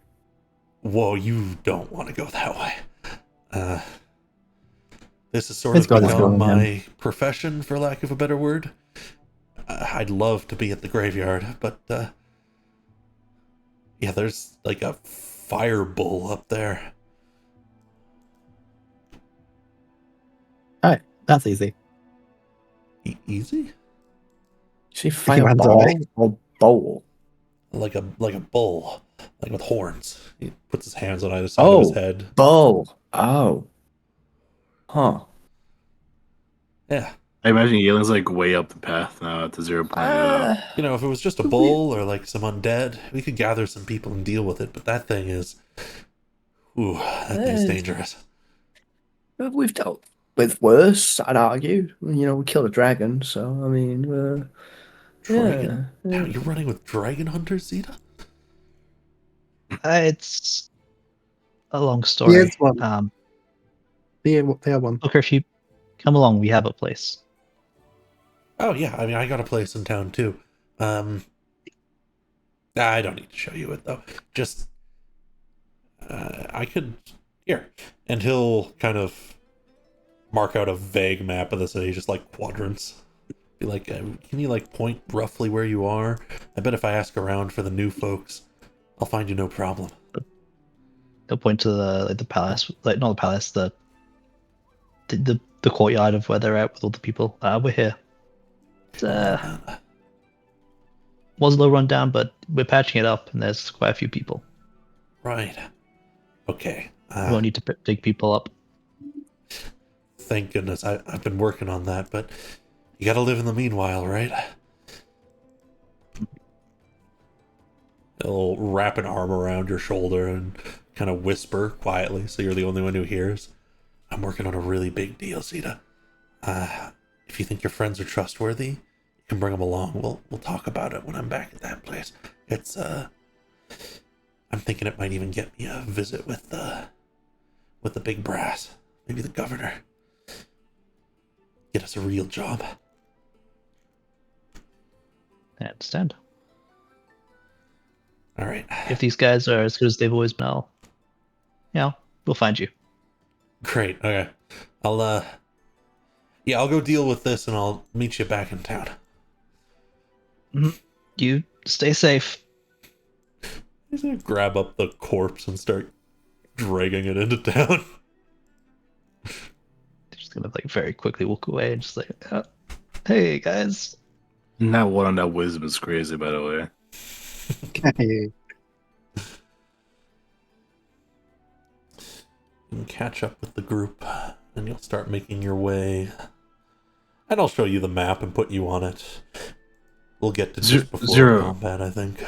Whoa, you don't want to go that way. This has sort It's of got its become own, my profession, for lack of a better word. I'd love to be at the graveyard, but yeah, there's like a fire bull up there. Alright, that's easy. Easy? You see ran fireball away. or bowl? Like a bull, like with horns. He puts his hands on either side of his head. Bowl. Oh. Huh. Yeah. I imagine Yalen's like way up the path now at the 0 point. You know, if it was just a bull or like some undead, we could gather some people and deal with it. But that thing is, that thing's dangerous. We've dealt with worse, I'd argue. You know, we killed a dragon, so I mean, Dragon? yeah. You're running with dragon hunters, Zeta? it's a long story. Here's one. They are one. Booker, if you come along, we have a place. Oh yeah, I mean, I got a place in town too. I don't need to show you it though. Just, I could here, and he'll kind of mark out a vague map of the city, just like quadrants. Be like, can you like point roughly where you are? I bet if I ask around for the new folks, I'll find you no problem. They'll point to the palace, like not the palace, the courtyard of where they're at with all the people. We're here. It's, was a little run down, but we're patching it up, and there's quite a few people. Right. Okay. We won't need to dig people up. Thank goodness. I've been working on that, but you gotta live in the meanwhile, right? He'll wrap an arm around your shoulder and kind of whisper quietly so you're the only one who hears. I'm working on a really big deal, Zeta. If you think your friends are trustworthy, you can bring them along. We'll talk about it when I'm back at that place. It's I'm thinking it might even get me a visit with the big brass. Maybe the governor. Get us a real job. I understand. All right. If these guys are as good as they've always been, we'll find you. Great. Okay. I'll go deal with this and I'll meet you back in town. You stay safe. He's gonna grab up the corpse and start dragging it into town. Just gonna like very quickly walk away and just like, hey guys. That one on that wisdom is crazy, by the way. You can catch up with the group and you'll start making your way. And I'll show you the map and put you on it. We'll get to just before Zero. combat, I think.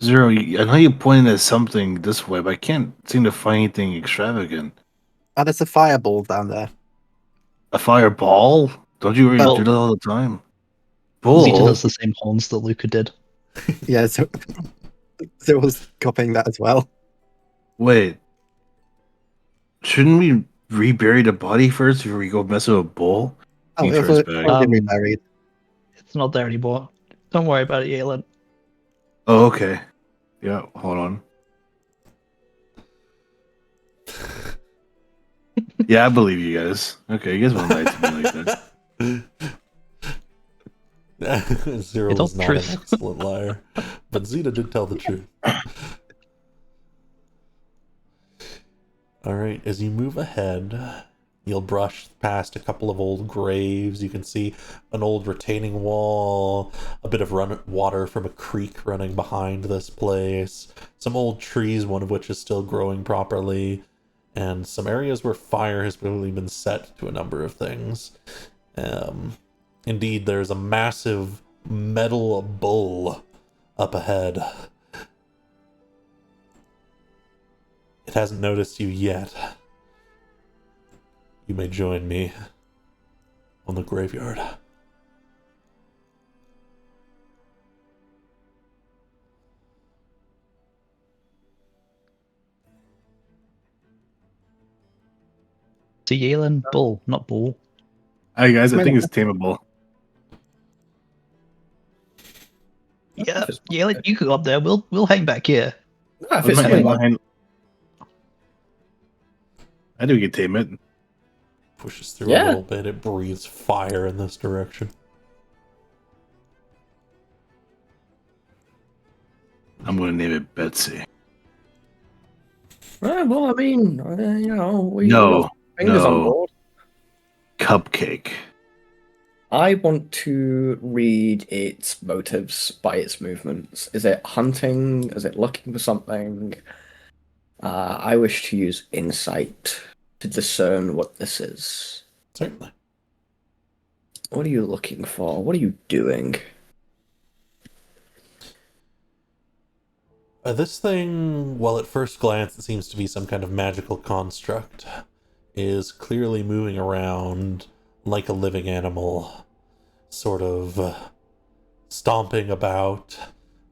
Zero, I know you pointed at something this way, but I can't seem to find anything extravagant. Oh, there's a fireball down there. A fireball? Don't you already Well- do that all the time? Zeta Bull? does the same horns that Luca did. Yeah, so there was copying that as well. Wait. Shouldn't we rebury the body first before we go mess with a bull? Oh, He it was tries already back. remarried. It's not there anymore. Don't worry about it, Yalen. Oh, okay. Yeah, hold on. Yeah, I believe you guys. Okay, you guys want to lie to me like that. Zero It's is all not truth. an excellent liar, but Zeta did tell the truth. Alright, as you move ahead, you'll brush past a couple of old graves. You can see an old retaining wall, a bit of water from a creek running behind this place, some old trees, one of which is still growing properly, and some areas where fire has probably been set to a number of things. Indeed, there's a massive metal bull up ahead. It hasn't noticed you yet. You may join me on the graveyard. To Yalen, bull, not bull. Hi guys, I think it's tameable. Yeah, Yalen, you can go up there. We'll hang back here. Ah, if With it's my something hand behind- I think we can tame it. Pushes through Yeah. a little bit. It breathes fire in this direction. I'm gonna name it Betsy. well, I mean, we No, got fingers on no. board. Cupcake. I want to read its motives by its movements. Is it hunting? Is it looking for something? I wish to use insight to discern what this is. Certainly. What are you looking for? What are you doing? This thing, while at first glance it seems to be some kind of magical construct, is clearly moving around like a living animal, sort of stomping about,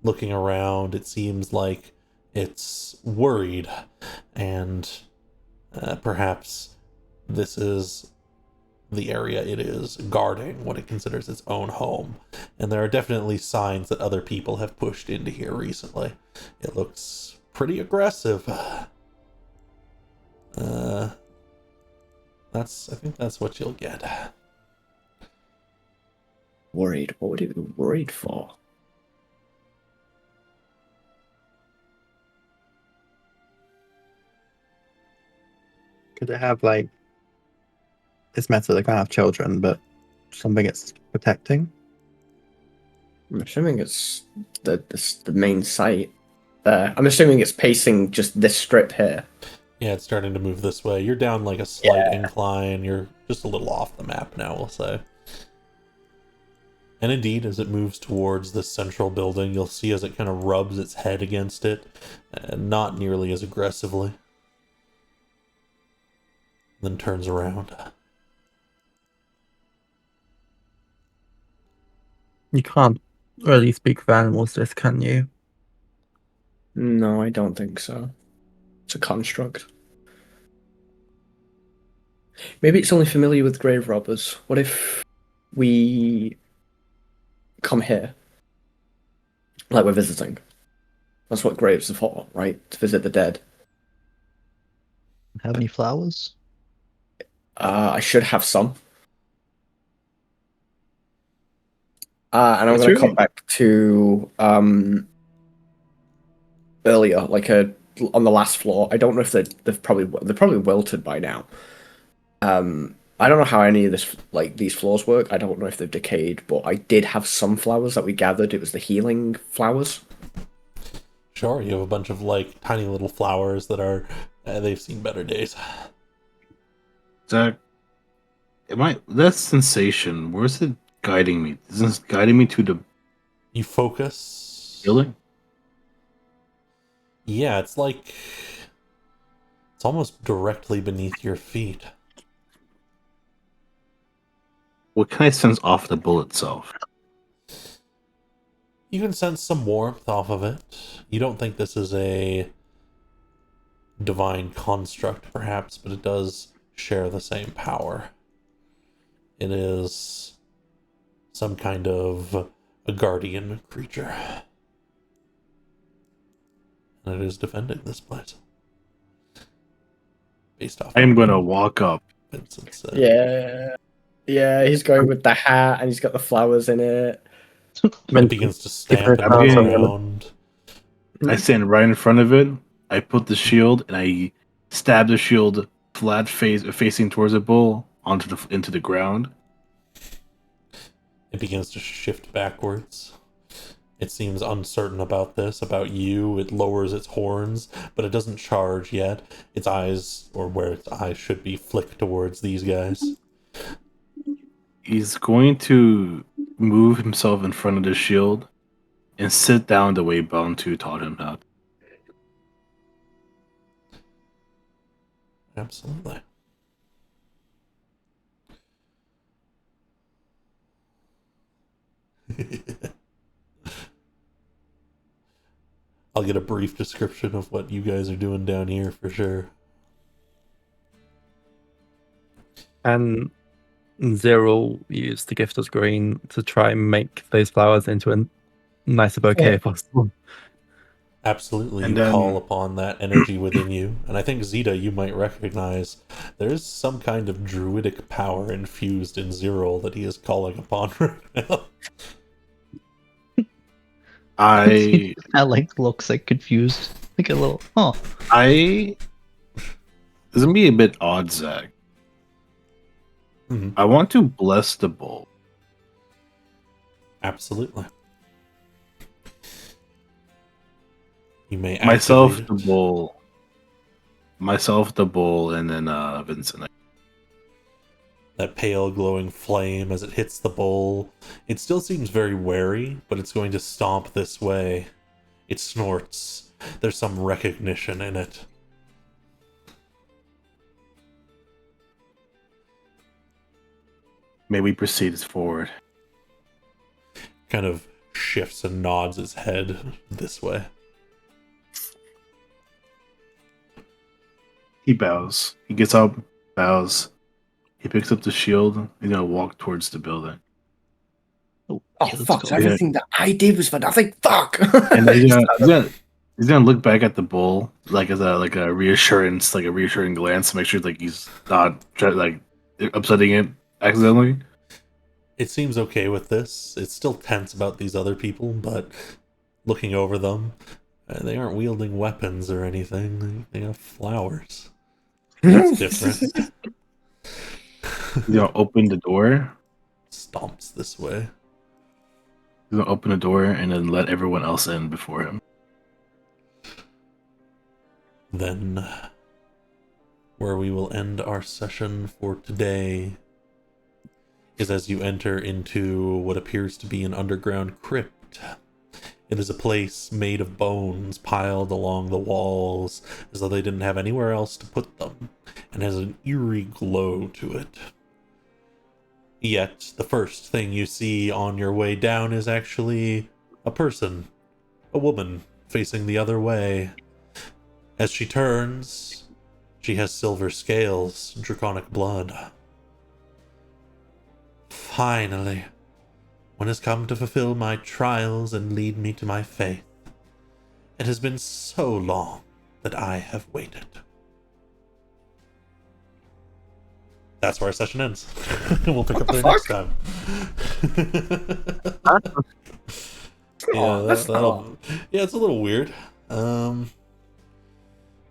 looking around. It seems like it's worried, and perhaps this is the area it is guarding, what it considers its own home. And there are definitely signs that other people have pushed into here recently. It looks pretty aggressive. I think that's what you'll get. Worried. What would it be worried for? Could it have like it's metal? They can't have children, but something it's protecting. I'm assuming it's the main site there. I'm assuming it's pacing just this strip here. Yeah, it's starting to move this way. You're down like a slight incline. You're just a little off the map now, we'll say. And indeed, as it moves towards this central building, you'll see as it kind of rubs its head against it, not nearly as aggressively. Then turns around. You can't really speak for animals, this can you? No, I don't think so. It's a construct. Maybe it's only familiar with grave robbers. What if we come here? Like we're visiting. That's what graves are for, right? To visit the dead. Have any flowers? I should have some. And I'm It's going to really- come back to earlier, like on the last floor. I don't know if they're probably wilted by now. I don't know how any of these floors work. I don't know if they've decayed, but I did have some flowers that we gathered. It was the healing flowers. Sure, you have a bunch of like tiny little flowers that are they've seen better days. Zach, that sensation, where's it guiding me? Is this guiding me to the You focus. building? Yeah, it's like it's almost directly beneath your feet. What can I sense off the bull itself? You can sense some warmth off of it. You don't think this is a divine construct, perhaps, but it does share the same power. It is some kind of a guardian creature. And it is defending this place. Based off I am going to walk up. Vincent said. Yeah, he's going with the hat and he's got the flowers in it. It begins to stamp it and out, move I'm gonna- around. I stand right in front of it. I put the shield and I stab the shield flat facing towards the bull into the ground. It begins to shift backwards. It seems uncertain about this, about you. It lowers its horns, but it doesn't charge yet. Its eyes, or where its eyes should be, flick towards these guys. He's going to move himself in front of the shield and sit down the way Bantu taught him how. Absolutely. I'll get a brief description of what you guys are doing down here for sure. And Zero used the gift of green to try and make those flowers into a nicer bouquet if possible. Absolutely, And you then- call upon that energy within you. And I think, Zeta, you might recognize there's some kind of druidic power infused in Zero that he is calling upon right now. I Alec looks like confused. Like a little, oh. this is gonna be a bit odd, Zach. Mhm. I want to bless the bull. Absolutely. You may Myself, activate the it. bull. Myself, the bull, and then Vincent. That pale glowing flame as it hits the bowl. It still seems very wary, but it's going to stomp this way. It snorts. There's some recognition in it. May we proceed forward. Kind of shifts and nods its head this way. He bows. He gets up, bows. He picks up the shield. He's gonna walk towards the building. Oh yeah, let's fuck! go. So everything that I did was for nothing. Fuck! And he's gonna He's gonna look back at the bull like as a reassurance, like a reassuring glance to make sure like he's not upsetting it accidentally. It seems okay with this. It's still tense about these other people, but looking over them, they aren't wielding weapons or anything. They have flowers. That's different. Open the door. Stomps this way. He's gonna open the door and then let everyone else in before him. Then, where we will end our session for today is as you enter into what appears to be an underground crypt. It is a place made of bones piled along the walls as though they didn't have anywhere else to put them, and has an eerie glow to it. Yet, the first thing you see on your way down is actually a person, a woman, facing the other way. As she turns, she has silver scales, draconic blood. Finally, one has come to fulfill my trials and lead me to my faith. It has been so long that I have waited. That's where our session ends. We'll pick up there next time. Yeah, it's a little weird. They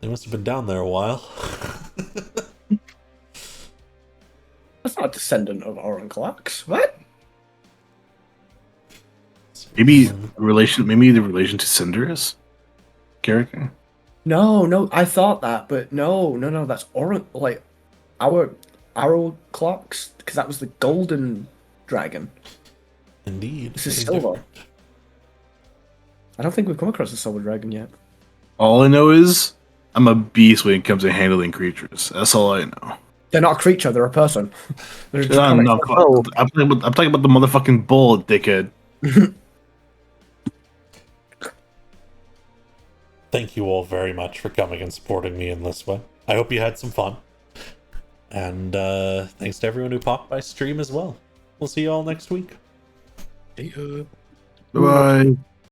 must have been down there a while. That's not a descendant of Oronclax. What? Maybe the relation to Cinderace character. No, I thought that, but no, that's our Arrowclox, because that was the golden dragon. Indeed. This is very silver. different. I don't think we've come across a silver dragon yet. All I know is I'm a beast when it comes to handling creatures. That's all I know. They're not a creature, they're a person. They're I'm draconic. talking about the motherfucking bull, dickhead. Thank you all very much for coming and supporting me in this way. I hope you had some fun. And thanks to everyone who popped by stream as well. We'll see you all next week. See ya. Bye.